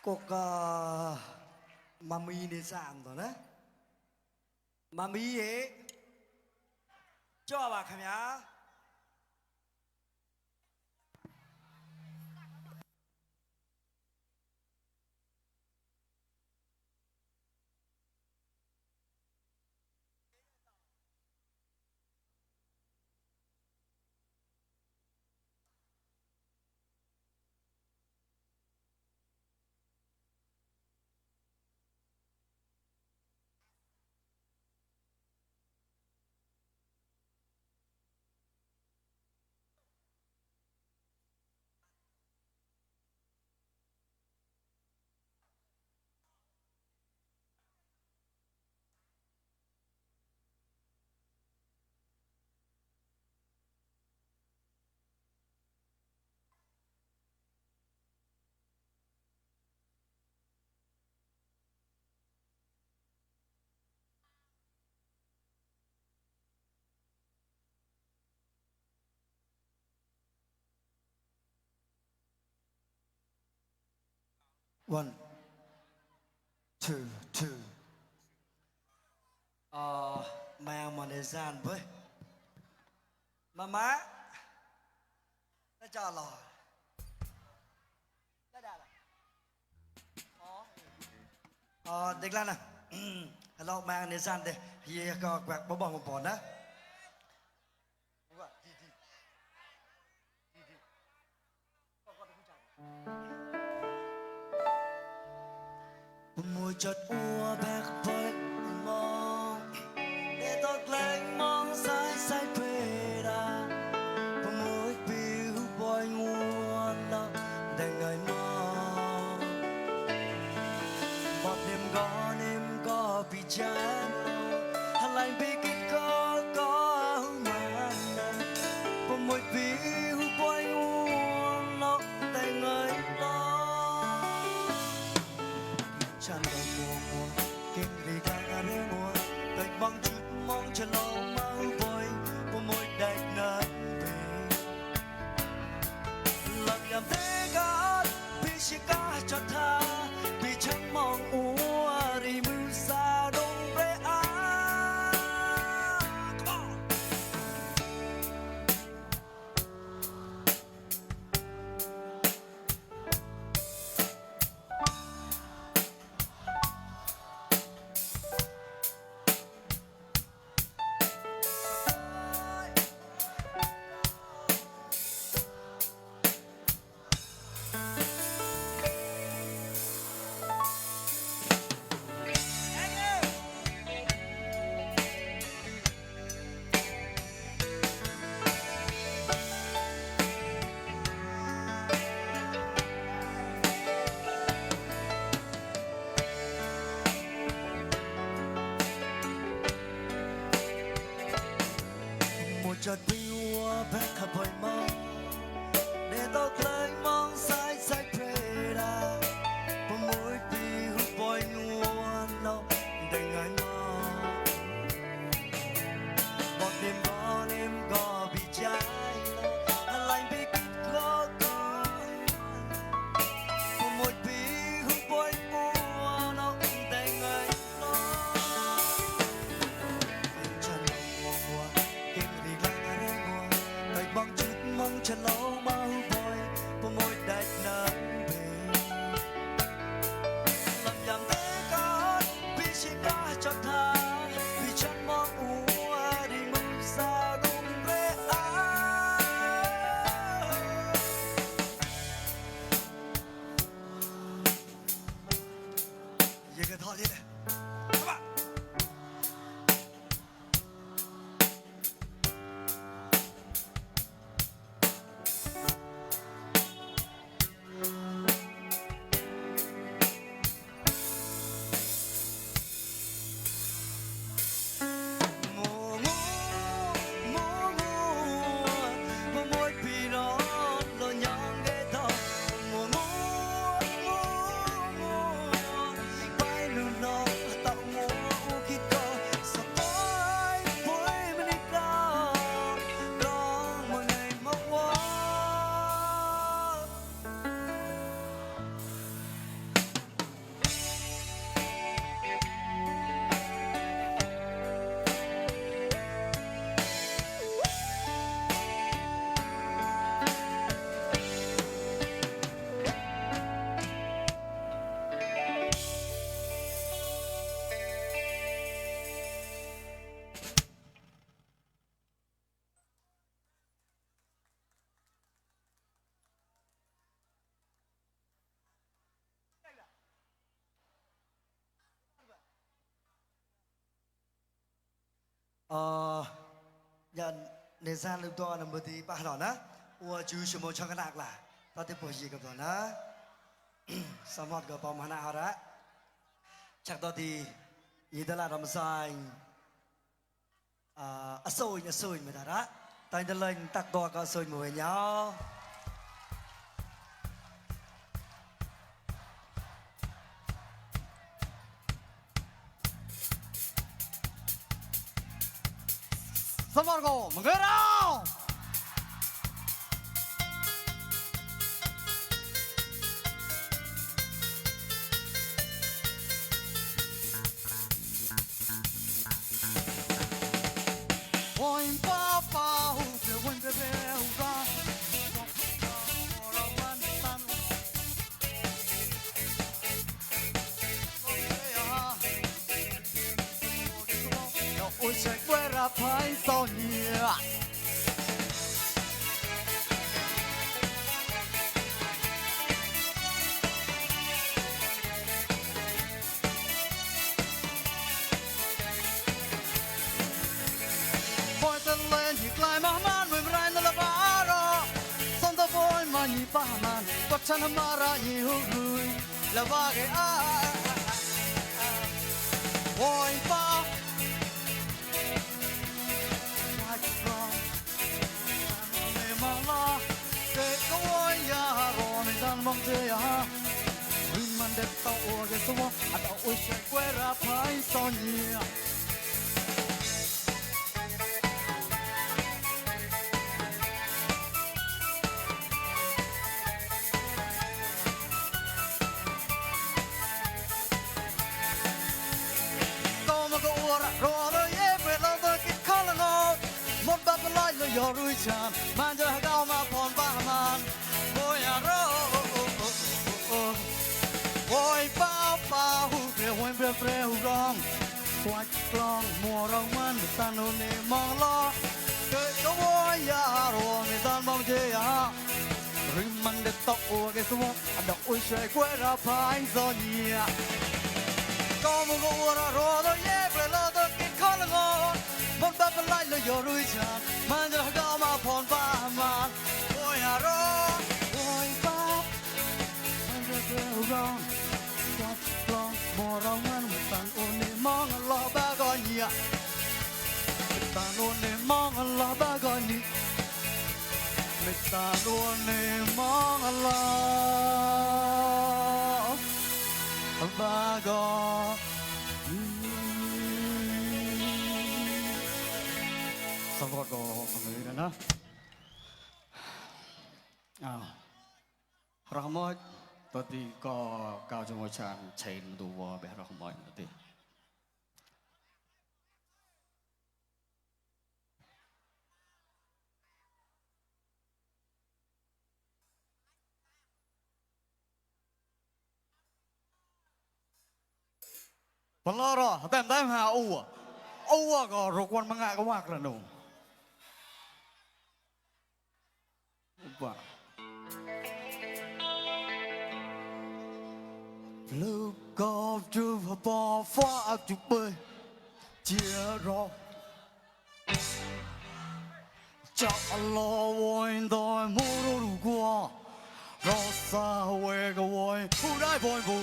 cuộc mami nên giảm rồi đấy mami ấy cho bà khám nhá 1 2 2 mang mà để gian với má nó cho lò địch lan à hello mang để gian đây gì có quẹt bó bò một bò đó mùi chợt ua bạc với mong để tôi lạnh mong sai sai về đã mùi biểu bồi nguồn đó để ngày mong một đêm có bị chán hẳn lại bị kết có mà mùi biểu bồi nguồn đó để ngày chẳng đâu mùa kinh vì càng ở đây mùa tịch băng chút mong cho lâu mau vội một môi đầy nát về lần làm thế cả vì chỉ cả cho tha vì chẳng mong ua đi mưu xa đông về chợt vua bé khắp bồi mong để tôi lấy mong sai sai phê đà một môi bi hút bồi nguồn đâu để ngày mong một đêm có bị cháy lạnh bị kít có một môi bi hút bồi nguồn đâu để ngày bằng chút mong cho lâu mau vội một môi đầy nát về làm thế có vì chỉ cả cho tha vì chẳng mong ua đi mong xa đông về vậy cái thôi đi này các bạn nhận để ra lưu to là một tí ba đỏ ná ua chú chú một cho cái lạc là ta tiếp bộ gì gặp rồi ná sao một cái bom hana hả đó chắc đó thì như thế là làm sai sôi mà đó tay ta lên tắc to có sôi mùi nhau sao một cổ mà gỡ đâu ra phải sao nhỉ Boy ta lên thì lại mà man mình rai nó là bá rồi Xong ta boy mà nhị ba man Bắt chân mà ra nhị hữu người là ba cái Boy ba Like from Mẹ mà la Để có boy ya rồi mình đang mong chơi ya Mình mang đẹp tao ua cái số Anh tao ui sẽ quay ra phải sao nhỉ Yo rui chan man jo gao ma pon ba man boy a ro boy pa pa hu pre wen pre pre hu rong quạt long mùa rong man tan no ne mong lo ke ko boy ya ro me tan mong je ya rim man de to o ke so a do ui shai kwa ra phai zo nia ko mo go ra ro do ye pre lo do ki ko lo Một bắp lại lời yo rui chan man jo ga ma phon ba man oi a ro oi ba man jo pre rong quạt long mùa rong man tan o ne mong lo ba go nia tan o ne mong lo ba go ni me tan o ne mong lo ba go Xong rồi có người nữa đó Ra môi Tôi thì có cao cho ngôi chàng Chain đủ vô bé ra môi nữa thì Phần lo rồi, tèm tèm hà ua Ua có rục quan mang ngại có mạc là nụ Lưu có chú và bò phá chú bơi Chia rõ Chọc lo vội đòi mô đô đủ qua Rõ xa huê có vội Hú đai vội vụ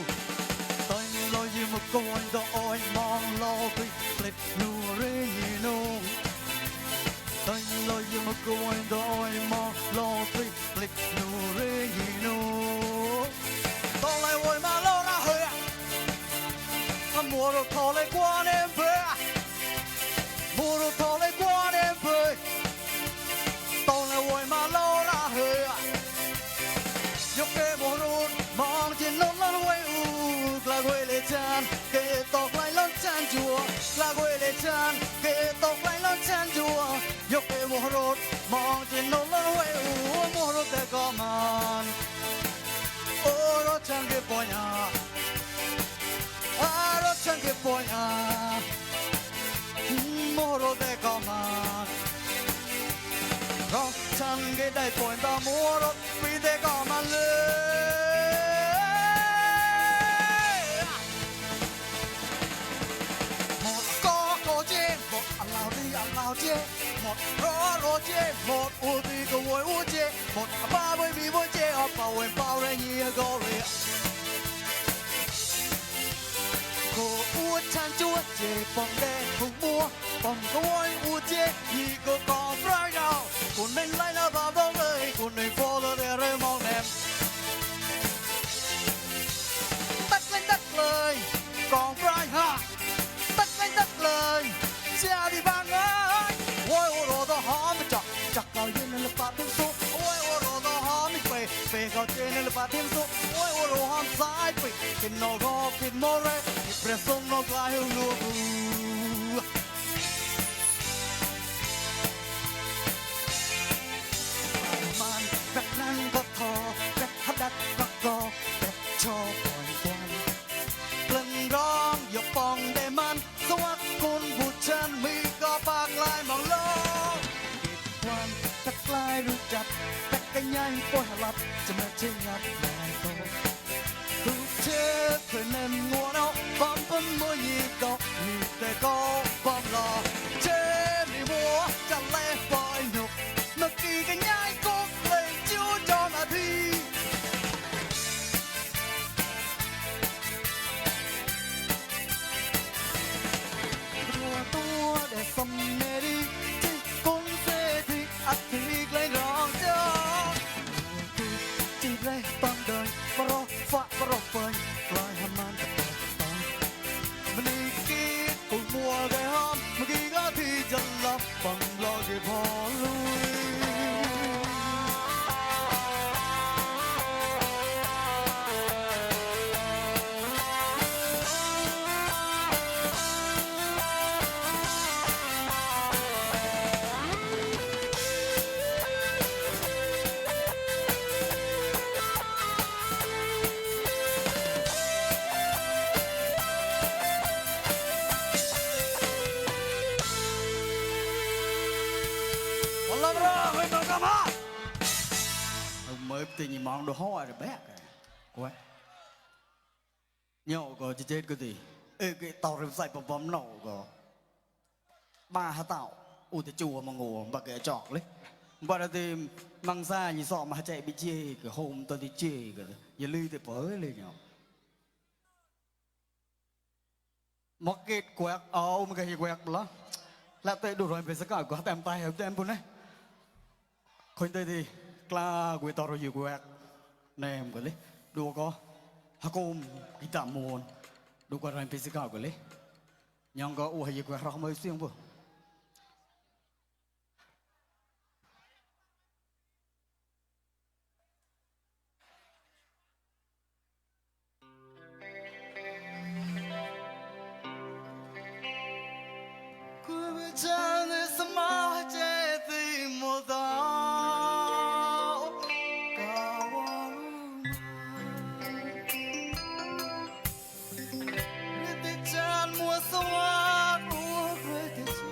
Tay như lo gì mà có vội đòi mong lo bị Lịp nụ rê nhì nông Tay như lo gì mà có vội đòi mong lo bị Lịp nụ rê nhì nông Tao lại vội mà lo ra hơi Mùa rồi thò lại qua đêm về Mùa rồi thò lại qua đêm về Tao lại vội mà lo ra hơi Nhóc kê mùa rồi mong trên nốt lăn quay là quê lệ chan kê tóc lại lăn chan chùa là quê lệ chan kê tóc lại lăn chan chùa nhóc kê mùa rồi mong trên nốt lăn quay mùa rồi để có màn ô đó chan kê bò nhà đó chan kê bò nhà mùa rồi để có màn đó chan kê đại bò ta mùa rồi vì để có màn lên lao chê một rô chê một u tì cầu vui u chê một ba mươi bị vui chê ở bảo vệ bao đây nhiều gò rịa cô u chan chúa chê bóng đê không mua bóng cầu vui u chê nhị cô còn phải nào cô nên lấy nó vào đâu lời cô nên phô lơ để rơi mong em tắt lên tắt lời còn phải ha tắt lên tắt lời cha đi vang ơi ôi ô đồ đó hó mới chặt cao yên nên là ba tiếng số ôi ô đồ đó hó mới về cao trên nên là ba tiếng số ôi ô đồ hóm sai về cái nó gò cái mồ rê cái bè sông nó gai hương lúa man đặt năng có thò đặt hát đặt bắt gò đặt cho mọi quan lần rong dọc bong để man สวัสดิ์คุณผู้ชันมีก็ปากไหล lấp cho mẹ trên ngặt lại tôi tu chết phải nên ngua nó bám bấm môi nhịp đọc nhịp để có bám lò trên đi múa chẳng lẽ phải nhục nó kỳ cái nhai cốt lên chúa cho mà thi tua để xăm nè đi thì cũng sẽ thì ắt thì lấy rong cho chỉ lấy bằng đời và rọ phơi loài hàm man tập tông mình đi kia cùng mùa về hôm mà khi có thì chân lấp bằng lo kịp họ lui mới tình mong đồ hoa rồi bé quay nhậu có chết cái gì ê cái tàu rừng sậy bom nổ có ba hả tàu ui thì chùa mà ngủ bà cái chọc đấy bà đã tìm mang ra như sọ mà chạy bị chê cái hôm tôi đi chê cái giờ ly thì bới lên nhậu mắc cái quẹt mà cái quẹt đó là tay đủ rồi về sẽ cả có tem tay tem luôn đấyคนเตยกล้ากุยตอรอยู่กุยแนมกันเลยดูก็ฮักกุมกิตามวนดูก็รันพิสิกากันเลยยังก็อู้ให้กุยรักไม่เสียงบ่กุยไม่จันในสมาเจติโมดาสวัสดิ์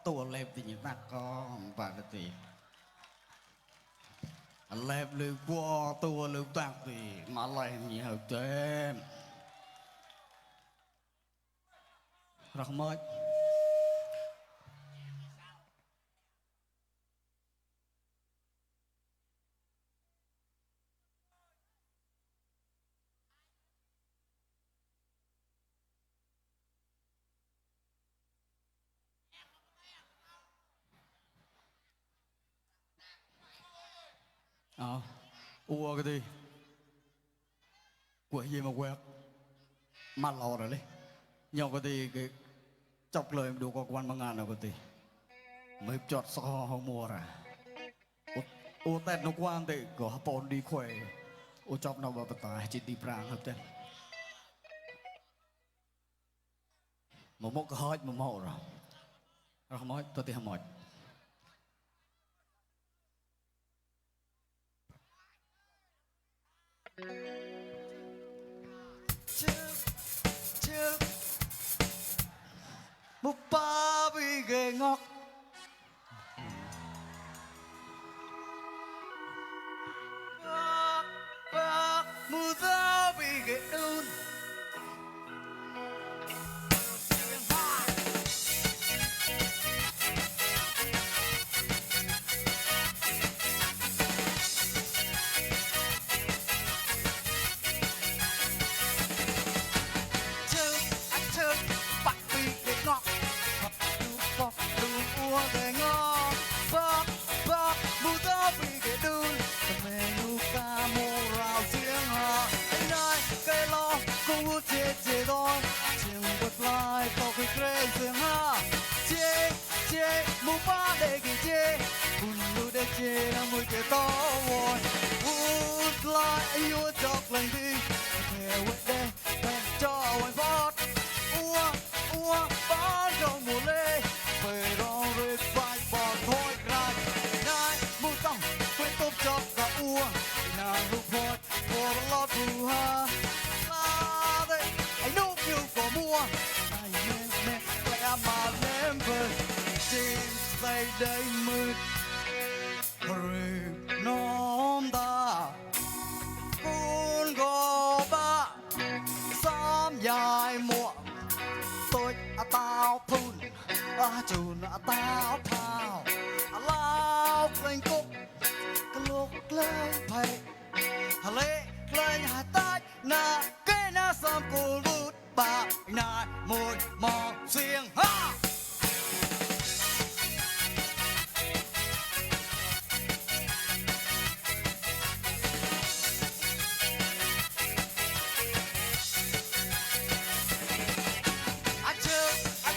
tua lẹp thì những bác con và là thì lẹp lưu qua tua lưu bạc thì mà làm nhiều tên rất mới ua cái gì quậy gì mà quẹt mà lò rồi đấy nhau cái gì cái chọc lời đủ có quan bằng ngàn nào cái gì mới chọt so không mua ra ua tết nó quan thì có bọn đi khỏe ua chọc nào vào tài chỉ đi prang hợp tên một cái hơi một màu rồi không nói tôi thì không nói một ba vì ghê ngọc bác mù giáo vì ghê ơn mùi kẻ to vội hút lại yêu chọc lành đi theo quên đê bèn cho anh vót ua bán trong mùa lê về đó về vai bỏ thôi ra này mùi tông quên tôm chọc cả ua nàng lúc vội của lót phù ha la đây anh núp yêu của mua này mẹ lẽ mà ném về trên tay đây mưa nôm ta cuốn gò ba xóm dài muộn tôi tao phun chùn tao thao lao lên cúc lúc lên phải lệ lên hai tay na cái na xóm cô lút bà na môi mò xiềng ha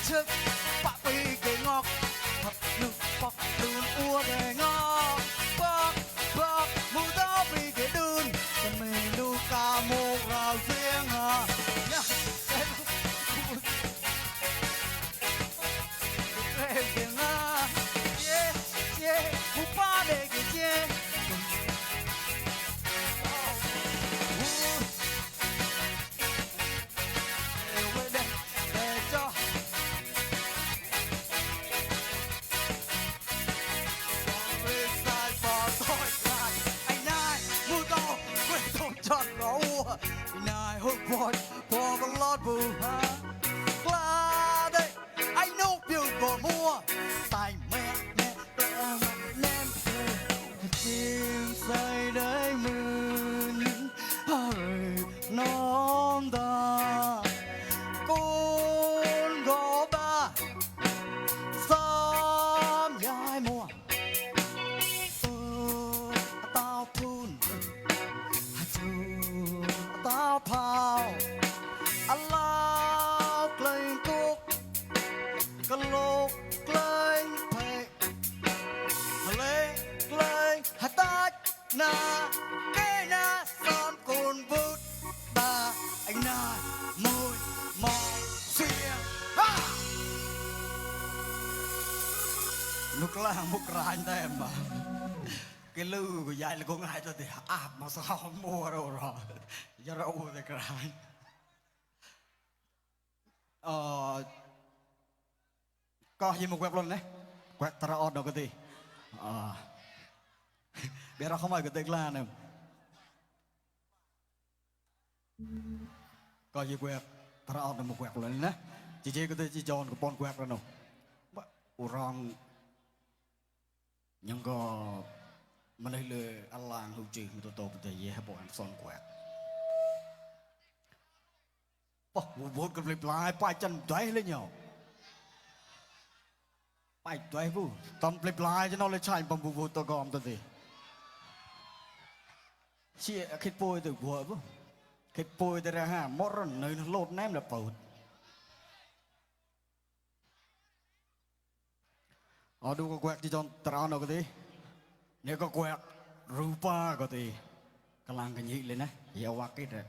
trước bạc bì cái ngọc thật nước bọc đun ua cái ngọc bạc mù đó vì cái đun còn mình đu ca mô rào riêng à nhá em tiếng à mù ba để cái chê nài hút vội bỏ con lót bù ha qua đây anh nấu biểu của mua tài mẹ nem chim say đấy mừng non ta con gò ba xóm dài mùa tao thun tao phao lao lên cúc cái lục lên phê lên hạt tát na cái na son cồn vút ba anh na môi mò xuyên lúc là một ràn tay mà cái lư của dạy là con ai cho thì mà sao không mua đâu rồi giờ đâu thì cái có gì một web luôn đấy quẹt tara ọt đâu cái gì biết ra không ai cái tên là nè coi gì quẹt tara ọt là một quẹt lên nè chỉ cái tên chỉ tròn cái pon quẹt rồi nè orang nhưng có mà đây là anh làng hữu trì một tổ một thời gian bộ anh son quẹt vốn cầm lip lại bay chân cháy lên nhau bay cháy vu tầm lip lại cho nó lên chạy bằng vụ tao gom tao gì chị khít bôi từ vua vu khít bôi từ ra ha mót rồi nơi nó lột ném là bầu ở đâu có quẹt chỉ cho tao nào cái gì nếu có quẹt rupa cái gì cái làng cái gì lên nè yêu quá cái rồi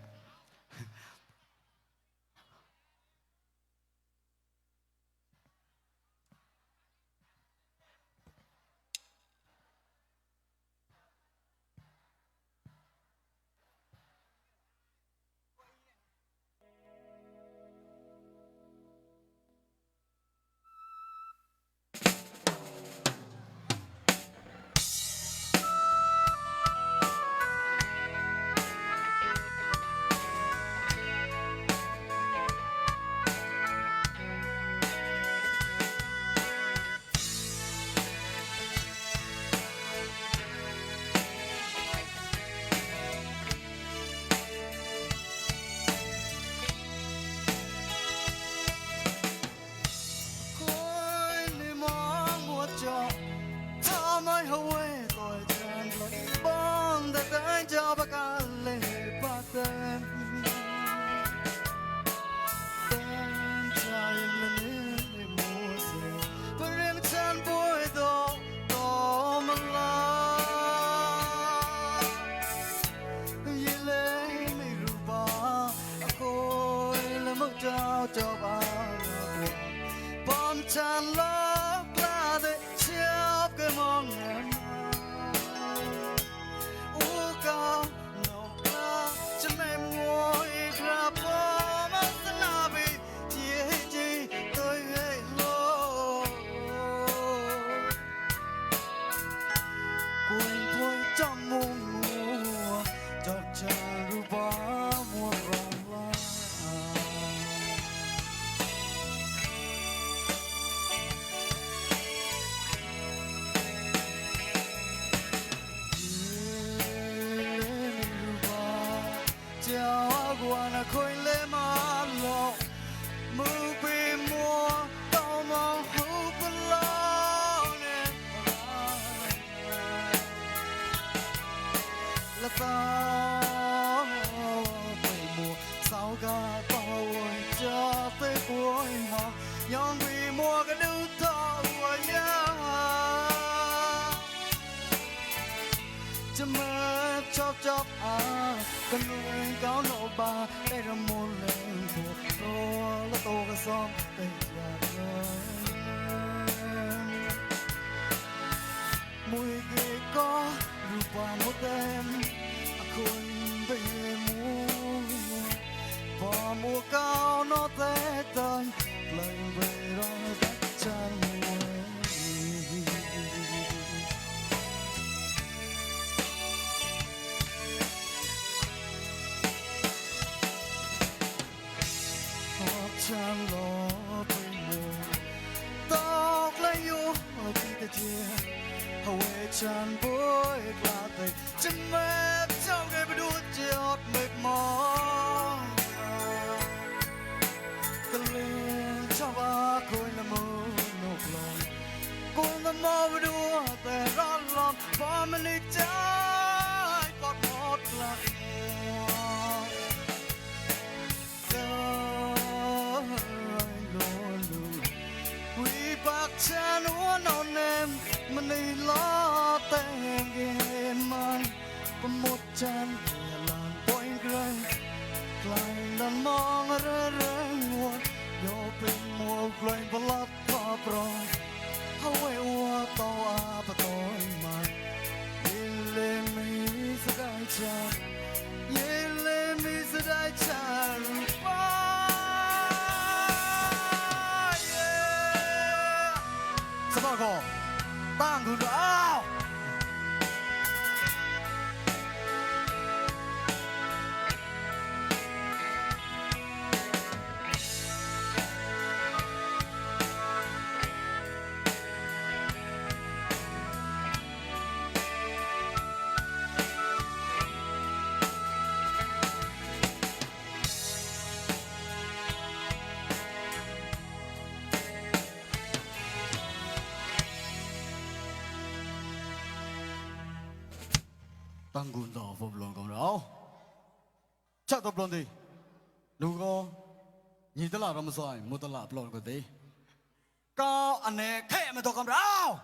chan bối là thầy chân mép trong ngày đua chiều mệt mỏi cần lên cho ba khôi là mơ nộp lòng cô là mơ đuaแต่ร้อนลมพอมันในใจปอดหมดละฉันว่านอนเนมมันในล้อแต่งเกมันก็หมดจันเวลาปล่อยไกลไกลนั้นมองเรื่อยๆวนโยเป็นมัวไกลบลัดพอปรองเอาไว้ว่าต่ออาปะต่อยมันยิ่งเล่ไม่สดายจังยิ่งเล่ไม่สดายจังสบายก่อน tăng quân tỏ phục lòng công đó chắc tập lòng đi đúng không nhìn tới là làm sao mua tới là lòng cái gì có anh này khẽ mà tôi công đó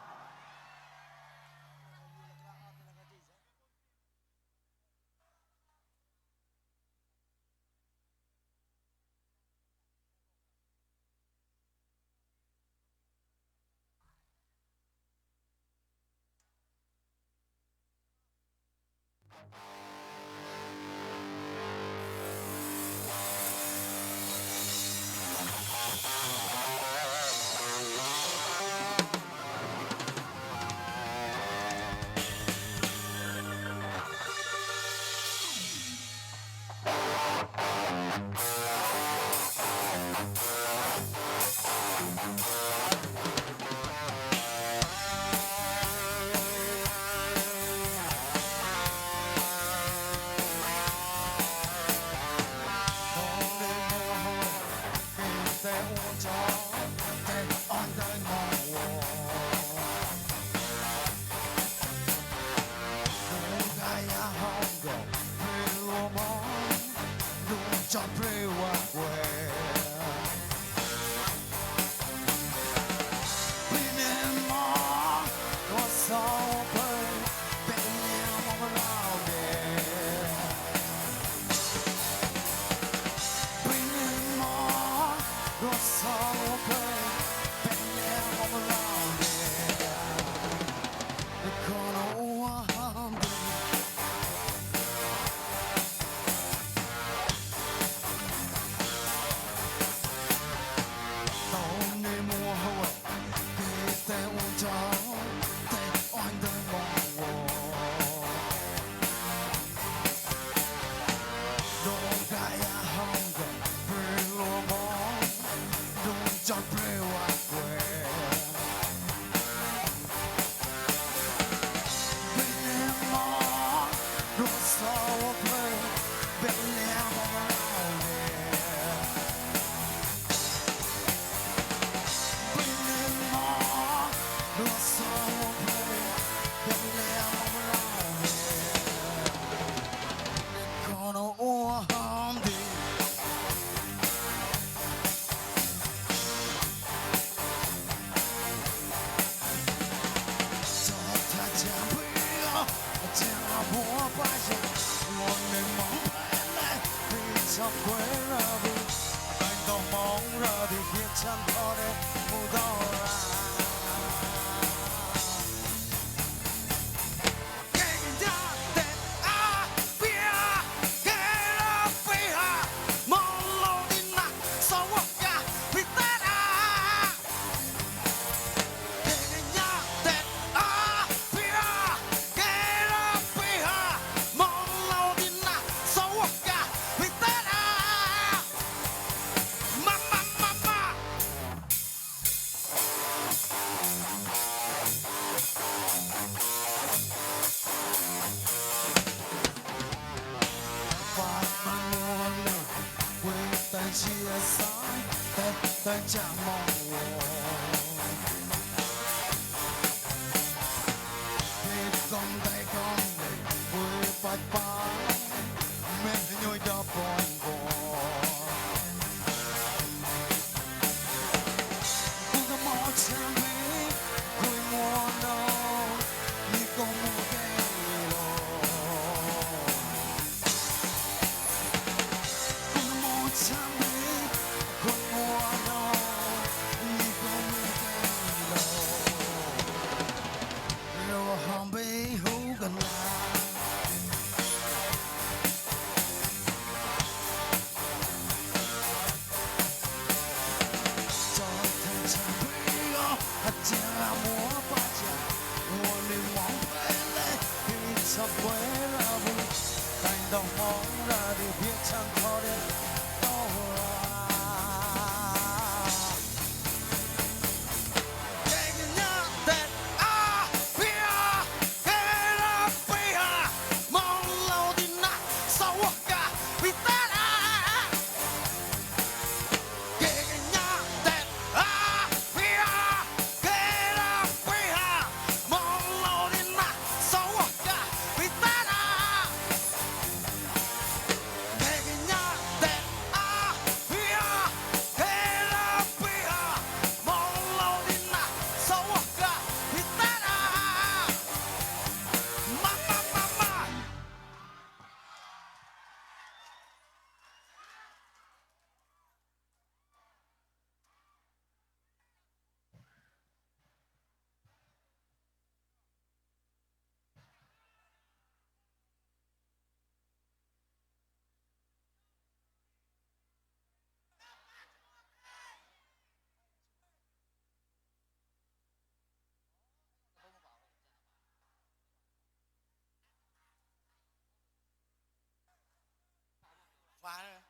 Phá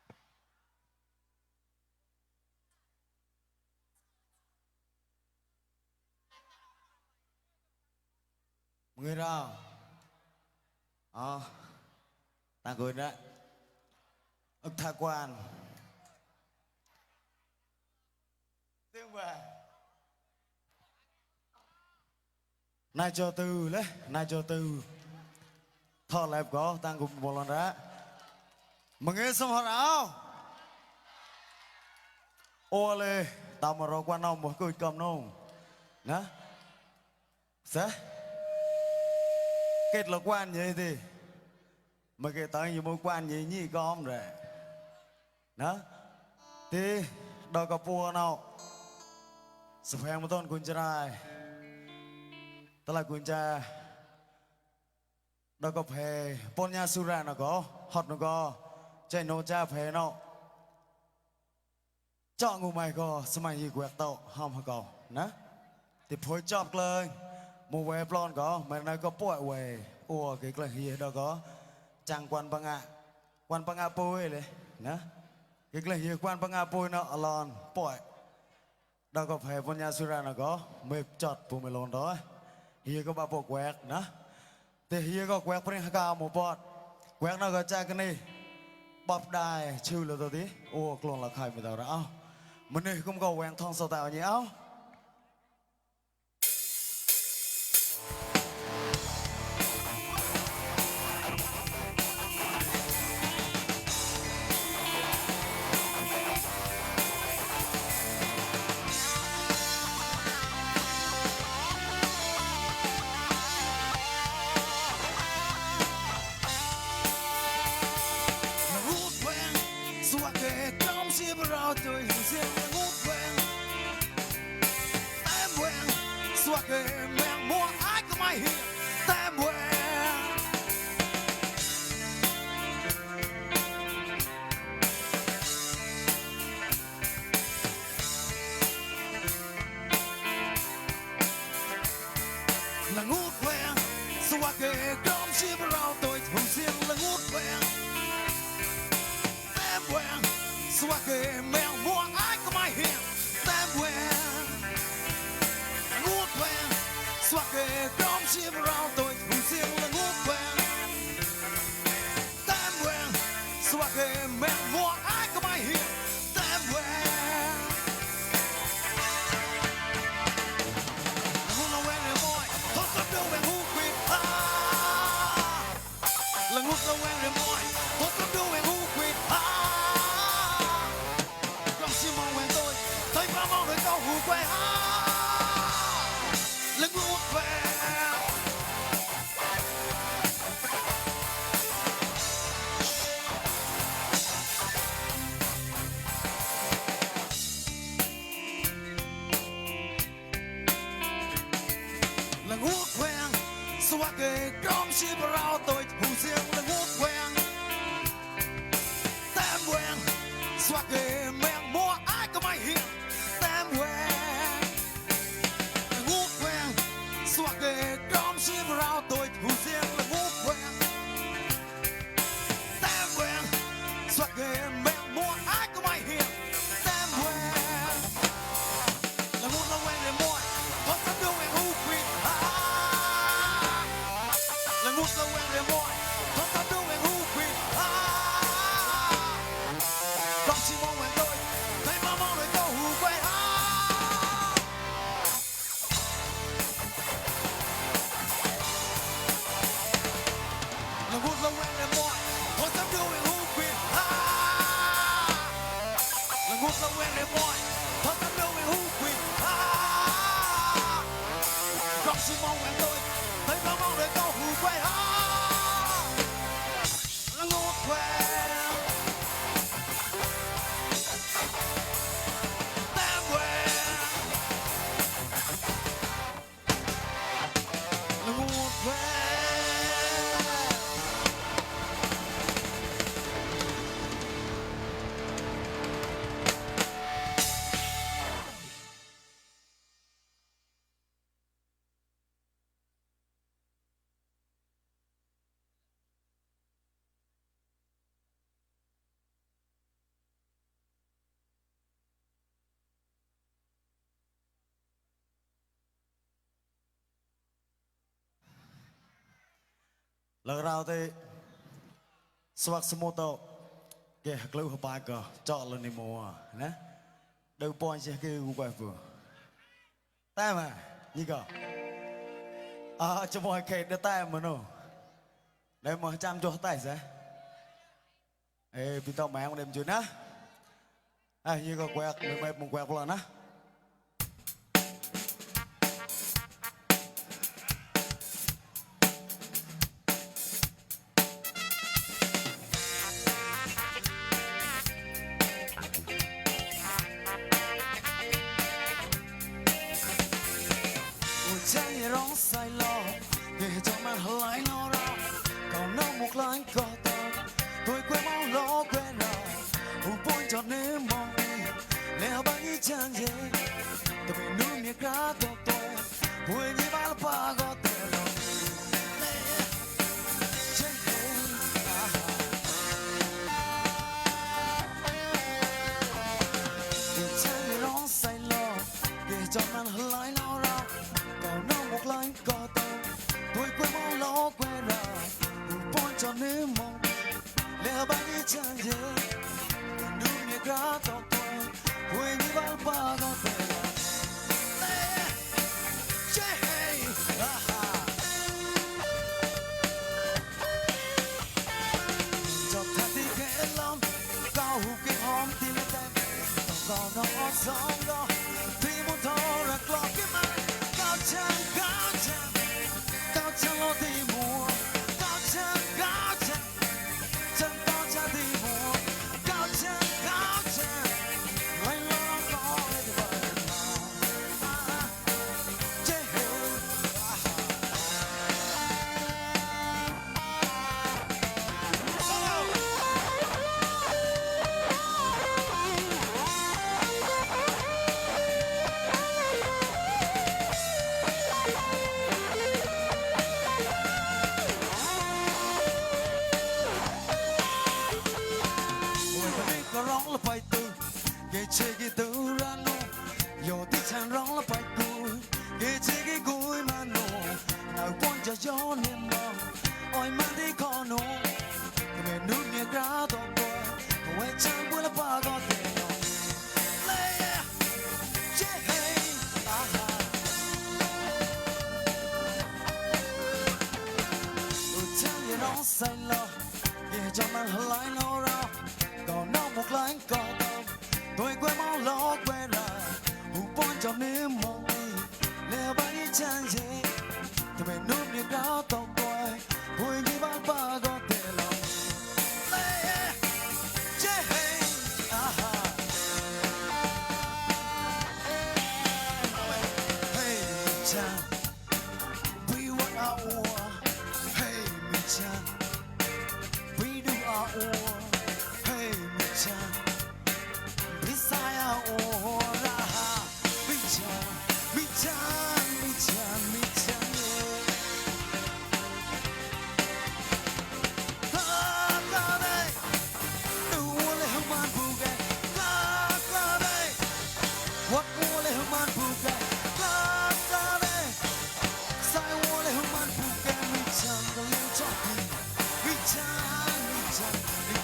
Người nào ta cười đó ức tha quan tiếng về nay cho từ lấy nay cho từ thọ lại có tăng cùng một lần đó mà nghe xong họ áo ô lê tao mà rồi quan ông một cười cầm nông nè sẽ kết là quan vậy thì mà cái tới như mối quan gì nhỉ con rồi đó thì đòi cặp bùa nào sập hàng một tôn quân trai ta là quân cha đòi cặp hè pon nhà sura nó có hot nó có chạy nô cha hè nó chọn ngủ mày có sớm mai gì quẹt tàu hòm hả cậu nè thì phối chọc lên một vé plon có mà nó có bội về ủa cái là gì đó có chẳng quan băng ạ bôi đấy nè cái là gì quan băng ạ bôi nó lon bội đó có phải von nhà sura nó có mệt chọt phụ mày lon đó hi có ba bộ quẹt nè thì hi có quẹt bên cao một bọt quẹt nó có cha cái này bắp đài chịu là tôi tí ủa clon là khai mày tao đó mình này không có quen thong sao tao nhỉ áo tôi riêng ngút quen em quen xóa kề mèn mua ai có mai hiện em quen là ngút quen xóa kề đom chia vào tôi thường riêng là ngút quen em quen xóa kề mèn mua ai có mai hiện em quen ngút quen xóa kề đom chia vào tôi thường riêng là ngút quen em quen xóa kề mèn mua ai có mai hiện em quen ngút là quen để môi thôi sắp đâu quen ngút quên là ngút là quen để môi thôi sắp đâu quen ngút quên mong quen tôi thấy bao mong đợi câu hù quê là ngút quen là ngút quen xóa kề đom chỉ vào tôi hù riêng là ngút quen tem quen xóa kề mèn mua ai có mai hiện tem quen ngút quen xóa kề đom chỉ vào tôi hù riêng là ngút quen tem quen xóa kề mèn mua ai có mai hiện tem quen là ngút là quen để môi có sắp đâu quen hú quên là ngút là quen để môi có sắp đâu quen hú quên không chỉ mong quen tôi thấy bao mong đợi câu hù quê là ngút là quen để môi có sắp đâu quen hú quên là ngút là quen để môi có sắp đâu quen hú quên không chỉ mong quen tôi thấy bao mong đợi câu hù quê là ngút quen lần nào thì swak semua tau ke kelu apa ke chọn lần này mùa nè đâu point sẽ cái quay vừa tay mà như cơ cho mọi cái đưa tay mà nó đây mà chăm cho tay sẽ ê bị tao mẹ ông đem chuyện á như có quẹt người mày một quẹt lần á Hãy subscribe cho kênh Ghiền Mì Gõ để không bỏ Reach on,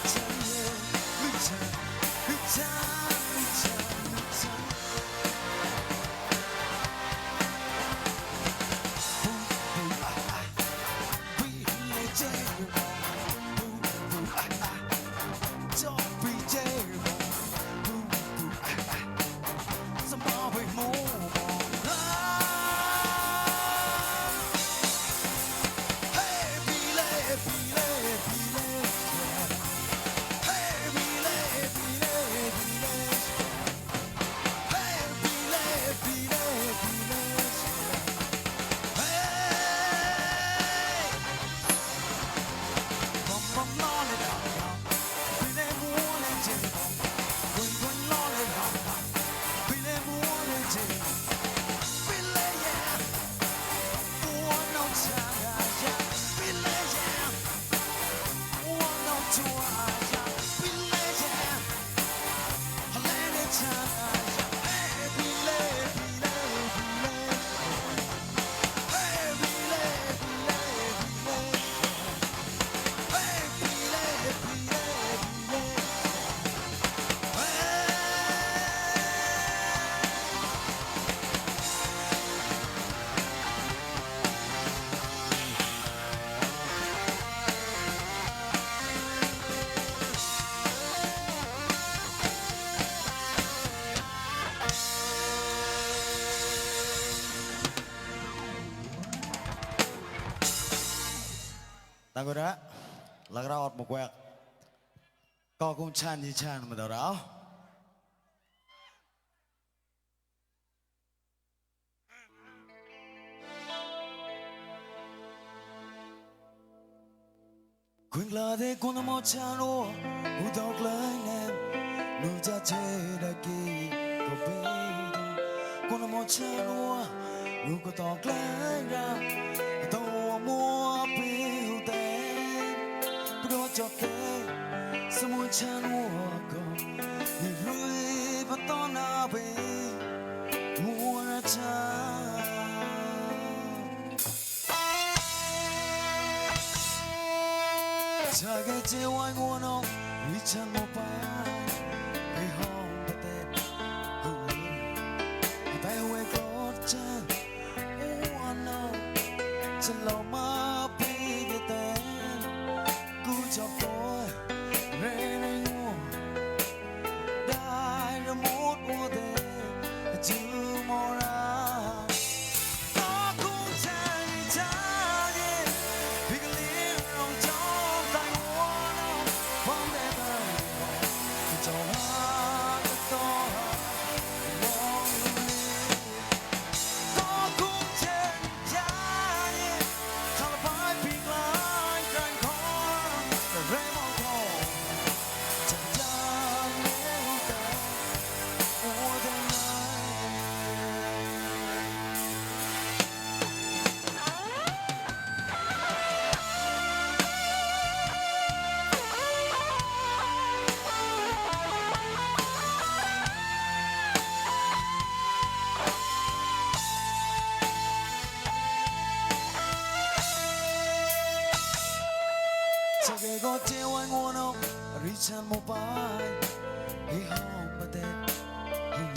tăng người đó là cái đó một quẹt có cũng chan như chan mà đâu đó quên là thế con nó một chan ô u tóc lấy em nu cha chê đã kỳ có biết con nó một chan ô nu có tóc lấy ra tao mua biểu tên pro cho thế semua chan ô con ni lui bắt to na về mua ra cha cha cái chiều ai ngu nông đi chân một bài cái hông bát tết hùng tay huê cốt chân oh no chân lâu mà bị cái tên cú chọc tôi rê này ngu đai ra một mùa tê chưa mò ra có cũng chẳng cha gì vì cái lý rong trong tay hoa nó phong đẹp hơn cho hoa cái to mong đi có cũng chẳng cha gì thằng phải bị lại càng khó rê mong thò chẳng cha nếu ta mua thêm ai cha cái gót treo anh ngu nông đi chân một bài đi hông mà tên hông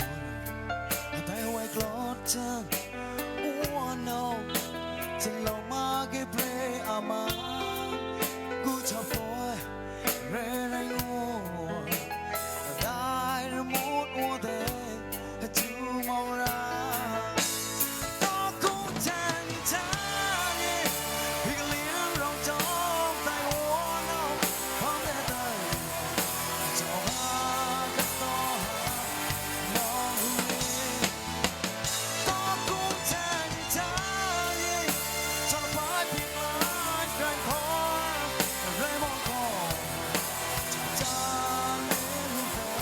ngon tay huê clót chân oh no chân lòng mà cái play ama cú chọc tôi rê này ngu đai ra một mùa tê chưa mong ra có cũng chẳng cha gì vì cái lý rong trong tay hoa nó phong đẹp hơn cho hoa cái to mong đi có cũng chẳng cha gì cho nó phải bị lại càng khó rê mong khó chẳng cha nên về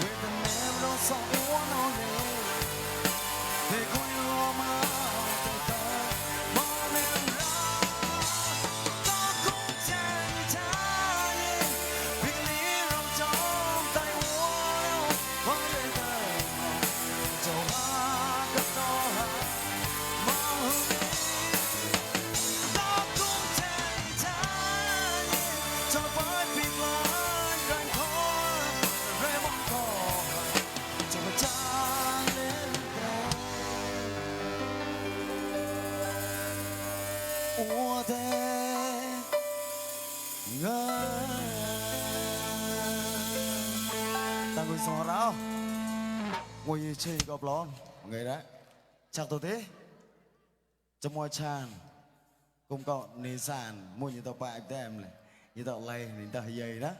with the never so one on it they go your mouth they die morning round có cũng chẳng cha gì vì cái lý rong trong tay hoa nó lên đời cho hoa cái to mong hướng đi có cũng chẳng cha gì cho phải bị lại càng khó rê mong khó cho mà cha lên đời ủa thế ngờ ta ngồi xò ráo ngồi chơi gọp lon người đấy chắc tôi thế cho mọi chan cũng có nền sàn mua như tao bạc tem này như tao lay nên tao dày đó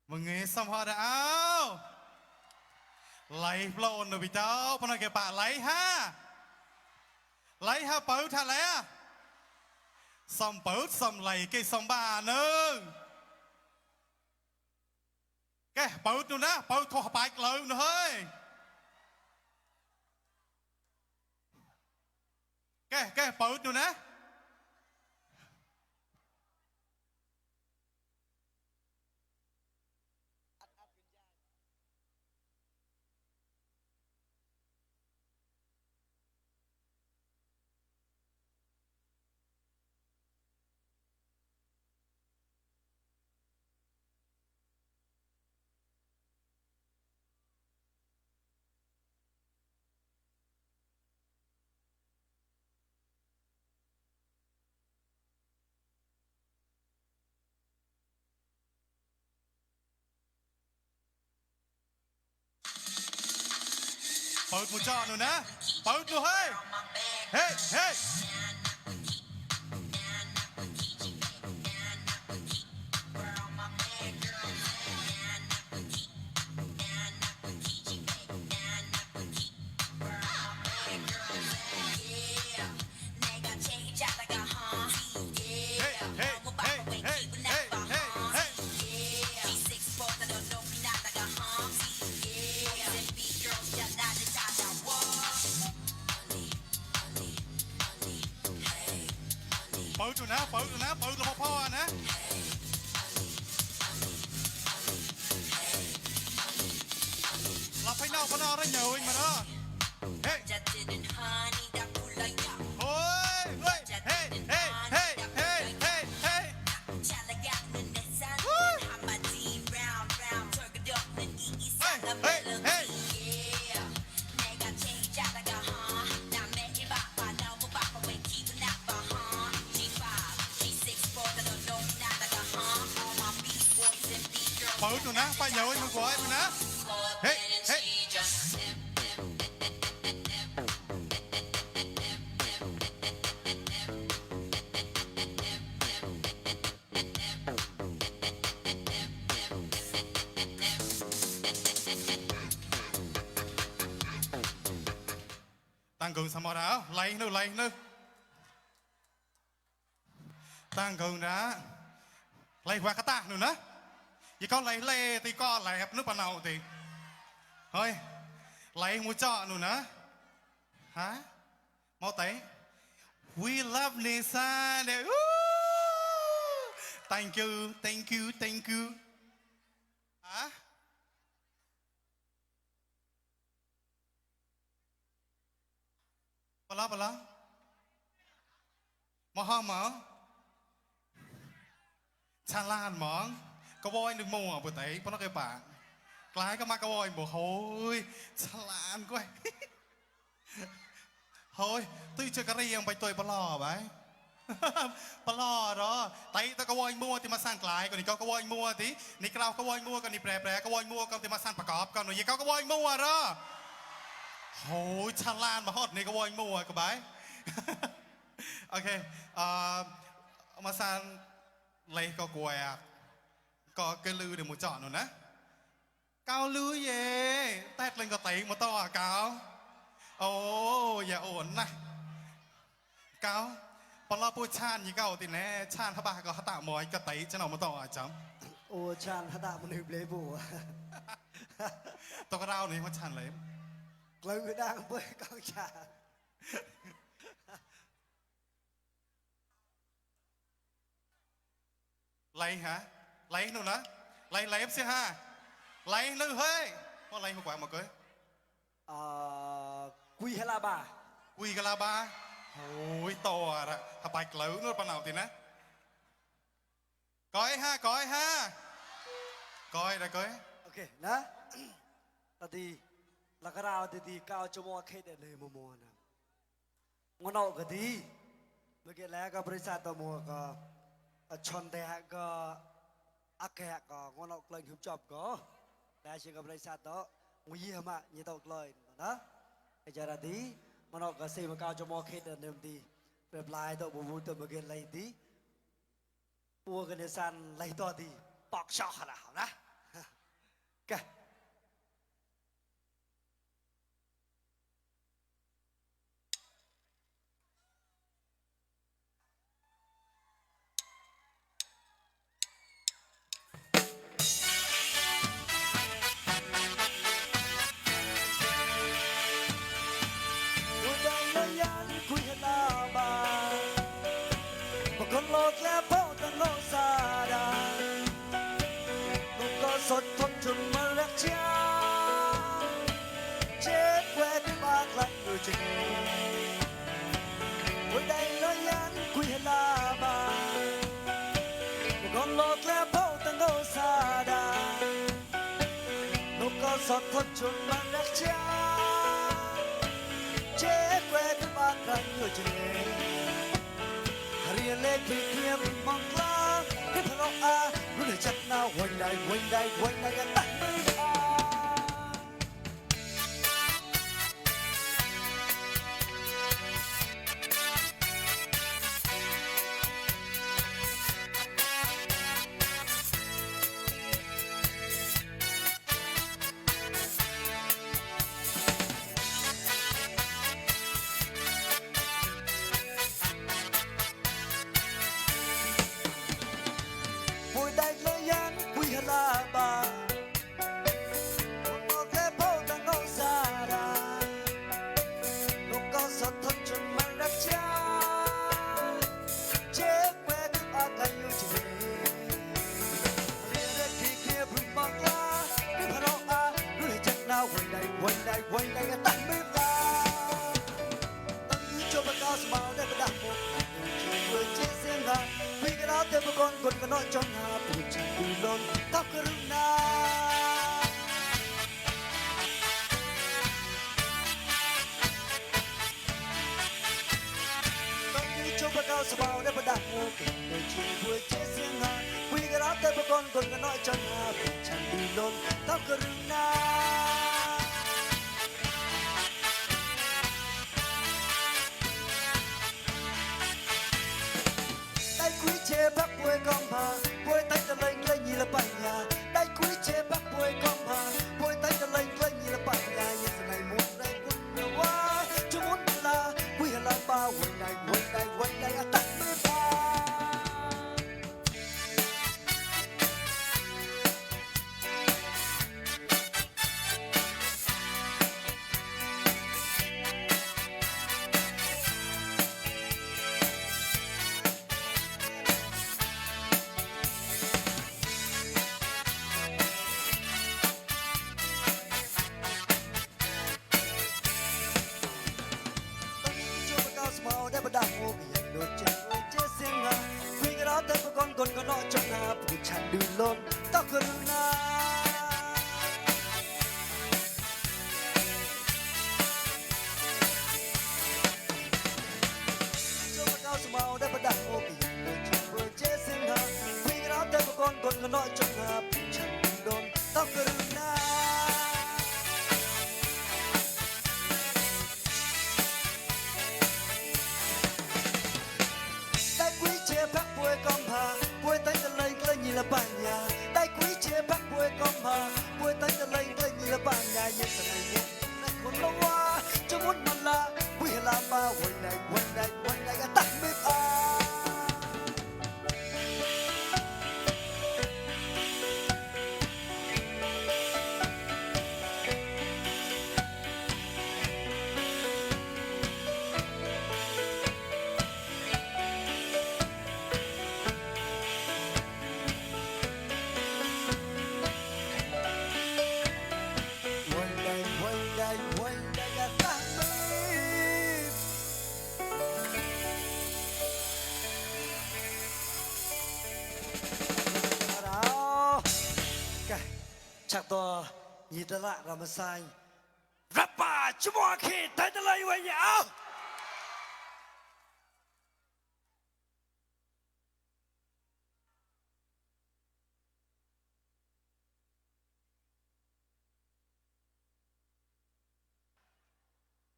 Mừng nghe xong họ đã áo lấy lộn rồi bị tao bọn nó kìa bà lấy ha bớt thà lẽ xong bớt xong lấy cái xong bà nữa cái bớt nữa nè bớt thua bạch lớn nữa hơi แกเปิดดูนะ เปิดมูจอหนูนะเปิดดูเฮ้ยเฮ้ยเฮ้ยเปิดดูนะเปิดดูนะเปิดดูพ่อๆนะเราไปนอกพนอได้เหนียวเองมาเนาะเฮ้ยโอ้ยเฮ้ยเฮ้ยเฮ้ยเฮ้ยเฮ้ยเฮ้ยเฮ้ยเปิดดูนะไปเหนียวเองมาก่อนนะเฮ้ยเฮ้ยตั้งกงสมอดาวไล่นึกตั้งกงนะไล่หัวกระตากหนูนะยี่ก็ไล่เล่ตีก็ไล่ครับนึกปะเนาตีเฮ้ยไล่มูจ่อหนูนะฮะมอเต๋ we love Nissan เด้อ thank you ฮะปะละมาห้ามหมอชาลานหมองกระวอยหนึ่งโมงอ่ะปุตตะเพราะนักเก็บปากกลายก็มากระวอยบอกโอ้ยชาลานก้อยเฮ้ยตุ้ยเจอกระเรียงไปตัวปลอไปปลอเหรอไต่ตะกระวอยมัวที่มาสร้างกลายก่อนนี่ก็กระวอยมัวที่นี่กล่าวกระวอยมัวก่อนนี่แปรกระวอยมัวก่อนที่มาสร้างประกอบก่อนหนูยี่ก็กระวอยมัวเหรอโอ้ยชาลานมาฮอดนี่กระวอยมัวกับไปโอเคมาสร้างเลยก็กลัวอ่ะก็เกลือเดี๋ยวมูจอดหนูนะเกาลือเย่แตกเล่นก็เตะมาต่อเกาโอ้อย่าโอนนะเกาปลาปูชานยี่เกาติแน่ชานทบาก็ฮัตตามอยก็เตะจะเอามาต่อจำ โอ้ชานฮัตตามันหืบเลยบัว ตัวกระเราเนี่ยมันชานเลย กลือดังเปิดกองชา ไล่ฮะไล่หนูนะไล่เอฟซีห้าไล่นึกเฮ้ยว่าไล่มากกว่ามาเกยกุยเฮลาบา กุยกะลาบาโอ้ยโตอ่ะถ้าไปเกลือนวดปนเอาตินะก้อยห้าก้อยได้ก้อยโอเคนะตอนที่ลักราวตีก้าวจมูกเคยเดินเลยมัวนะงอนออกก็ดีเมื่อกี้แล้วก็บริษัทตัวมัวก็ชนแต่ก็อักแกก็งอนออกเลยหุบจอบก็แต่เชื่อกับบริษัทตัวงยี่ห้อมายี่ตกเลยนะไอ้เจ้าหน้าที่มันออกก็เสียมาก้าวจมูกเคยเดินเดิมดีเปรียบลายตัวบุบตัวเมื่อกี้เลยดีอัวกันในสันเลยตัวดีปอกช็อกขนาดนะแกคุยกันแล้ว กและพ่อตั้งโลซาดาลูกก็สดทนจนมารักจ้าเจ็บแหวกบากหลังด้วยจริงวันใดน้อยยันคุยให้ลาบาลูกก็โลกและพ่อตั้งโลซาดาลูกก็สดทนจนมารักจ้าเจ็บแหวกบากหลังด้วยจริงเรียนเล็กพี่เคลียร์มองกลางให้พลังอารู้เลยจัดหน้าวันใดกันตั้งมืออาป่วยได้เลยยันคุยฮลาบาโลกและพ่อตั้งโลซาดาโลกก็สะท้อนจนมันรักจ้าเจ็บแหวกอาการอยู่ที่นี่เรียนได้ขี้เกียจพึ่งมองลาให้พลังอารู้เลยจัดหน้าวันใดกันตั้งมืออาตั้งยืนจบประกาศสมาวได้ประดับหมดช่วยเจเสียงดังวิ่งกันเอาเต็มก้นกันน้อยจนหาผู้ชายดูล้นทับกรุณาต้องยืนจบประกาศสมาวได้ประดับหมดช่วยเจเสียงดังวิ่งกันเอาเต็มก้นกันน้อยจนหาผู้ชายดูล้นทับกรุณาคุยเชพักป่วยกองพาป่วยไตจะเลยใกล้ยีละปัญญาได้คุยเชพักป่วยกองพาป่วยไตจะเลยใกล้ยีละปัญญายังสนายมุดได้กุนเมื่อว่าจะมุดลาคุยฮลาบ้าวันใดตั้งมือพาได้ประดับโมบีโดนเจเสียงหาวิ่งราวแต่ประกอนคนก็น้อยจนหาผู้ชายดูล้นต้องกรุณาโจมก้าวสมาวได้ประดับโมบีโดนเจเสียงหาวิ่งราวแต่ประกอนคนก็น้อยจนหาผู้ชายดูล้นต้องกรุณาพักป่วยกองพาป่วยไตจะเลยใกล้ยีละปัญญาได้คุยเชียพักป่วยกองพาป่วยไตจะเลยใกล้ยีละปัญญายังสนายมุดนักคนละว่าจะมุดมันละคุยลาบ้าวันใดก็ตั้งมืออาชักตัวยีตละรำไซรับป่าชั่วโมงขีดไทยตะเลยไว้ยาว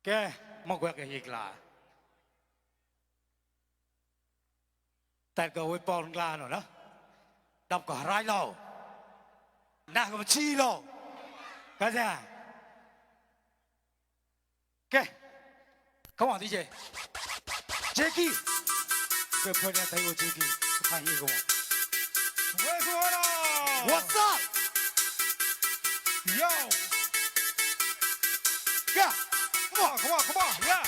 แกมากกว่าแกอีกล่ะแต่ก็ไว้ปอนกลาหน่อยนะดับก็ร้ายเราหน้าก็มาชี้เราก็จะแกเขาว่าดีเจกี้เกิดเพื่อนไทยว่าเจกี้ใครอีกคนเว้ยกูนะ What's up Yo Yeah Come on Yeah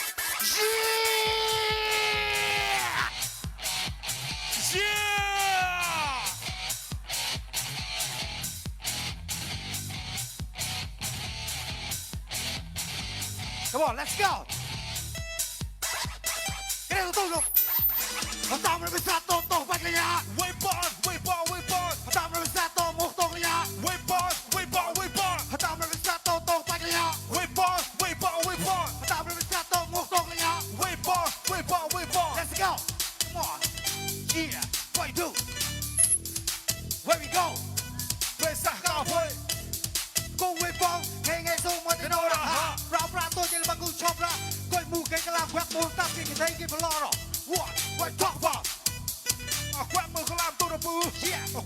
Yeah Come on, let's go. Cái này tôi rồi. Họ tao mới biết sát tổ bạch lên nhà. Way boss. Họ tao mới biết sát tổ một tổ lên nhà. Way boss. Họ tao mới biết sát tổ bạch lên nhà. Way boss. Họ tao mới biết sát tổ một tổ lên nhà. Way boss. Let's go. Come on. Yeah. What you do? Where we go? Way sa cao way. Cùng với phong nghe sông mà thế nào đó. Ra tôi chỉ là bằng cung chọc ra. Coi mù cái làm quét bốn tắc thì thấy cái lo rồi. What talk about? Quét mưa có làm tôi đập bù.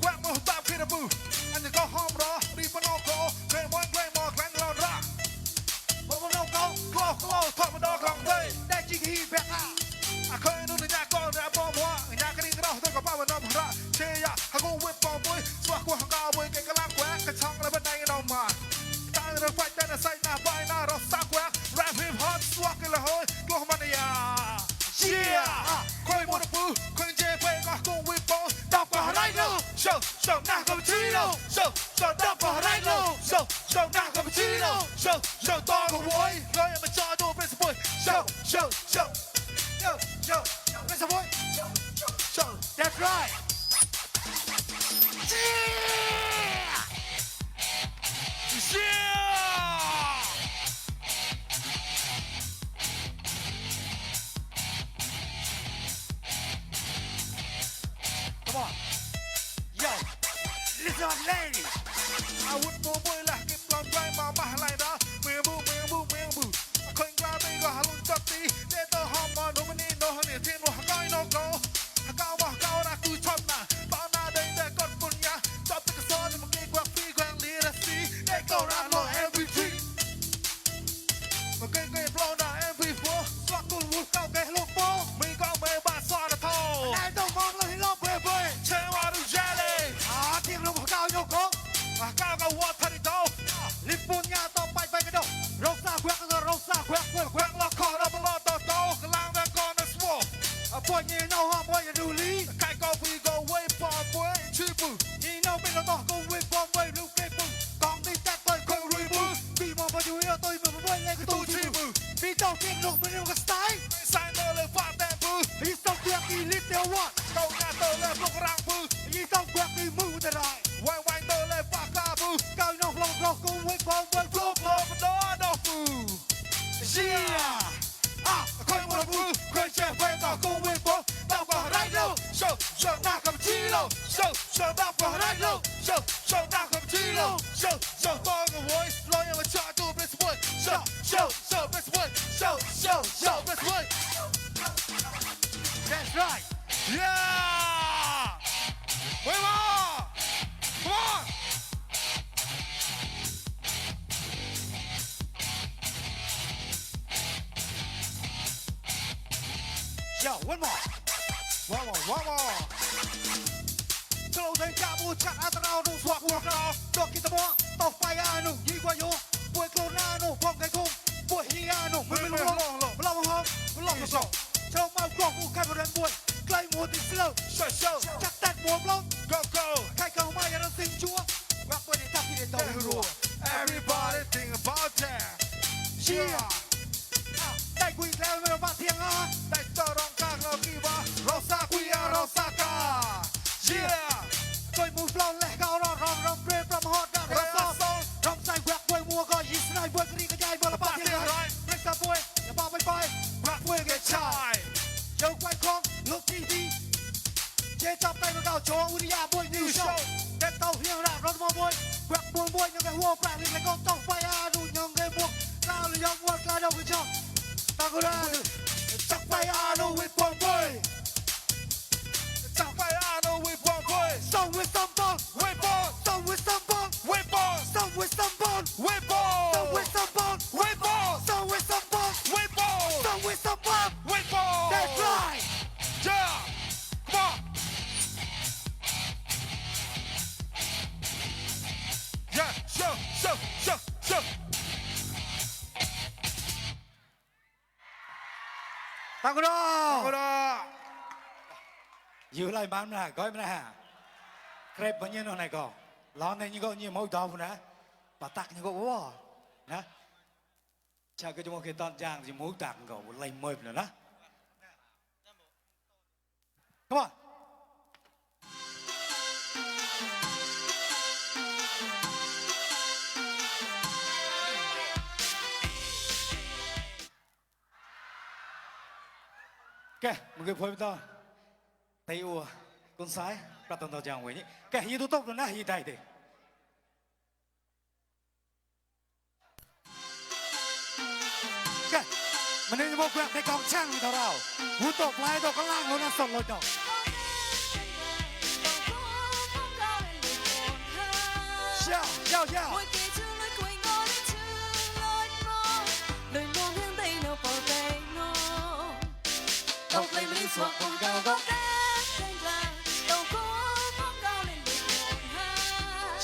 Quét mưa tạm khi đập bù. Anh đừng có hôm đó đi vào nó cổ. Về món gánh lo ra. Một đâu có. Clo thật mà đó lòng đây. Đây chỉ khi vẹt hạ. Khơi nó từ nhà con ra bom hoa. Nhà cái đi cái đó tôi có bao năm ra. Chê ya, hàng ngô với bom bơi. Xoa qua hàng cao với cái làm quét. Cái trong là bên đây cái đầu mà. Ta nó phải tên là say na bay na đó xa quét. Rap hip hop xoa cái là hơi. Cô không ăn này à. Yeah. Khơi một đập bù. Khơi chê phê có cùng với bom. Đọc vào đây đâu. Show na cappuccino. Show đọc vào đây đâu. Show na cappuccino. Show to của bối. Khơi mà cho đồ bên sập bối. Show. Yo, let's go boy. That's right. Come on. Yo, listen up, ladies. I would know boy là cái lòng quay mà lại đó. Mẹ bu. Khơi qua đây có halun chặt tí. Để tờ hòm mà nó mới nó hơn thiên và coi nó có. Cao ra cứ chọn nà. Bao na đây để con buồn nhà. Chọn tất cả số thì một cái quạt phi quang lìa ra xí. Để cầu ra lo MVP. Một cái blow na MP4. Xoát cùng một cao cái lô bố. Mình có mấy bà xoa là thô. Này đâu mong là lo bê. Chê hoa đu jelly. Tiếng lông cao nhau có. Cao quá thật đi đâu. Lipunya to bay cái đâu. Rosa quẹt. Quẹt lo khó đâu lo to. Cái lang đang con nó swole. Boy nhìn nào hả boy đủ lý. Cái có vì go way far boy. Chư bù. Nhìn nào bên đó to cùng với con quay lúc cây bù. Còn đi tắt tôi không rùi bù. Vì mà bà chú ý tôi mà boy nghe cái tu chư bù. Vì tao kiên lúc bên cái style. Sai nơ lên phát đèn bù. Vì tao quẹt đi lít tiêu what. Câu nhà tơ lên lúc răng bù. Vì tao quẹt đi mưu tại lại. Quay tơ lên phát ca bù. Cao nhau lòng cùng với con quay Lô đó đo bù. Yeah. Khơi một bù. Khơi chè phê tao cùng với con. Tao có right đâu. Show na cappuccino. Show đọc vào đây đâu. Show na cappuccino. Show to của bối. Lo nhà mà cho tôi bên sập bối. Show bên sập bối. Show bên sập bối. That's right. Yeah. Way more. Come on. Yo, one more. Câu thấy cha bu chặt ác tao nụ xoạc cuộc đó. Đọc kita mua tao phải anu đi qua yo. Buổi câu nanu phong cái cung. Buổi hi anu mình lòng sầu. Châu mau quăng u khai một lần buổi. Clay mùa thì slow. Show. Chắc tắt mùa lông. Go. Khai cầu mai nó sinh chúa. Quạt quên để thắp khi để tàu rùa. Everybody think about that. Yeah. Đây quỳ leo với bạn thiêng á. Đây cho rong ca ngờ kỳ ba. Rosa quia Rosaka. Yeah. Tôi muốn flow lẹ cao đó rong pre from hot ra ra so. Rong sai quẹt quay mua gọi gì này quay cái đi cái dây vừa là bạn thiêng rồi. Break up boy. Là bao bay. Rap quê get chai. Yo quay con look TV. Chế chắp tay vào cao chó Udia boy new show. Đến tàu hiền rap rong mò boy. Quẹt buồn boy những cái hoa bạc lên con tàu bay à đủ những cái buộc. Nào là những quạt ca đâu cái chó. Tao có ra. Chắc bay à đâu with one boy. Chắc phải à đâu with one boy. Song with some ball. Way ball. Song with some ball. Way ball. Song with some ball. Way ball. Song with some ball. Way ball. Song with some ball. Way ball. Song with some ball. Way ball. That's right. Yeah. Come on. Yeah. Show. Tao có đó. Có đó. Giữ lại bán ra, gói bán ra. Krep bao nhiêu nó này có. Lón này như có nhiều mẫu to phụ nè. Bà tắc như có bố. Nè. chào cái chúng ta giang thì mỗi tạc gạo một lành mệt nữa đó. Come on. Ok, một người phơi to, tay ua, con sái, bắt đầu tao chàng với nhỉ. Cái gì tôi tốt rồi na, gì đây đi. Ok, mình nên một việc để con chăng tao đâu, hút tóc lái tao có lang luôn na sồn lôi đâu. Chào, chào, chào. Đâu lấy mình xuống cùng cao gốc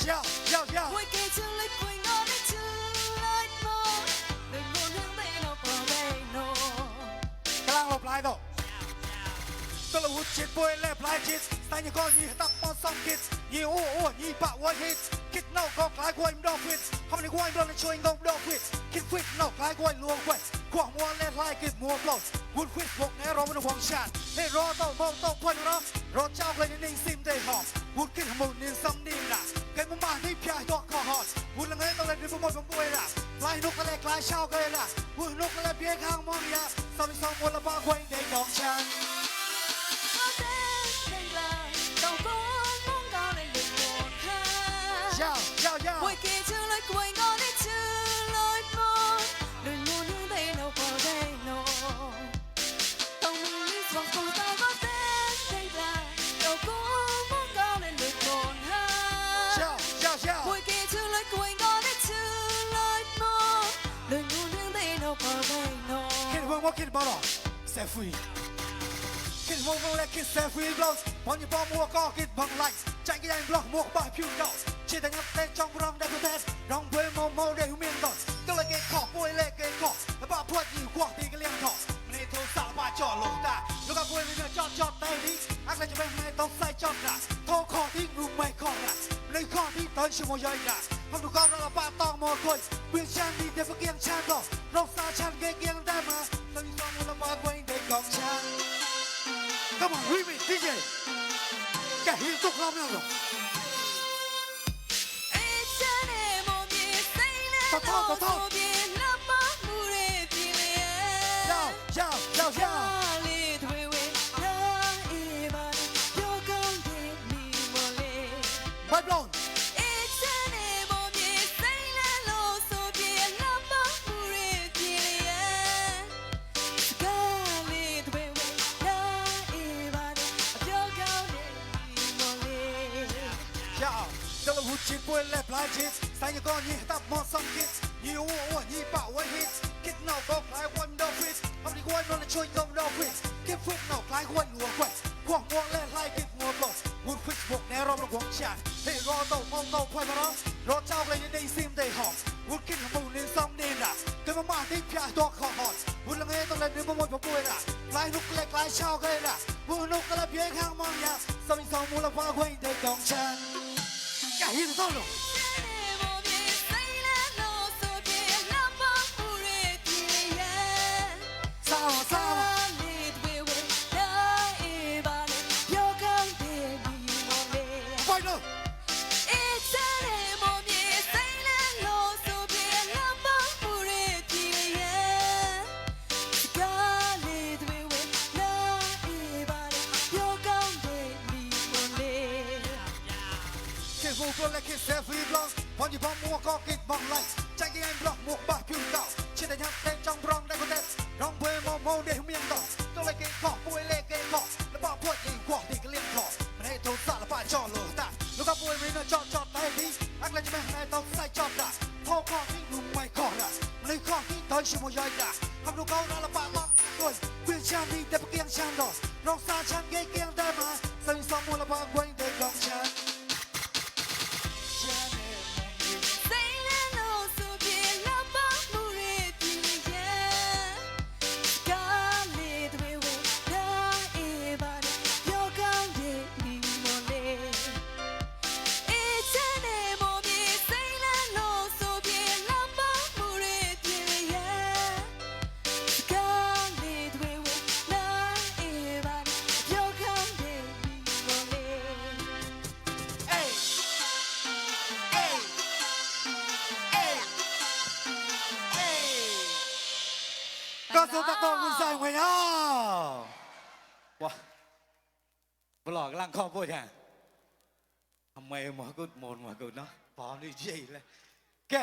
Chào, chào, chào. Mỗi kỳ chương lịch quỳnh ngon đến chương lịch mơ đời ngôn hướng tay nó bỏ đây nó Cái lang lộp lái đâu. Tôi là hút chết bôi lẹp lái chết. Tay như con nhì tóc mòn xong kít. Nhì ua nhì bạo one hit. Kít nào có cái của anh đo quýt. Không đi của anh đo lên cho anh không đo quýt. Kít quýt nào cái của anh luôn quýt. Quảng mua lên lại kít mua plot. Hút quýt một nè rô bên hoàng tràn. Hê rô tàu mong tàu quên đó. Rô trao gây nên ninh sim đầy hòm. Hút kít hầm mùn nên xăm ninh là. Cái mông bà đi phía đọc khó hòn. Hút là ngay tàu lên đi bộ môi bông bùi là. Lại nút cái lẹ cái trao gây là. Hút nút cái lẹ phía khang mong ya. Sau đi xong một là ba quanh để đọc tràn. Chào, chào, chào. Mỗi kỳ chương lịch quỳnh ngon đến chương lịch mơ đời ngôn hướng tay nó bỏ đây nó tông mình đi xuống cùng tao có tên đây là đâu có muốn cao lên được một ha Chào, chào, chào. Mỗi kỳ chương lịch quỳnh ngon đến chương lịch mơ đời ngôn hướng tay nó bỏ đây nó Kid one more kid bottle. Set free. Kid one more let kid set free blows. Bọn như bom mua co kid bằng lạnh. Chạy cái anh block mua bài phiêu đậu. Chỉ ta nhắm tên trong rong để có tên. Rong quê màu màu để hữu miên đỏ. Tôi là cái khỏ quê lệ cái khỏ. Và bà phượt nhìn quảng thì cái liang thỏ. Nên thôi xạo bà trò lỗ ta. Lúc gặp quê mình chọn tay đi. Ác là cho bên này tóc say chọn ra. Thô khỏ thì ngùng mày khỏ ra. Nên khỏ thì tới chưa một giây ra. Không đủ con là bà tòng một quê. Quyền chan đi để phải kiêng chan đỏ. Rong xa chan ghê kiêng đa mà. Tôi xong một là bà quên để gọng chan. Come on, remix DJ. Cái hiên tục lắm nhau rồi. 더, 더. 야, 야, 야, 야. 바이블론. 야, 너가 웃지 보일래 블라이트. Tay như con nhì tóc mòn xong kít. Nhì ua nhì bạo one hit. Kít nào có cái one đo quýt. Không đi của anh nó là chơi không đo quýt. Kít quýt nào cái của anh lùa quýt. Quảng mua lên lại kít mua lột. Hút quýt buộc nè rong nó quảng tràn. Hê rô tàu mong tàu quay vào đó. Rô trao gây nên sim đầy hỏng. Hút kít hầm mù nên xong nên là. Cái mà đi phía đo khó hòn. Hút là nghe tao lên đến một môi vào bùi là. Lại nút lẹ lại trao gây là. Hút nút cái là phía khang mong ya. Sau mình xong mua là hoa quay để gọng tràn. Cái hiên thôi rồi. Bọn như bom mua có kịch bằng lạnh. Chạy cái anh block một bài phiêu đảo. Trên tay nhắm tên trong rong đây có tên. Rong quê màu màu để hữu miên đỏ. Tôi lấy cái khỏ bùi lê cái khỏ. Là bỏ quật nhìn quảng thì cái liêng khỏ. Mình hãy thấu xạ là bài trò lửa tạ. Lúc gặp bùi mình nó chọn tay đi. Ác là như mẹ này tóc say chọn đã. Thô khỏ thì ngùng mày khỏ đã. Mình lấy khỏ thì tới chưa một giây đã. Không đủ câu đó là bà lắm rồi. Quyền chan đi để bà kiêng chan đỏ. Rong xa chan ghê kiêng đa mà. Sau mình xong mua là bà quên để gọng chan. có số tắc tổ mình sai người nhau ว้าบลอกล่างคอพูดยังทำไมหมอกุดมนหมอกุดเนาะปอนี่ยี่เลยแก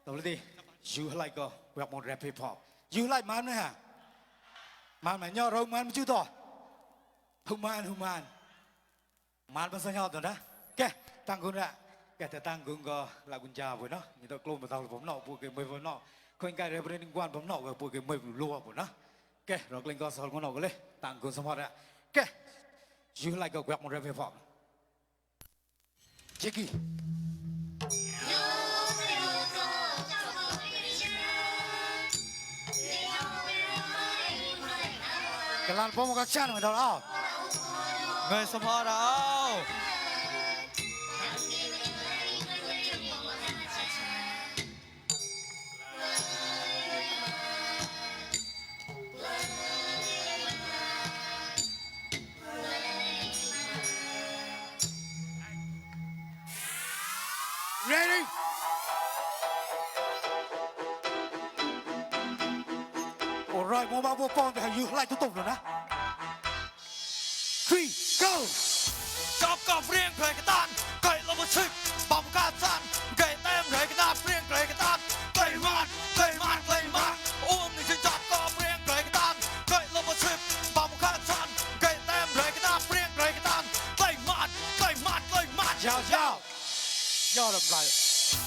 ตัวดียูอะไรก็แวกมนแรปฮิปฮอปยูอะไรมันไหมฮะมันไหมย่อเรามันไม่ชื่อต่อฮุมานมันเป็นสัญญาตัวนะแกตั้งคุณละแกแต่ตั้งคุณก็ลากุญจาบุญเนาะนี่ตัวกลุ่มมาตอนผมเนาะพูดกันไม่พอเนาะคนใกล้เรื่องประเด็นกวนผมเนาะก็พูดกันไม่รู้บุญเนาะแกเราเล่นก็สอนคนเนาะก็เลยตั้งคุณสมบัติอะแกยูอะไรก็แวกมนแรปฮิปฮอปเจ๊กี้ cái lan phong một cái chăn người đâu đó người support đâu ready alright มองมาบัวปองแต่อยู่ไล่ตุ๊บๆเลยนะ three go จับกับเรียงเพลงกระตานไก่ลมชิบปั๊มกาซันไก่เต็มเพลงกระตานเรียงเพลงกระตานไก่มันอุ้มนี่ฉันจับกับเรียงเพลงกระตานไก่ลมชิบปั๊มกาซันไก่เต็มเพลงกระตานเรียงเพลงกระตานไก่มัน ยาวย่อลำลาย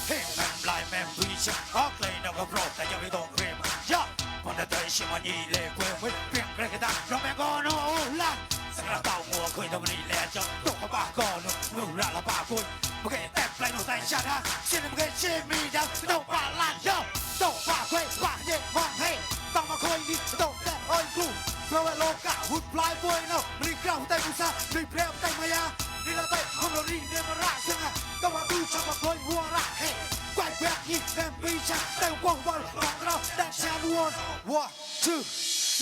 เฮ้ยแม่ลายแม่บุยชิออกเลยน้องก็โปรแต่ยังไม่ต้องเรียมย่อคนจะเตยชิมันยี่เล่เว้ยเปลี่ยนเพลงกระตานเราแม่ก็โน่ละสักกระเต่างัวคุยทำนี่แหละจะตกกระบะก่อนนู่นละละปากคุยมึงแค่แต่ปลายหนูใจชาดาเชื่อมึงแค่เชื่อมีดังตกปากลั่นย่อตกปากคุยปากเย็นมองให้ต้องมาคุยดิตกแต่อ้อยกลุ่มเพราะว่าโลกะหุ่นปลายป่วยเนาะรีเก้าแต่บุษารีเพลย์แต่มายานี่เราแต่คนเรารีเนี่ยมาระซึ่งอะก็มาดูชาวมาคุยวัวระเฮ้กวาดแวกยิงแม่ปีชาแต่กวางบอลของเราแต่ชาวน one two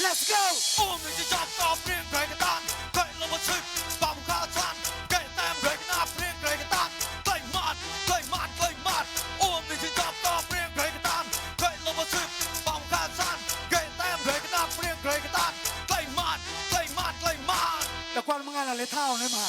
let's go อุ้มนี่ฉันจับกับเรียงเพลงกระตานไก่ลมชิบปั๊มกาซันไก่เต็มเพลงกระตานเรียงเพลงกระตานไก่มันอุ้มนี่ฉันจับกับเรียงเพลงกระตานไก่ลมชิบปั๊มกาซันไก่เต็มเพลงกระตานเรียงเพลงกระตานไก่มัน แต่กวนมึงงานอะไรเท่าเนี่ยมา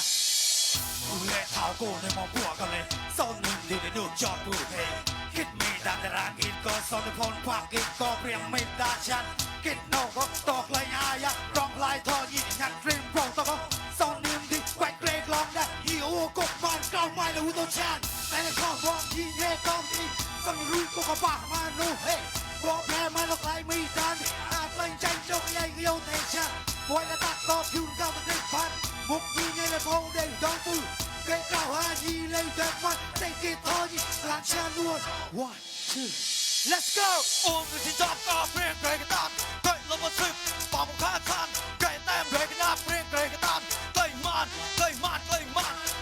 กูเละเท้ากูในมองพวกกันเลยซ่อนหนึ่งดีในดูจอดดูเพลงคิดมีดังแต่ร่างกินก็ซ่อนในพลภาคกินก็เปลี่ยนไม่ได้ฉันคิดนอกก็ตอกเลยอายะร้องลายทอยิงงัดเรียมโปร่งตอกซ่อนหนึ่งดีแกว่งเกรงลองได้ยี่โอ้กบมันเก้าไม้ในหัวตัวฉันแต่ในข้อมองยี่เย่กองดีสั่งรุ่ยก็กระบะมาโน่เฮ้บอกแพ้มาแล้วใครไม่ทันอาจเล่นใจจงใหญ่เกี่ยวเตะฉันบอยและตักตอบพิวเก้าตะเกียบพันมุกยี่ไงเลยพงเด้งดองปืนเกยเก้าหายี่เลยเด็กมันเตะกีทอยี่หลังชาลวน one two let's go อุ้มนี่ฉันจับกับเรียงเพลงกระตานไก่ลมชิบปั๊มกาซันไก่เต็มเพลงกระตานเรียงเพลงกระตานไก่มัน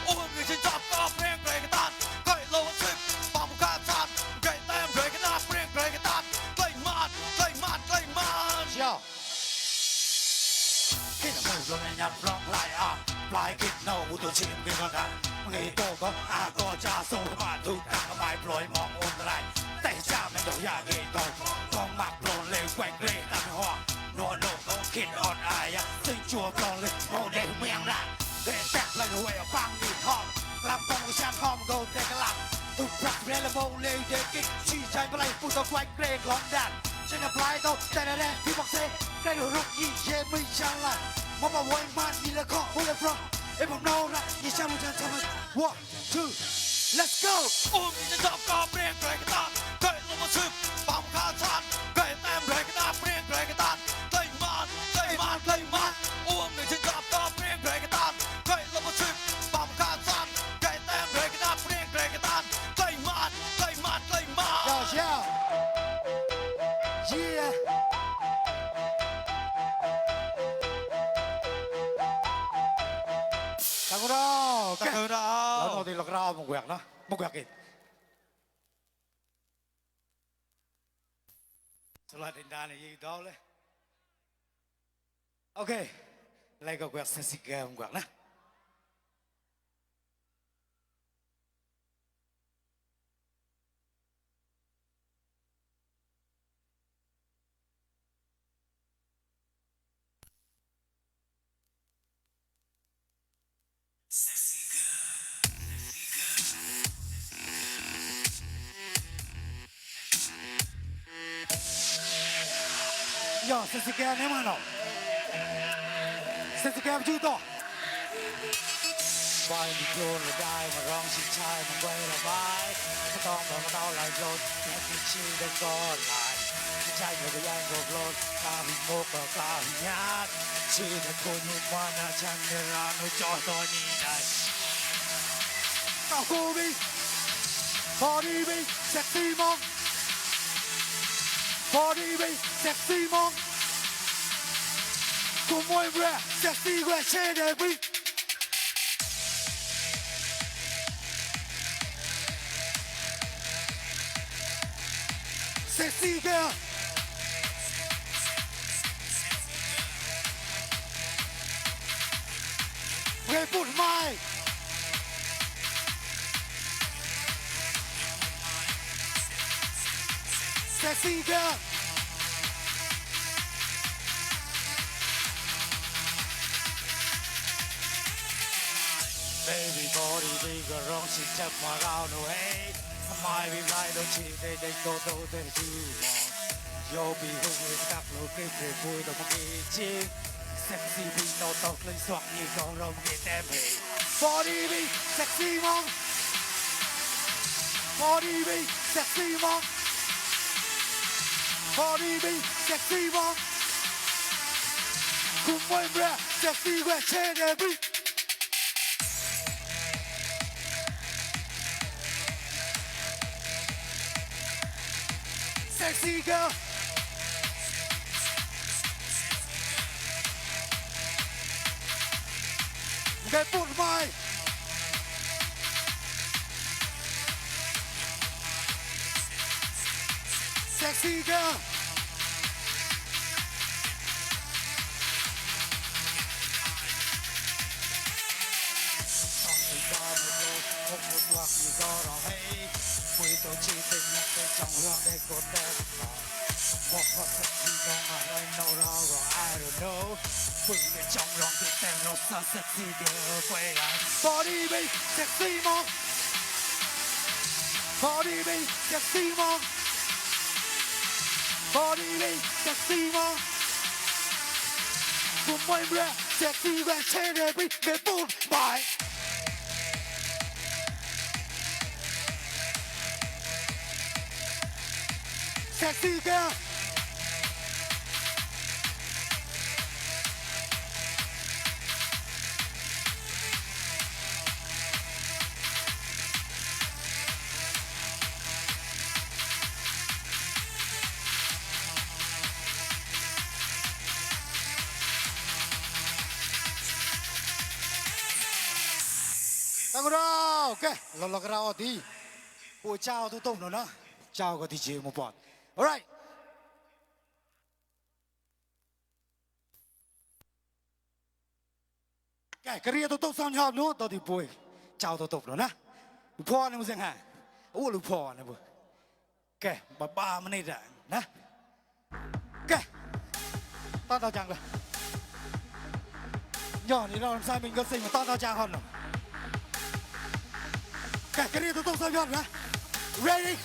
อุ้มนี่ฉันจับกับเรียงเพลงกระตานไก่ลมชิบปั๊มกาซันไก่เต็มเพลงกระตานเรียงเพลงกระตานไก่มัน เจ้าคิดว่ามึงจะยัดร้องลายอ่ะปลายคิดโน้ตตัวชิมกันก่อนนะมึงไอ้โตก็อาก็จะส่งมาทุกทางก็ไม่ปล่อยมองอุ่นไรแต่จ้าไม่ต้องอยากเกยโตต้องมักโปรนเลยแกว่งเกยตามหัวโน่ก็คิดอ่อนอายซึ่งจัวปลอนเลยโมเดลเมียงรักเกยแตกเลยหัวฟังดีท้องลำปองแชมป์ห้องโกเด็กหลังทุกพระเรลโมเลยเด็กกิ๊กชี้ใจไปเลยปุ๊บต้องแกว่งเกยร้องดันฉันจะพลายโตแต่แน่ที่บอกเซ่ใกล้รุ่งยี่เย่ไม่ช่างละมองมาไว้มันมีละข้อพูดเลยเพราะเอ้ผมโน่ละยี่ช่างมันจะทำมัน one two let's go อุ้มนี่ฉันจับกับเรียงเพลงกระตานไก่ลมชิบปั๊มกาซันไก่เต็มเพลงกระตานเรียงเพลงกระตานไก่มันอุ้มนี่ฉันจับกับเรียงเพลงกระตานไก่ลมชิบปั๊มกาซันไก่เต็มเพลงกระตานเรียงเพลงกระตานไก่มัน yeah yeah ตะกุเราแล้วนอดีหลักเรามึงแหวกนะมึงแหวกอีกสลัดดินดาเนี่ยยืดดาวเลยโอเคไล่ก็แหวกเซนซิเกอร์มึงแหวกนะ Yo, se si queda ne mano. Se si queda judo. ไว้มีโยนและได้มาร้องชิงชายมันไว้ระบายไม่ต้องรอมาเต้าไหลโยนแค่ที่ชื่อได้ก็ไหลไม่ใช่เงยยังโกรธล้นกล้าหิโมกก็กล้าหิญาติชื่อแต่คนยุ่งว่าน่าชังเวลาหนูจอตัวนี้ได้ Cao cô đi. Body đi, sexy mong. Body đi, sexy mong. Cùng môi rẻ, sexy rẻ chê đề bi. Sexy girl. Người phút mai. Sexy girl. Baby body điก็ร้องชิงจับมาเราหนูเฮ้ยทำไมไม่ไล่โดนชีได้ได้โตโตได้ดูมองโยบีหุ่นเล็กตักโลกเกย์ปุยตัวมังกีจิงเซ็กซี่บีโตโตกลิ้นสวกนี่กองเรามังกีเต็มเพย์ Body đi, sexy mong. Body đi, sexy mong. Body đi, sexy mong. Cùng môi rẻ, sexy rẻ chê đề bi. Sexy girl. Cái phút mai. Sexy girl. Trong thời gian một đôi không một hoặc gì do đó hay Quỳ tôi chỉ tình nhắc tới trong hương để cột đẹp Một hoặc thật gì đâu mà anh know đâu rồi I don't know Quỳ để trong lòng thì tên nó xa sexy girl quay lại Body đi, sexy mong. Body đi, sexy mong. Body đi, sexy mong. Cùng môi rẻ, sexy rẻ chê đề bi. Cái phút mai. Sexy girl. Tăng rau, ok, lo cái rau tí. Ôi chào tôi tôm rồi đó. Chào cái tí chế một bọt. Alright. Cái ria tôi tôm xong nhọp nữa, tôi thì bùi. Chào tôi tôm rồi đó. Lũพ่อnày một dành hả? Ủa lũพ่อnày bùi. Ok, bà mà này đã. Nè. Ok. Tao tao chẳng rồi. Nhỏ thì nó làm sao mình có sinh mà tao chẳng hơn rồi. Cái ria tôi tôm xong nhọp nữa. Ready?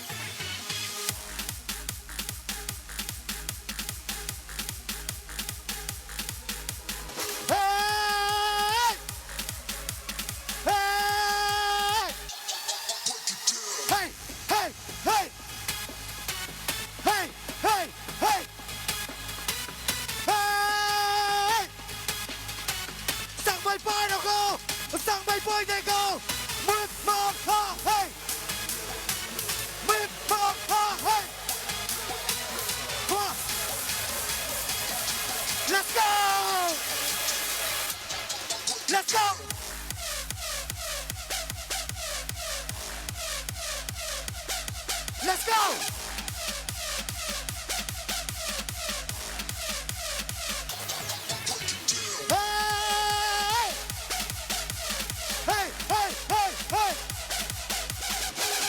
Hey! Hey! Hey! Hey! Hey! Hey! Hey! Hey! Hey! Sang bay bay nào cô! Sang bay bay này cô! Mướt mọc ha! Hey! Mướt mọc ha! Hey! Come on! Let's go! Let's go! Let's go! Hey! Hey! Hey! Hey! Hey!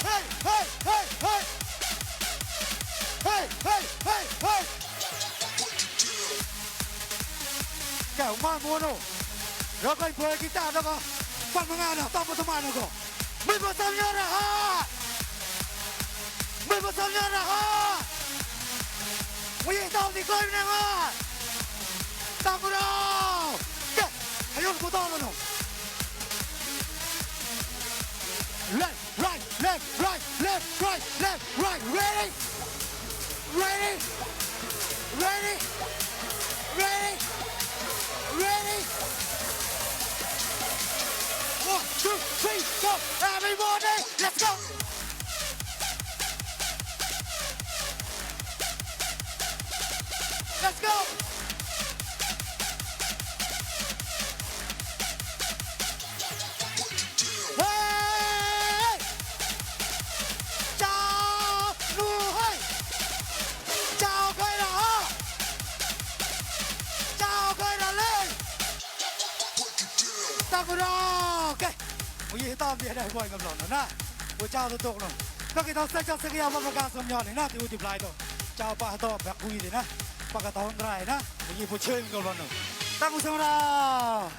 Hey! Hey! Hey! Hey! Hey! Hey! Hey! Hey! Kẻo man mua đâu? Rồi coi vừa guitar đó có. Phần mà ngàn nào, tao một thằng bạn nào có. Mình một thằng nhớ nào ha. Mình một thằng nhớ nào ha. 我也到你哥们啊！大鼓掌！干，还有不到了呢。Left, right, left, right, left, right, left, right. Ready, ready, ready, ready, ready. 1, 2, 3, 4. Everybody, let's go. Let's go. Hey! Chào nụ hơi. Chào cây đỏ. Chào cây đỏ lên. Ta có đó. Ok. Ủa gì tao bị đây quay ngầm lỏng nữa nè. Ủa chào tôi tục rồi. Các cái tao sẽ cho cái mà cái sớm nhỏ này nè thì chụp lại rồi. Chào bà tao bạc vui đi nè. Bà cái tao hôm nay nè. Ủa gì phụ chơi ngầm lỏng nữa. Ta cũng xem nào.